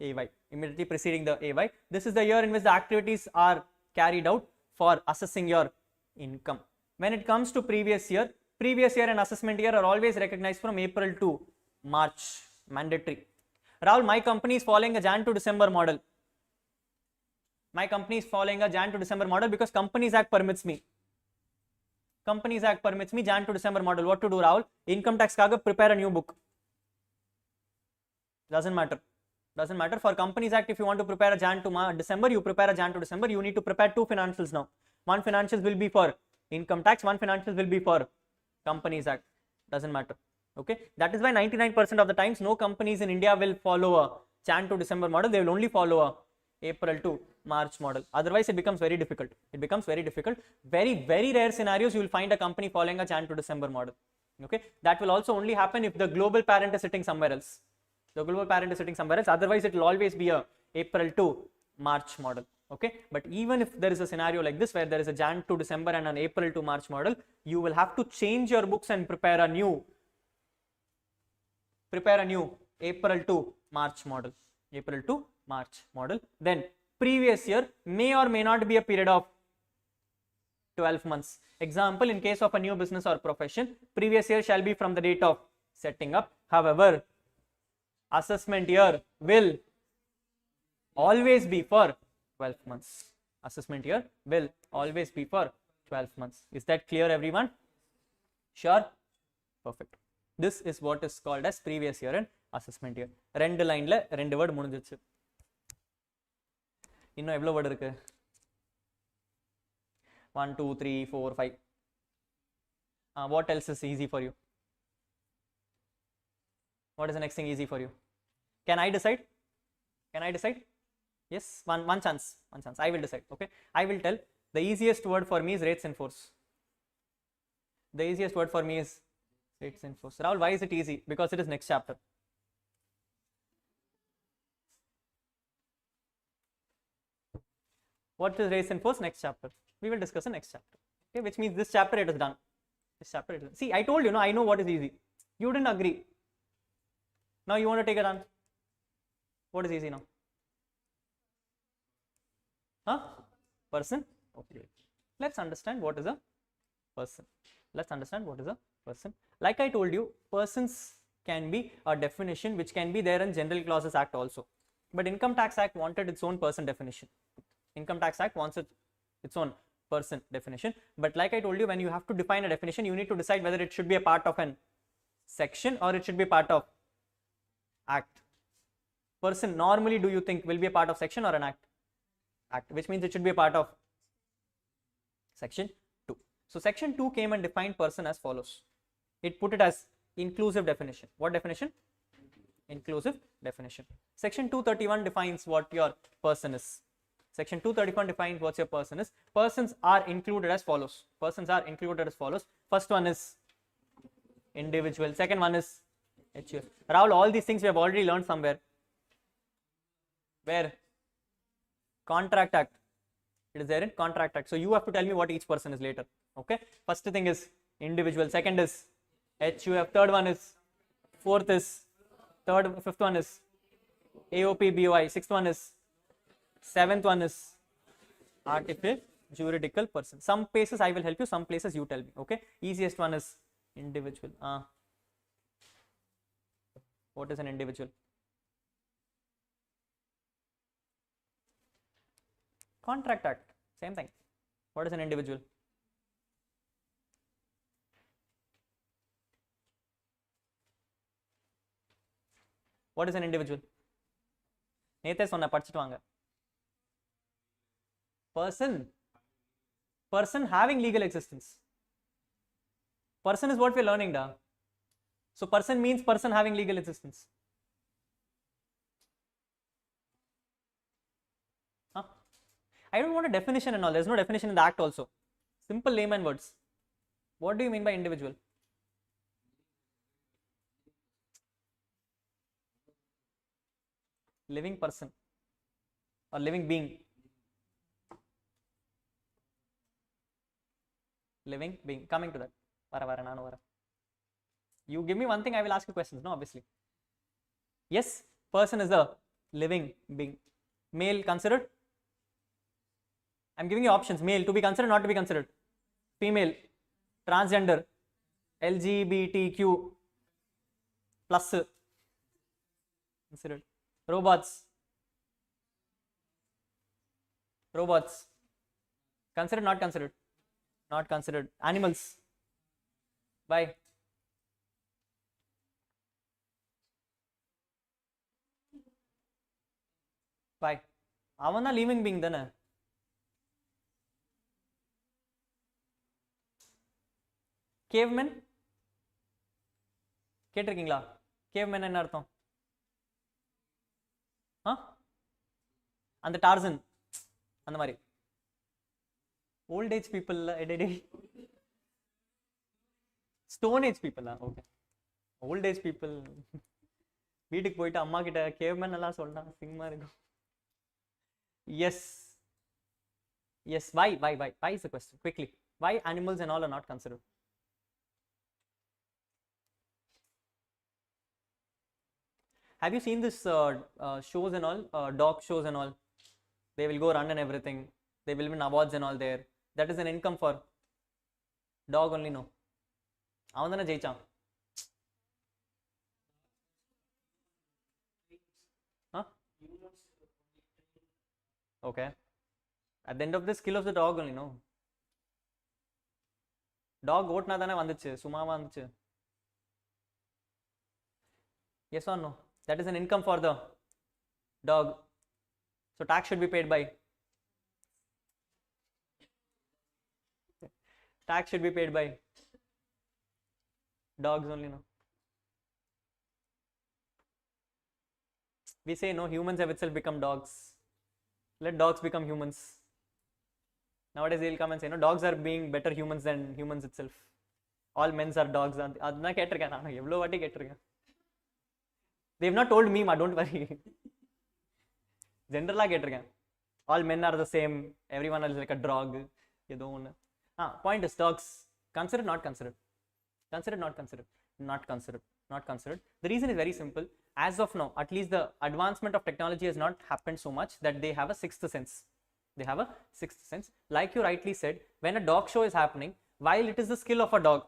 AY. Immediately preceding the AY. This is the year in which the activities are carried out for assessing your income. When it comes to previous year and assessment year are always recognized from April to March, mandatory. Rahul, my company is following a Jan to December model. My company is following a Jan to December model because Companies Act permits me. Companies Act permits me Jan to December model. What to do, Rahul? Income tax kaga prepare a new book. Doesn't matter. Doesn't matter. For Companies Act, if you want to prepare a Jan to December, you prepare a Jan to December. You need to prepare 2 financials now. One financials will be for income tax, one financials will be for Companies Act. Doesn't matter. Okay. That is why 99% of the times no companies in India will follow a Jan to December model. They will only follow a April to March model. Otherwise, it becomes very difficult. It becomes very difficult. Very, very rare scenarios you will find a company following a Jan to December model. Okay. That will also only happen if the global parent is sitting somewhere else. The global parent is sitting somewhere else. Otherwise, it will always be a April to March model. Okay. But even if there is a scenario like this where there is a Jan to December and an April to March model, you will have to change your books and prepare a new April to March model. April to March model. Then previous year may or may not be a period of 12 months. Example, in case of a new business or profession, previous year shall be from the date of setting up. However, assessment year will always be for 12 months. Assessment year will always be for 12 months. Is that clear, everyone? Sure? Perfect. This is what is called as previous year and assessment year. ரெண்டு லைன்ல ரெண்டு word முடிஞ்சிச்சு. இன்னும் எவ்வளவு word இருக்கு? 1 2 3 4 5. What else is easy for you? What is the next thing easy for you? Can I decide? Can I decide? Yes, one chance. I will decide. Okay, I will tell. The easiest word for me is rates in force. The easiest word for me is rates in force. Rahul, why is it easy? Because it is next chapter. What is rates in force? Next chapter. We will discuss in next chapter. Okay, which means this chapter it is done. This chapter it is done. See, I told you, no, I know what is easy. You didn't agree. Now you want to take a run. What is easy now? Person? Okay. Let's understand what is a person. Let's understand what is a person. Like I told you, persons can be a definition which can be there in General Clauses Act also. But Income Tax Act wanted its own person definition. Income Tax Act wants its own person definition. But like I told you, when you have to define a definition, you need to decide whether it should be a part of an section or it should be part of act. Person normally do you think will be a part of section or an act? Act, which means it should be a part of section 2. So section 2 came and defined person as follows. It put it as inclusive definition. What definition? Inclusive definition. Section 231 defines what your person is. Section 231 defines what's your person is. Persons are included as follows. Persons are included as follows. First one is individual. Second one is HUF. Rahul, all these things we have already learned somewhere. Where? Contract Act. It is there in Contract Act. So you have to tell me what each person is later. Okay. First thing is individual. Second is HUF. Third one is. Fifth one is AOP BOI. Sixth one is. Seventh one is artificial juridical person. Some places I will help you, some places you tell me. Okay. Easiest one is individual. What is an individual? Contract Act. Same thing. What is an individual? What is an individual? நேத்தே சொன்ன படிச்சிட்டு வாங்க. Person having legal existence. Person is what we are learning, da. So person means person having legal existence. I don't want a definition and all. There's no definition in the act also. Simple layman words. What do you mean by individual? Living person or living being. Living being. Coming to that. You give me one thing, I will ask you questions. No, obviously. Yes, person is a living being. Male considered? I'm giving you options. Male, to be considered, not to be considered. Female, transgender, LGBTQ plus considered. Robots. Considered, not considered? Not considered. Animals. Why? Why? அவன் living being தானே. Cavemen கேட்டிருக்கீங்களா? Cavemen என்ன அர்த்தம்? அந்த torsion அந்த மாதிரி. Old age people, Stone age people. Okay. Old age people. வீட்டுக்கு போயிட்டு அம்மா கிட்ட கேவ்மேன் எல்லாம் சொன்னா சிங்கமா இருக்கும். Yes. Why is the question? Quickly. Why animals and all are not considered? Have you seen this shows and all, dog shows and all? They will go run and everything. They will win awards and all there. That is an income for dog only, no? அவன் தானே ஜெயிச்சான். Okay. At the end of the skill of the dog only, no? Dog ஓட்டுனா தானே வந்துச்சு, சும்மாவா வந்துச்சு? Yes or no? That is an income for the dog. So tax should be paid by. Tax should be paid by dogs only, no? We say no, humans have itself become dogs. Let dogs become humans. Nowadays they will come and say no, dogs are being better humans than humans itself. All men are dogs. adna கேட்டிருக்கேன் நான் எவ்வளவு வாட்டி கேட்டிருக்கேன். They have not told me, ma, don't worry. Generally கேட்டிருக்கேன். All men are the same. Everyone is like a dog. ஏதோ ஒன்று. Point is dogs considered, not considered. Considered, not considered. Not considered. Not considered. The reason is very simple. As of now, at least the advancement of technology has not happened so much that they have a sixth sense. They have a sixth sense. Like you rightly said, when a dog show is happening, while it is the skill of a dog,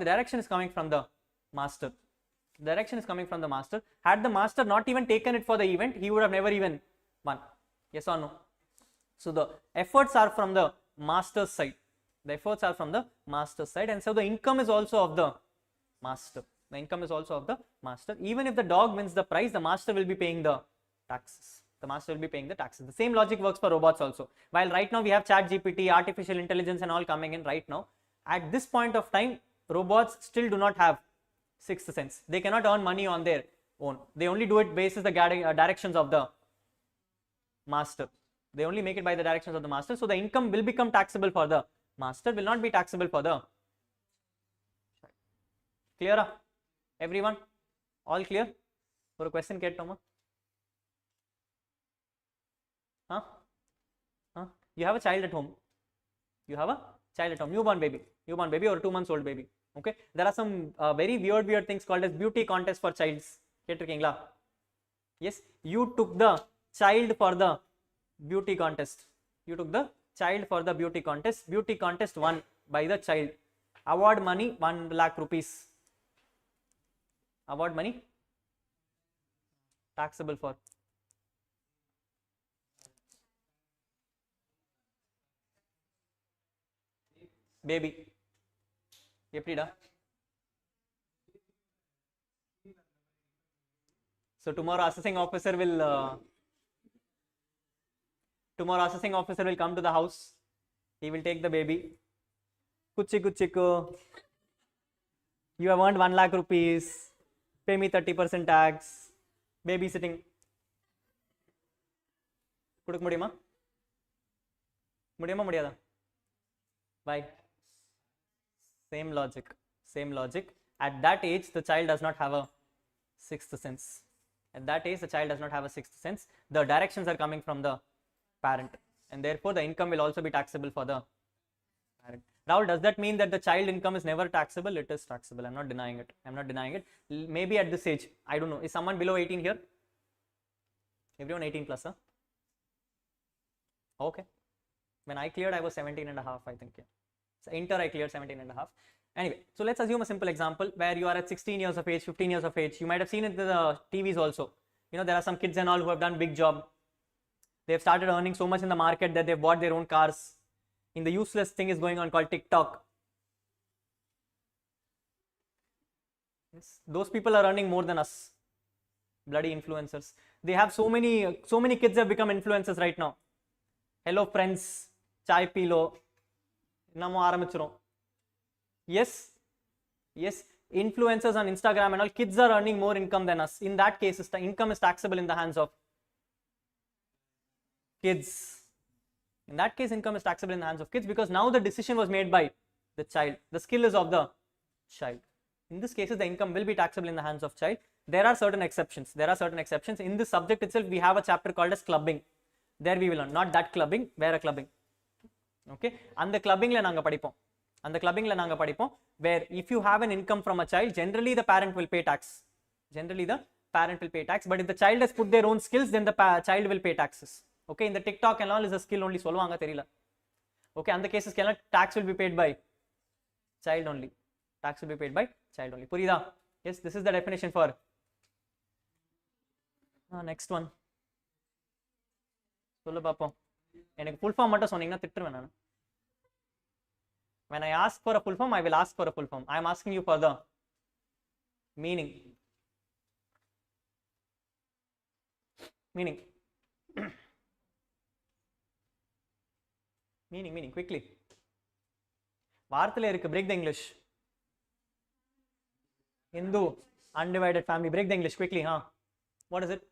the direction is coming from the master. The direction is coming from the master. Had the master not even taken it for the event, he would have never even won. Yes or no? So the efforts are from the master's side. The efforts are from the master's side, and so the income is also of the master. The income is also of the master. Even if the dog wins the prize, the master will be paying the taxes. The master will be paying the taxes. The same logic works for robots also. While right now we have ChatGPT, artificial intelligence and all coming in right now, at this point of time, robots still do not have sixth sense. They cannot earn money on their own. They only do it basis the directions of the master. They only make it by the directions of the master. So the income will become taxable for the master, will not be taxable for the. Clear? Everyone? All clear? For a question, Ketoma? Huh? Huh? You have a child at home. You have a child at home, newborn baby or a 2 months old baby. Okay, there are some very weird things called as beauty contest for childs. Yes, you took the child for the beauty contest. You took the child for the beauty contest. Beauty contest won by the child. Award money 1 lakh rupees. Award money taxable for. Baby. எப்படிடா? So tomorrow assessing officer will come to the house. He will take the baby. Kuchiku, you have earned 1 lakh rupees. Pay me 30% tax. Babysitting. கொடுக்க முடியுமா? முடியாதா? Why? Same logic. At that age, the child does not have a sixth sense. At that age, the child does not have a sixth sense. The directions are coming from the parent, and therefore the income will also be taxable for the parent. Rahul, does that mean that the child income is never taxable? It is taxable. I'm not denying it. Maybe at this age, I don't know. Is someone below 18 here? Everyone 18 plus, huh? Okay. When I cleared, I was 17 and a half, I think. Yeah. So inter, I cleared 17 and a half. Anyway, so let's assume a simple example where you are at 16 years of age, 15 years of age. You might have seen it in the TVs also. You know, there are some kids and all who have done big job. They've started earning so much in the market that they've bought their own cars. In the useless thing is going on called TikTok. Yes, those people are earning more than us. Bloody influencers. They have so many kids have become influencers right now. Hello friends, chai pilo. Namo ஆரம்பிச்சிரும். Yes, influencers on Instagram and all, kids are earning more income than us. In that case, income is taxable in the hands of kids. In that case, income is taxable in the hands of kids because now the decision was made by the child. The skill is of the child. In this case, the income will be taxable in the hands of child. There are certain exceptions. In this subject itself, we have a chapter called as clubbing. There we will learn, not that clubbing, where a clubbing. Okay, and the clubbing la naanga padipom, where if you have an income from a child, generally the parent will pay tax. But if the child has put their own skills, then the child will pay taxes. Okay, in the TikTok and all is a skill only, solvanga theriyala. Okay, and the cases tax will be paid by child only. Purida? Yes, this is the definition for next one. சொல்ல பாப்போம். எனக்கு full form மட்டும் சொன்னீங்கன்னா திட்டுவேன் நான். When I ask for a full form, I will ask for a full form. I am asking you for the meaning. Meaning quickly. வார்த்தையில இருக்கு, break the English. Hindu undivided family, break the English quickly, huh? What is it?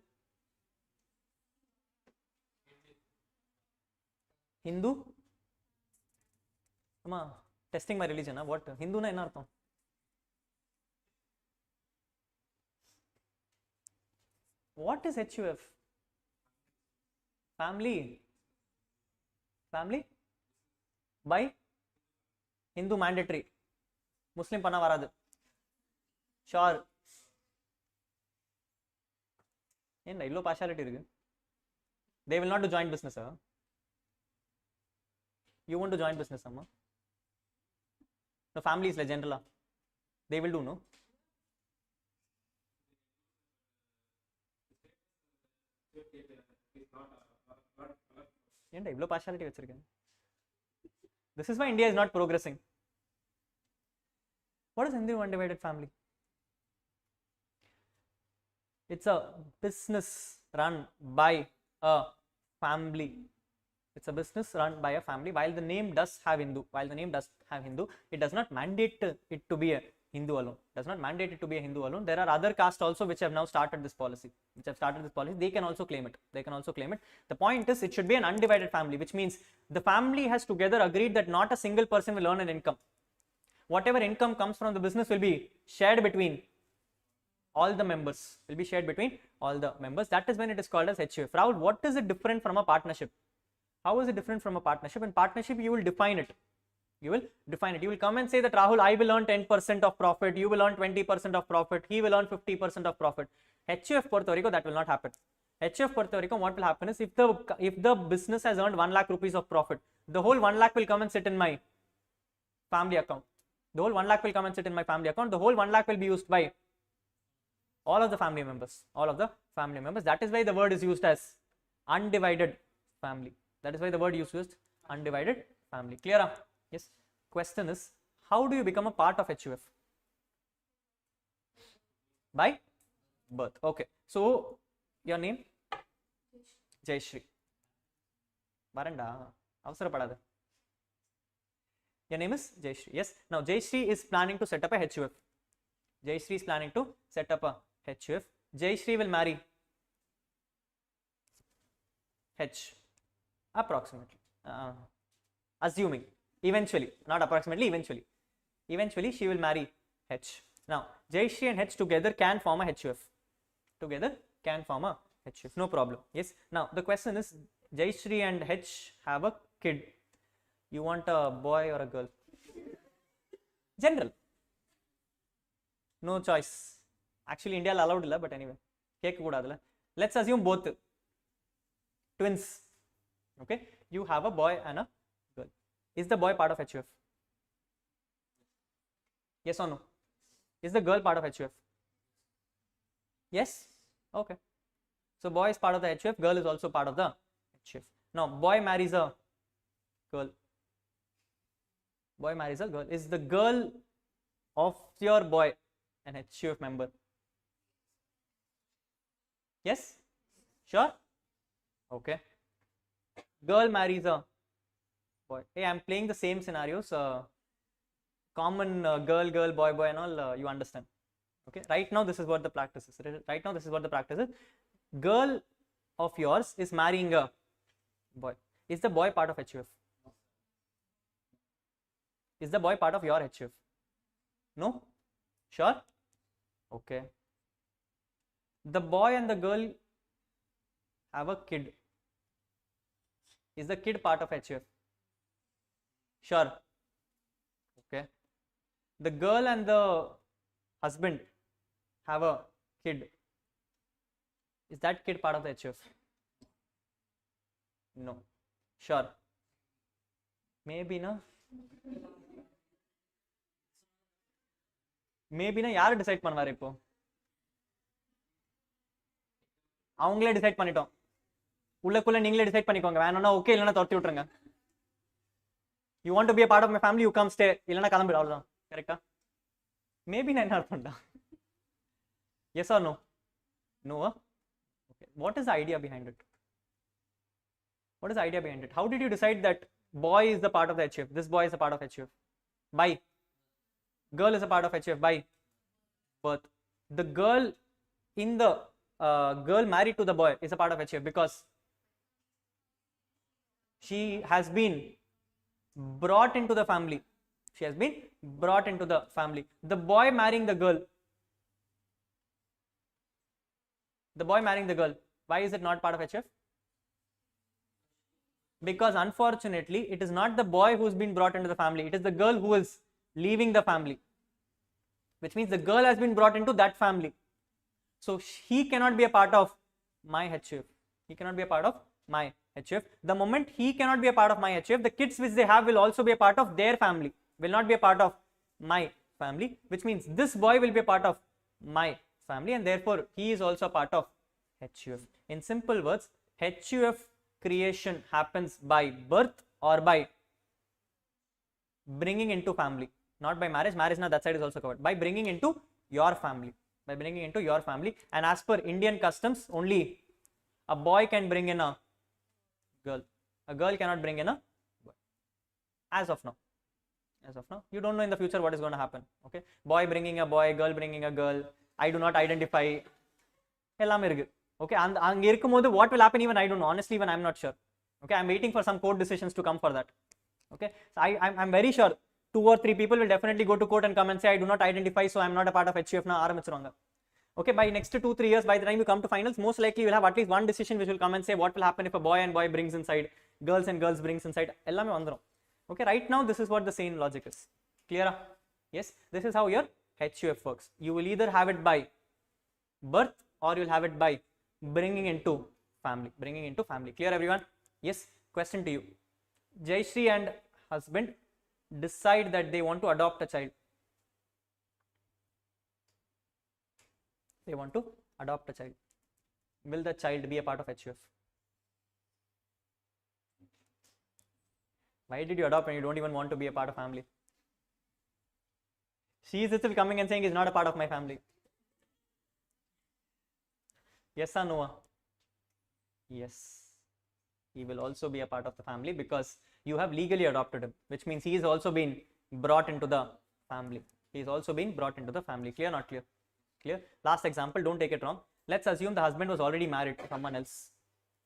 Hindu? Amma, testing my religion, huh? What? Hindu na enna artham? What is HUF? Family by Hindu mandatory. Muslim panna varadu. Sure. Enna illo partiality irukku? They will not do joint business, huh? You want to join business, amma? No, family is like general. They will do, no? Yenda ivlo partiality vechirukken. This is why India is not progressing. What is Hindu undivided family? It's a business run by a family. It's a business run by a family. While the name does have Hindu, it does not mandate it to be a Hindu alone. Does not mandate it to be a Hindu alone. There are other castes also which have now started this policy. They can also claim it. The point is, it should be an undivided family, which means the family has together agreed that not a single person will earn an income. Whatever income comes from the business will be shared between all the members. That is when it is called as HUF. Rahul, what is it different from a partnership? How is it different from a partnership? In partnership, you will define it. You will come and say that, Rahul, I will earn 10% of profit, you will earn 20% of profit, he will earn 50% of profit. HUF Puerto Rico, that will not happen. HUF Puerto Rico, what will happen is, if the business has earned 1 lakh rupees of profit, the whole 1 lakh will come and sit in my family account. The whole 1 lakh will be used by all of the family members. That is why the word is used as undivided family. Clear? Yes. Question is, how do you become a part of HUF? By birth. Okay. So, your name? Jai Shri. Baranda. Avasarapadada. Your name is Jai Shri. Yes. Now, Jai Shri is planning to set up a HUF. Jai Shri will marry H. Approximately. Assuming. Eventually. Not approximately, eventually. Eventually, she will marry H. Now, Jai Shri and H together can form a HUF. No problem. Yes. Now, the question is, Jai Shri and H have a kid. You want a boy or a girl? General. No choice. Actually, India allowed illa, but anyway. Let's assume both. Twins. Okay. You have a boy and a girl. Is the boy part of HUF? Yes or no? Is the girl part of HUF? Yes? Okay. So, boy is part of the HUF, girl is also part of the HUF. Now, boy marries a girl. Is the girl of your boy an HUF member? Yes? Sure? Okay. Girl marries a boy. Hey, I'm playing the same scenarios. Common girl, boy, and all, you understand. Okay. Right now, this is what the practice is. Girl of yours is marrying a boy. Is the boy part of HUF? Is the boy part of your HUF? No? Sure? Okay. The boy and the girl have a kid. Is the kid part of HUF? Sure. Okay. The girl and the husband have a kid. Is that kid part of the HUF? No. Sure. Maybe na. யாரு decide பண்ணுவார் இப்போ? அவங்களே decide பண்ணிட்டோம். உள்ளக்குள்ள நீங்களே decide பண்ணிக்கோங்க. வேணும்னா okay, இல்லைன்னா துரத்தி விட்டுருங்க. You want to be a part of my family, you come stay. இல்லைன்னா கிளம்பிடு, அவ்வளவுதான். கரெக்டா? மேபி நான் என்ன அர்த்தம்டா? Yes or no? No? Okay. What is the idea behind it? How did you decide that boy is the part of the HUF? This boy is a part of HUF. By girl is a part of HUF by birth. The girl in the girl married to the boy is a part of HUF because she has been brought into the family. The boy marrying the girl. Why is it not part of HUF? Because unfortunately, it is not the boy who's been brought into the family. It is the girl who is leaving the family. Which means the girl has been brought into that family. So he cannot be a part of my HUF. The moment he cannot be a part of my HUF, the kids which they have will also be a part of their family. Will not be a part of my family. Which means this boy will be a part of my family, and therefore he is also a part of HUF. In simple words, HUF creation happens by birth or by bringing into family, not by marriage. Marriage now that side is also covered. By bringing into your family. And as per Indian customs, only a boy can bring in a girl. A girl cannot bring in a boy. As of now. as of now. You don't know in the future what is going to happen. Okay, boy bringing a boy, girl bringing a girl. I do not identify. எல்லாமே இருக்கு. Okay, அங்க இருக்கும்போது what will happen even I don't know. Honestly, even I'm not sure. Okay, I'm waiting for some court decisions to come for that. Okay, so I'm very sure 2 or 3 people will definitely go to court and come and say I do not identify, so I'm not a part of HUF na ஆரம்பிச்சிருவாங்க. Okay, by next 2-3 years, by the time you come to finals, most likely you will have at least one decision which will come and say what will happen if a boy and boy brings inside, girls and girls brings inside. எல்லாமே வந்துரும். Okay, right now this is what the sane logic is. Clear? Yes, this is how your HUF works. You will either have it by birth or you will have it by bringing into family. Clear, everyone? Yes. Question to you. Jayashree and husband decide that they want to adopt a child. They want to adopt a child. Will the child be a part of HUF? Why did you adopt when you don't even want to be a part of family? She is itself coming and saying he's not a part of my family. Yes or no? Yes. He will also be a part of the family because you have legally adopted him, which means he is also been brought into the family. He is also been brought into the family. Clear, not clear? Clear? Last example, don't take it wrong. Let's assume the husband was already married to someone else.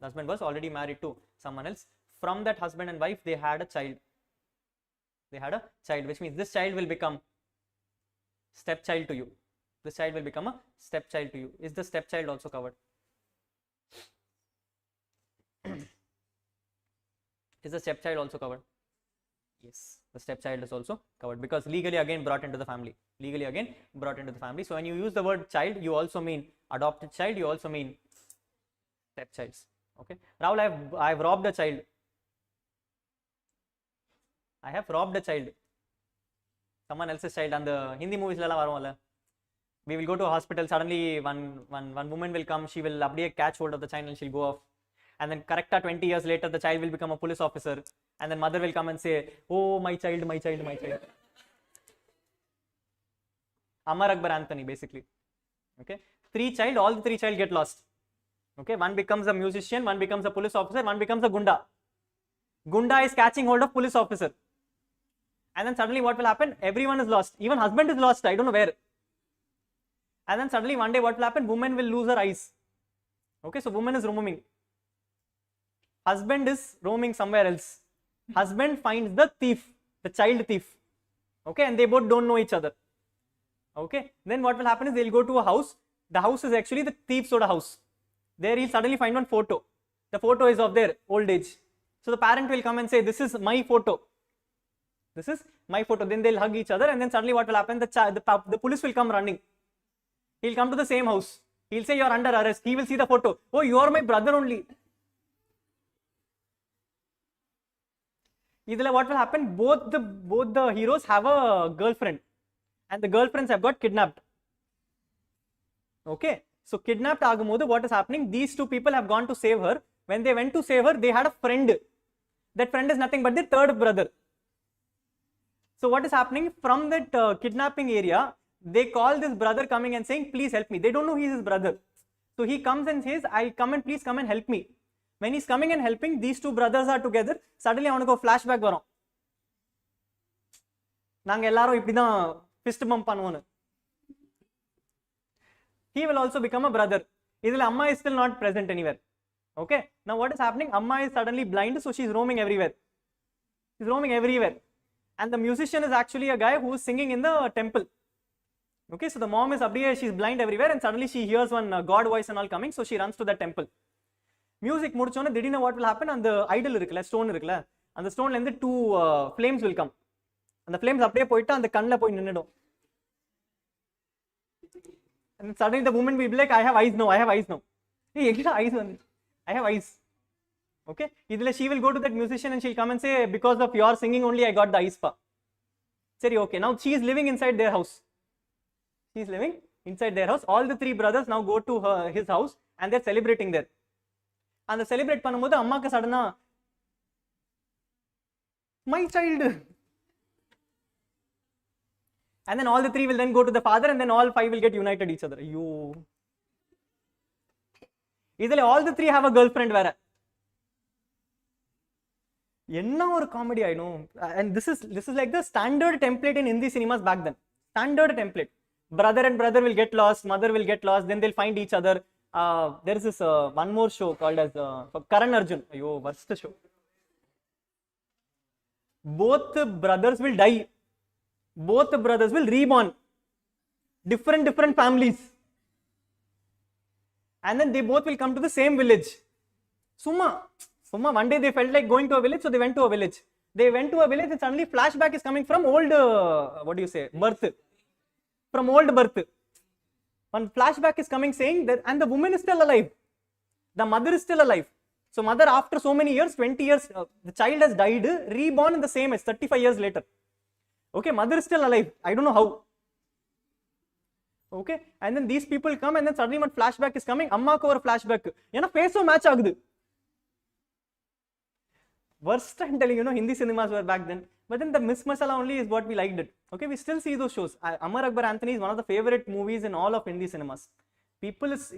The husband was already married to someone else. From that husband and wife, they had a child. Which means this child will become stepchild to you. This child will become a stepchild to you. Is the stepchild also covered? Is the stepchild also covered? Yes, the stepchild is also covered because legally again brought into the family. So when you use the word child, you also mean adopted child, you also mean stepchilds. Okay, Rahul, I have robbed a child. Someone else's child. And the Hindi movies la varumala. We will go to a hospital, suddenly one woman will come, she will catch hold of the child and she'll go off. And then correcta 20 years later, the child will become a police officer. And then mother will come and say, oh, my child. Amar Akbar Anthony, basically. Okay, all the three child get lost. Okay, one becomes a musician, one becomes a police officer, one becomes a gunda. Gunda is catching hold of police officer. And then suddenly what will happen? Everyone is lost. Even husband is lost. I don't know where. And then suddenly one day what will happen? Woman will lose her eyes. Okay, so woman is roaming. Husband is roaming somewhere else. Husband finds the thief, the child thief. Okay, and they both don't know each other. Okay, then what will happen is they'll go to a house. The house is actually the thief's soda house. There he'll suddenly find one photo. The photo is of their old age. So the parent will come and say, this is my photo. Then they'll hug each other, and then suddenly what will happen? The police will come running. He'll come to the same house. He'll say, you're under arrest. He will see the photo. Oh, you are my brother only. What will happen? Both the heroes have a girlfriend, and the girlfriends have got kidnapped. Okay, so kidnapped agumodu, what is happening? These two people have gone to save her. When they went to save her, they had a friend. That friend is nothing but the third brother. So what is happening? From that kidnapping area, they call this brother coming and saying, please help me. They don't know he is his brother. So he comes and says, please come and help me. When he's coming and helping, these two brothers are together. Suddenly avanukku flashback varum. Naanga ellarum ipdi fist bump pannuvom. He will also become a brother. Idhila amma is still not present anywhere. Okay, now what is happening? Amma is suddenly blind, so she's roaming everywhere. And the musician is actually a guy who is singing in the temple. Okay, so the mom is she's blind everywhere, and suddenly she hears one God voice and all coming, so she runs to the temple. Music mudichona didina what will happen? And the idol irukla, stone irukla, and the stone la irundhu two flames will come, and the flames appadiye poitta and the kannla poi ninnidum. And suddenly the woman will be like, I have eyes now. Hey, ekla eyes vandu? I have eyes. Okay, she will go to that musician and she'll come and say, because of your singing only I got the eyes pa. Seri, okay, now she is living inside their house. All the three brothers now go to his house and they're celebrating there. And they celebrate பண்ணும்போது அம்மாக்கு சடனா my child. And then all the three will then go to the father, and then all five will get united each other. You all the three have a girlfriend vera. enna or comedy, I know. And this is like the standard template in Hindi cinemas back then. Standard template. Brother and brother will get lost, mother will get lost, then they'll find each other. There is this one more show called as Karan Arjun. Ayo, worst show. Both brothers will die. Both brothers will reborn. Different families. And then they both will come to the same village. Summa, one day they felt like going to a village, so they went to a village. They went to a village and suddenly flashback is coming from old, birth. From old birth. One flashback is coming saying that, and the woman is still alive. The mother is still alive. So mother, after so many years, 20 years, the child has died, reborn in the same age, 35 years later. Okay, mother is still alive. I don't know how. Okay, and then these people come and then suddenly one flashback is coming. Amma ko or flashback. Yana face so match agudu. Worst, I'm telling you, Hindi cinemas were back then. But then the Miss Masala only is what we liked it. Okay, we still see those shows. Amar Akbar Anthony is one of the favorite movies in all of Hindi cinemas. People is,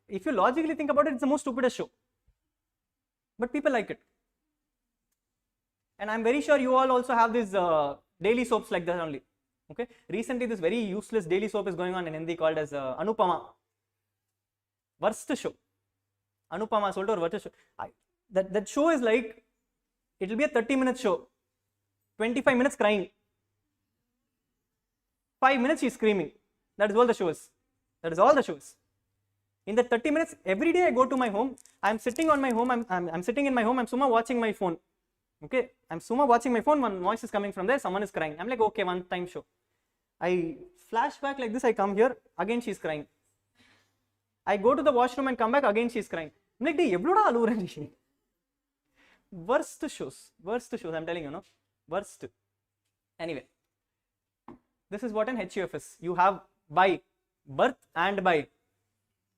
if you logically think about it, it's the most stupidest show. But people like it. And I'm very sure you all also have these daily soaps like that only. Okay, recently this very useless daily soap is going on in Hindi called as Anupama. Worst show. Anupama sold or worst show. That show is like, it will be a 30-minute show. 25 minutes crying. 5 minutes she's screaming. That is all the shows. That is all the shows. In the 30 minutes, every day I go to my home. I'm sitting on my home. I'm sitting in my home. I'm summa watching my phone. Okay, I'm summa watching my phone. One voice is coming from there. Someone is crying. I'm like, okay, one time show. I flash back like this. I come here. Again she's crying. I go to the washroom and come back. Again she's crying. I'm like, evloda alurani. Worst shows. I'm telling you, worst. Anyway, this is what an HUF is. You have by birth and by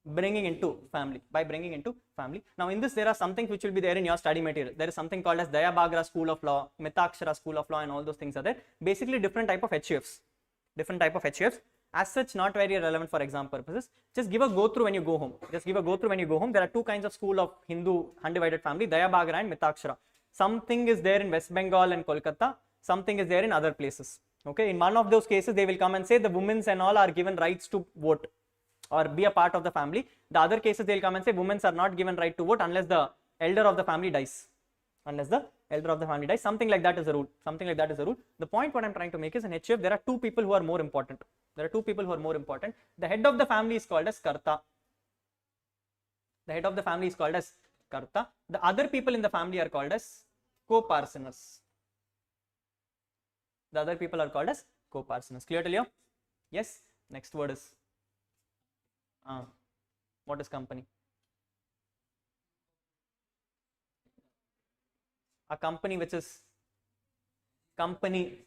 bringing into family. Now in this there are some things which will be there in your study material. There is something called as Daya Bagra School of Law, Mitakshara School of Law, and all those things are there. Basically different type of HUFs. As such, not very relevant for exam purposes. Just give a go through when you go home. There are two kinds of school of Hindu undivided family, Daya Bagra and Mitakshara. Something is there in West Bengal and Kolkata. Something is there in other places. Okay, in one of those cases, they will come and say the women's and all are given rights to vote or be a part of the family. The other cases, they will come and say women's are not given right to vote unless the elder of the family dies. Something like that is a rule. The point what I'm trying to make is in HUF, there are two people who are more important. The head of the family is called as Karta. The other people in the family are called as co-parceners. Clear till you? Yes. Next word is what is company? A company which is company.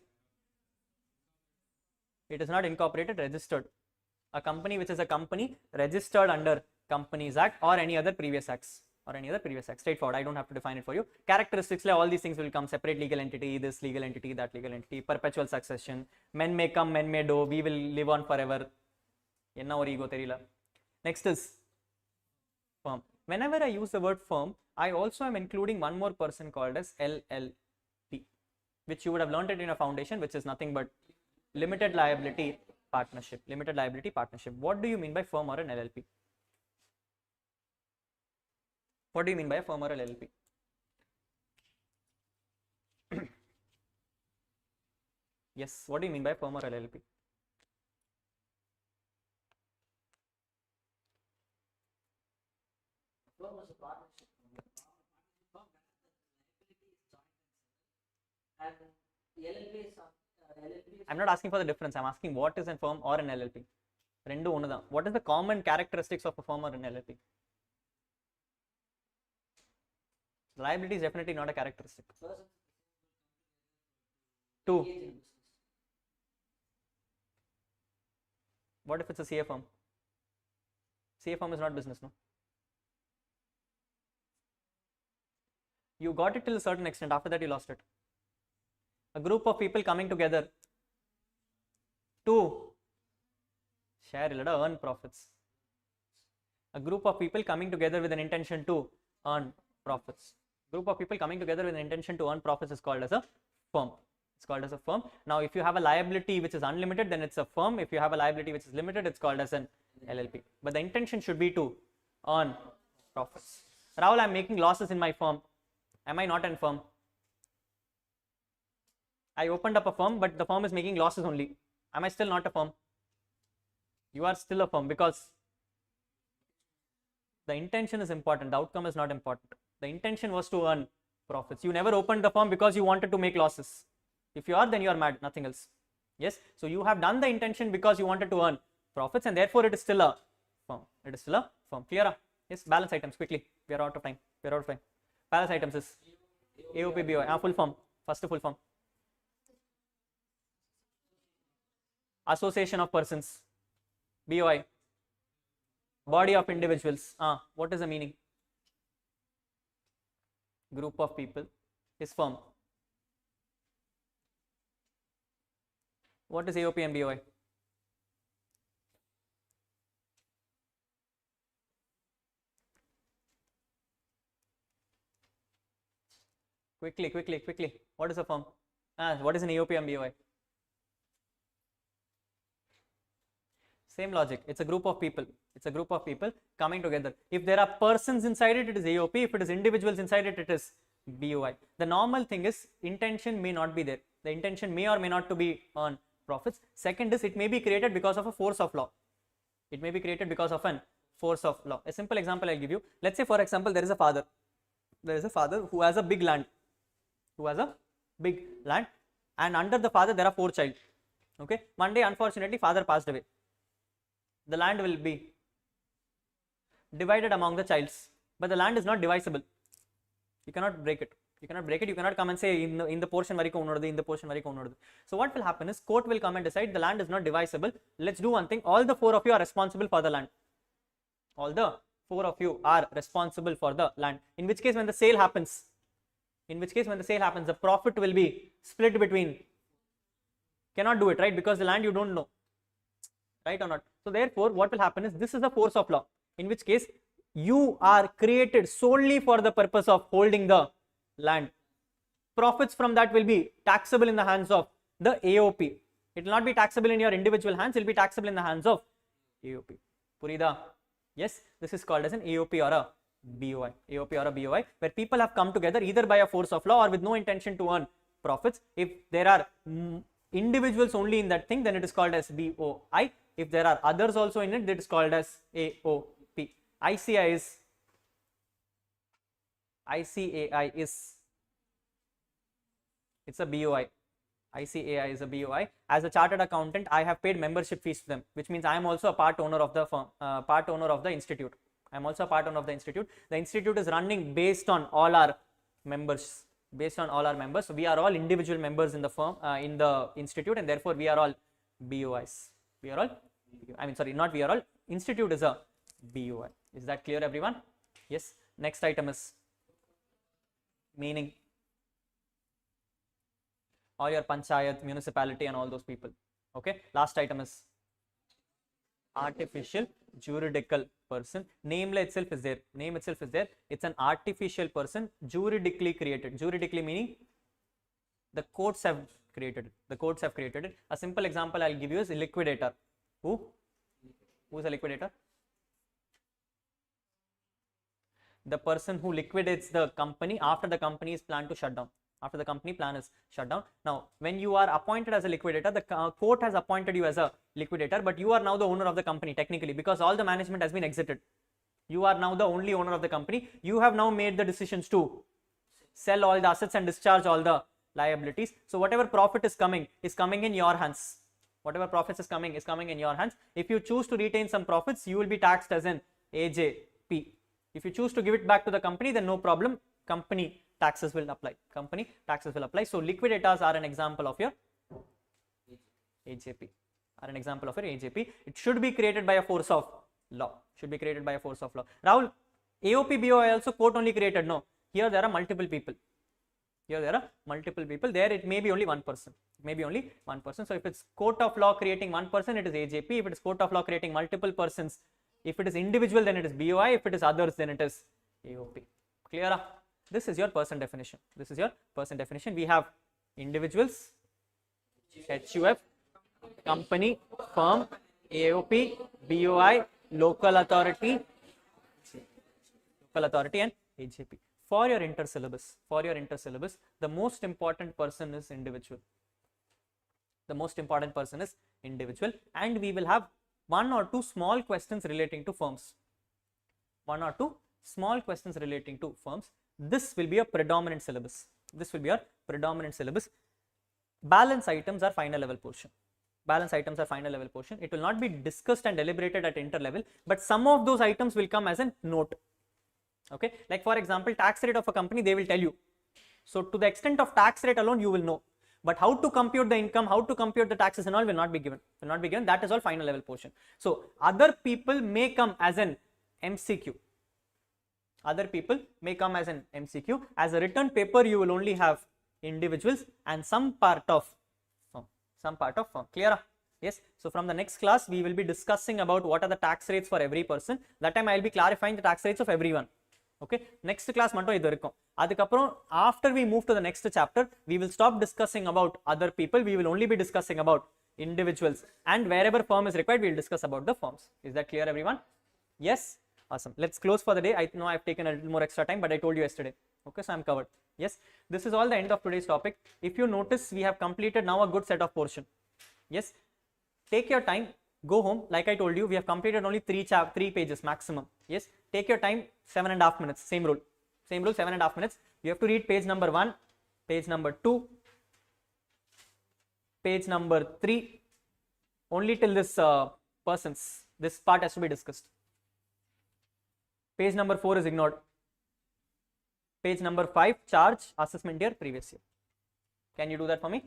It is not incorporated, registered. A company which is a company registered under Companies Act or any other previous acts. Straightforward. I don't have to define it for you. Characteristics, all these things will come. Separate legal entity, this legal entity, that legal entity, perpetual succession. Men may come, men may go. We will live on forever. Enna or ego therila. Next is firm. Whenever I use the word firm, I also am including one more person called as LLP, which you would have learned it in a foundation, which is nothing but limited liability partnership. What do you mean by firm or an LLP? What do you mean by a firm or LLP? Yes, what do you mean by firm or LLP? Firm is a partnership. And the LLP is I'm not asking for the difference. I'm asking what is a firm or an LLP. Rendu onnu dhaan. What is the common characteristics of a firm or an LLP? Liability is definitely not a characteristic. Two. What if it's a CA firm? CA firm is not business, no? You got it till a certain extent. After that, you lost it. A group of people coming together to share, earn profits. A group of people coming together with an intention to earn profits. Group of people coming together with an intention to earn profits is called as a firm. It's called as a firm. Now, if you have a liability which is unlimited, then it's a firm. If you have a liability which is limited, it's called as an LLP. But the intention should be to earn profits. Rahul, I'm making losses in my firm. Am I not a firm? I opened up a firm, but the firm is making losses only. Am I still not a firm? You are still a firm, because the intention is important. The outcome is not important. The intention was to earn profits. You never opened the firm because you wanted to make losses. If you are, then you are mad, nothing else. Yes, so you have done the intention because you wanted to earn profits, and therefore it is still a firm. It is still a firm. Clear? Yes, balance items quickly. We are out of time. Balance items is AOP, BOI. Full form. First full form. Association of persons. BOI. Body of individuals. What is the meaning? Group of people is firm. What is AOP and BOI? Quickly. What is a firm? What is an AOP and BOI? Same logic. It's a group of people. It's a group of people coming together. If there are persons inside it, it is AOP. If it is individuals inside it, it is BOI. The normal thing is intention may not be there. The intention may or may not to be on profits. Second is it may be created because of a force of law. It may be created because of an force of law. A simple example I'll give you. Let's say, for example, there is a father. There is a father who has a big land. And under the father there are 4 children. Okay. One day, unfortunately, father passed away. The land will be divided among the childs, but the land is not divisible. You cannot break it. You cannot come and say in the portion vari ko unnoddu, in the portion vari ko unnoddu. So what will happen is court will come and decide the land is not divisible. Let's do one thing. All the 4 of you are responsible for the land. All the 4 of you are responsible for the land. In which case, when the sale happens, the profit will be split between. Cannot do it, right? Because the land you don't know, right or not? So therefore, what will happen is this is the force of law. In which case, you are created solely for the purpose of holding the land. Profits from that will be taxable in the hands of the AOP. It will not be taxable in your individual hands. It will be taxable in the hands of AOP. Purida? Yes, this is called as an AOP or a BOI. AOP or a BOI, where people have come together either by a force of law or with no intention to earn profits. If there are individuals only in that thing, then it is called as BOI. If there are others also in it, that is called as AOP. ICAI is it's a BOI. ICAI is a BOI. As a chartered accountant, I have paid membership fees to them, which means I am also a part owner of the firm, part owner of the institute. I am also a part owner of the institute. The institute is running based on all our members. So we are all individual members in the firm, in the institute, and therefore we are all BOIs. Institute is a BOI. Is that clear, everyone? Yes. Next item is meaning. All your panchayat, municipality, and all those people. Okay. Last item is artificial juridical person. Name itself is there. It's an artificial person, juridically created. Juridically meaning the courts have created it. A simple example I'll give you is a liquidator. Who is a liquidator? The person who liquidates the company after the company is planned to shut down. Now, when you are appointed as a liquidator, the court has appointed you as a liquidator, but you are now the owner of the company technically, because all the management has been exited. You are now the only owner of the company. You have now made the decisions to sell all the assets and discharge all the liabilities. So whatever profit is coming in your hands. If you choose to retain some profits, you will be taxed as an AJP. If you choose to give it back to the company, then no problem. Company taxes will apply. So liquidators are an example of your AJP. It should be created by a force of law. Rahul, AOP, BOI also court only created. No. Here there are multiple people. There it may be only one person. So if it's court of law creating one person, it is AJP. If it is court of law creating multiple persons, if it is individual, then it is BOI. If it is others, then it is AOP. Clear? This is your person definition. This is your person definition. We have individuals, HUF, company, firm, AOP, BOI, local authority and AJP. For your inter-syllabus, the most important person is individual. The most important person is individual, and we will have 1 or 2 small questions relating to firms. 1 or 2 small questions relating to firms. This will be a predominant syllabus. Balance items are final level portion. It will not be discussed and deliberated at inter level, but some of those items will come as a note. Okay, like for example, tax rate of a company, they will tell you. So to the extent of tax rate alone, you will know. But how to compute the income, how to compute the taxes and all will not be given. That is all final level portion. So other people may come as an MCQ. As a written paper, you will only have individuals and some part of firm. Clear? Yes. So from the next class, we will be discussing about what are the tax rates for every person. That time I will be clarifying the tax rates of everyone. Okay, next class mattum idu irukum. Adukaprom after we move to the next chapter, we will stop discussing about other people. We will only be discussing about individuals, and wherever firm is required, we will discuss about the firms. Is that clear, everyone? Yes. Awesome. Let's close for the day. I know I've taken a little more extra time, but I told you yesterday. Okay, so I'm covered. Yes, this is all the end of today's topic. If you notice, we have completed now a good set of portion. Yes, take your time. Go home. Like I told you, we have completed only 3 pages maximum. Yes, take your time, 7.5 minutes. Same rule, 7.5 minutes. You have to read page number 1, page number 2, page number 3, only till this persons. This part has to be discussed. Page number 4 is ignored. Page number 5, charge, assessment year, previous year. Can you do that for me?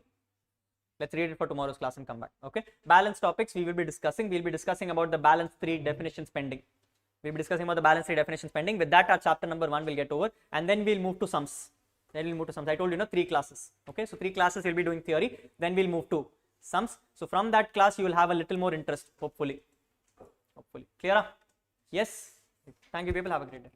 Let's read it for tomorrow's class and come back. Okay. Balance topics we will be discussing. We'll be discussing about the balance 3 definitions pending. With that, our chapter number 1 will get over, and then we'll move to sums. I told you, 3 classes. Okay. So 3 classes we'll be doing theory. Then we'll move to sums. So from that class, you will have a little more interest, hopefully. Clear? Yes. Thank you, people. Have a great day.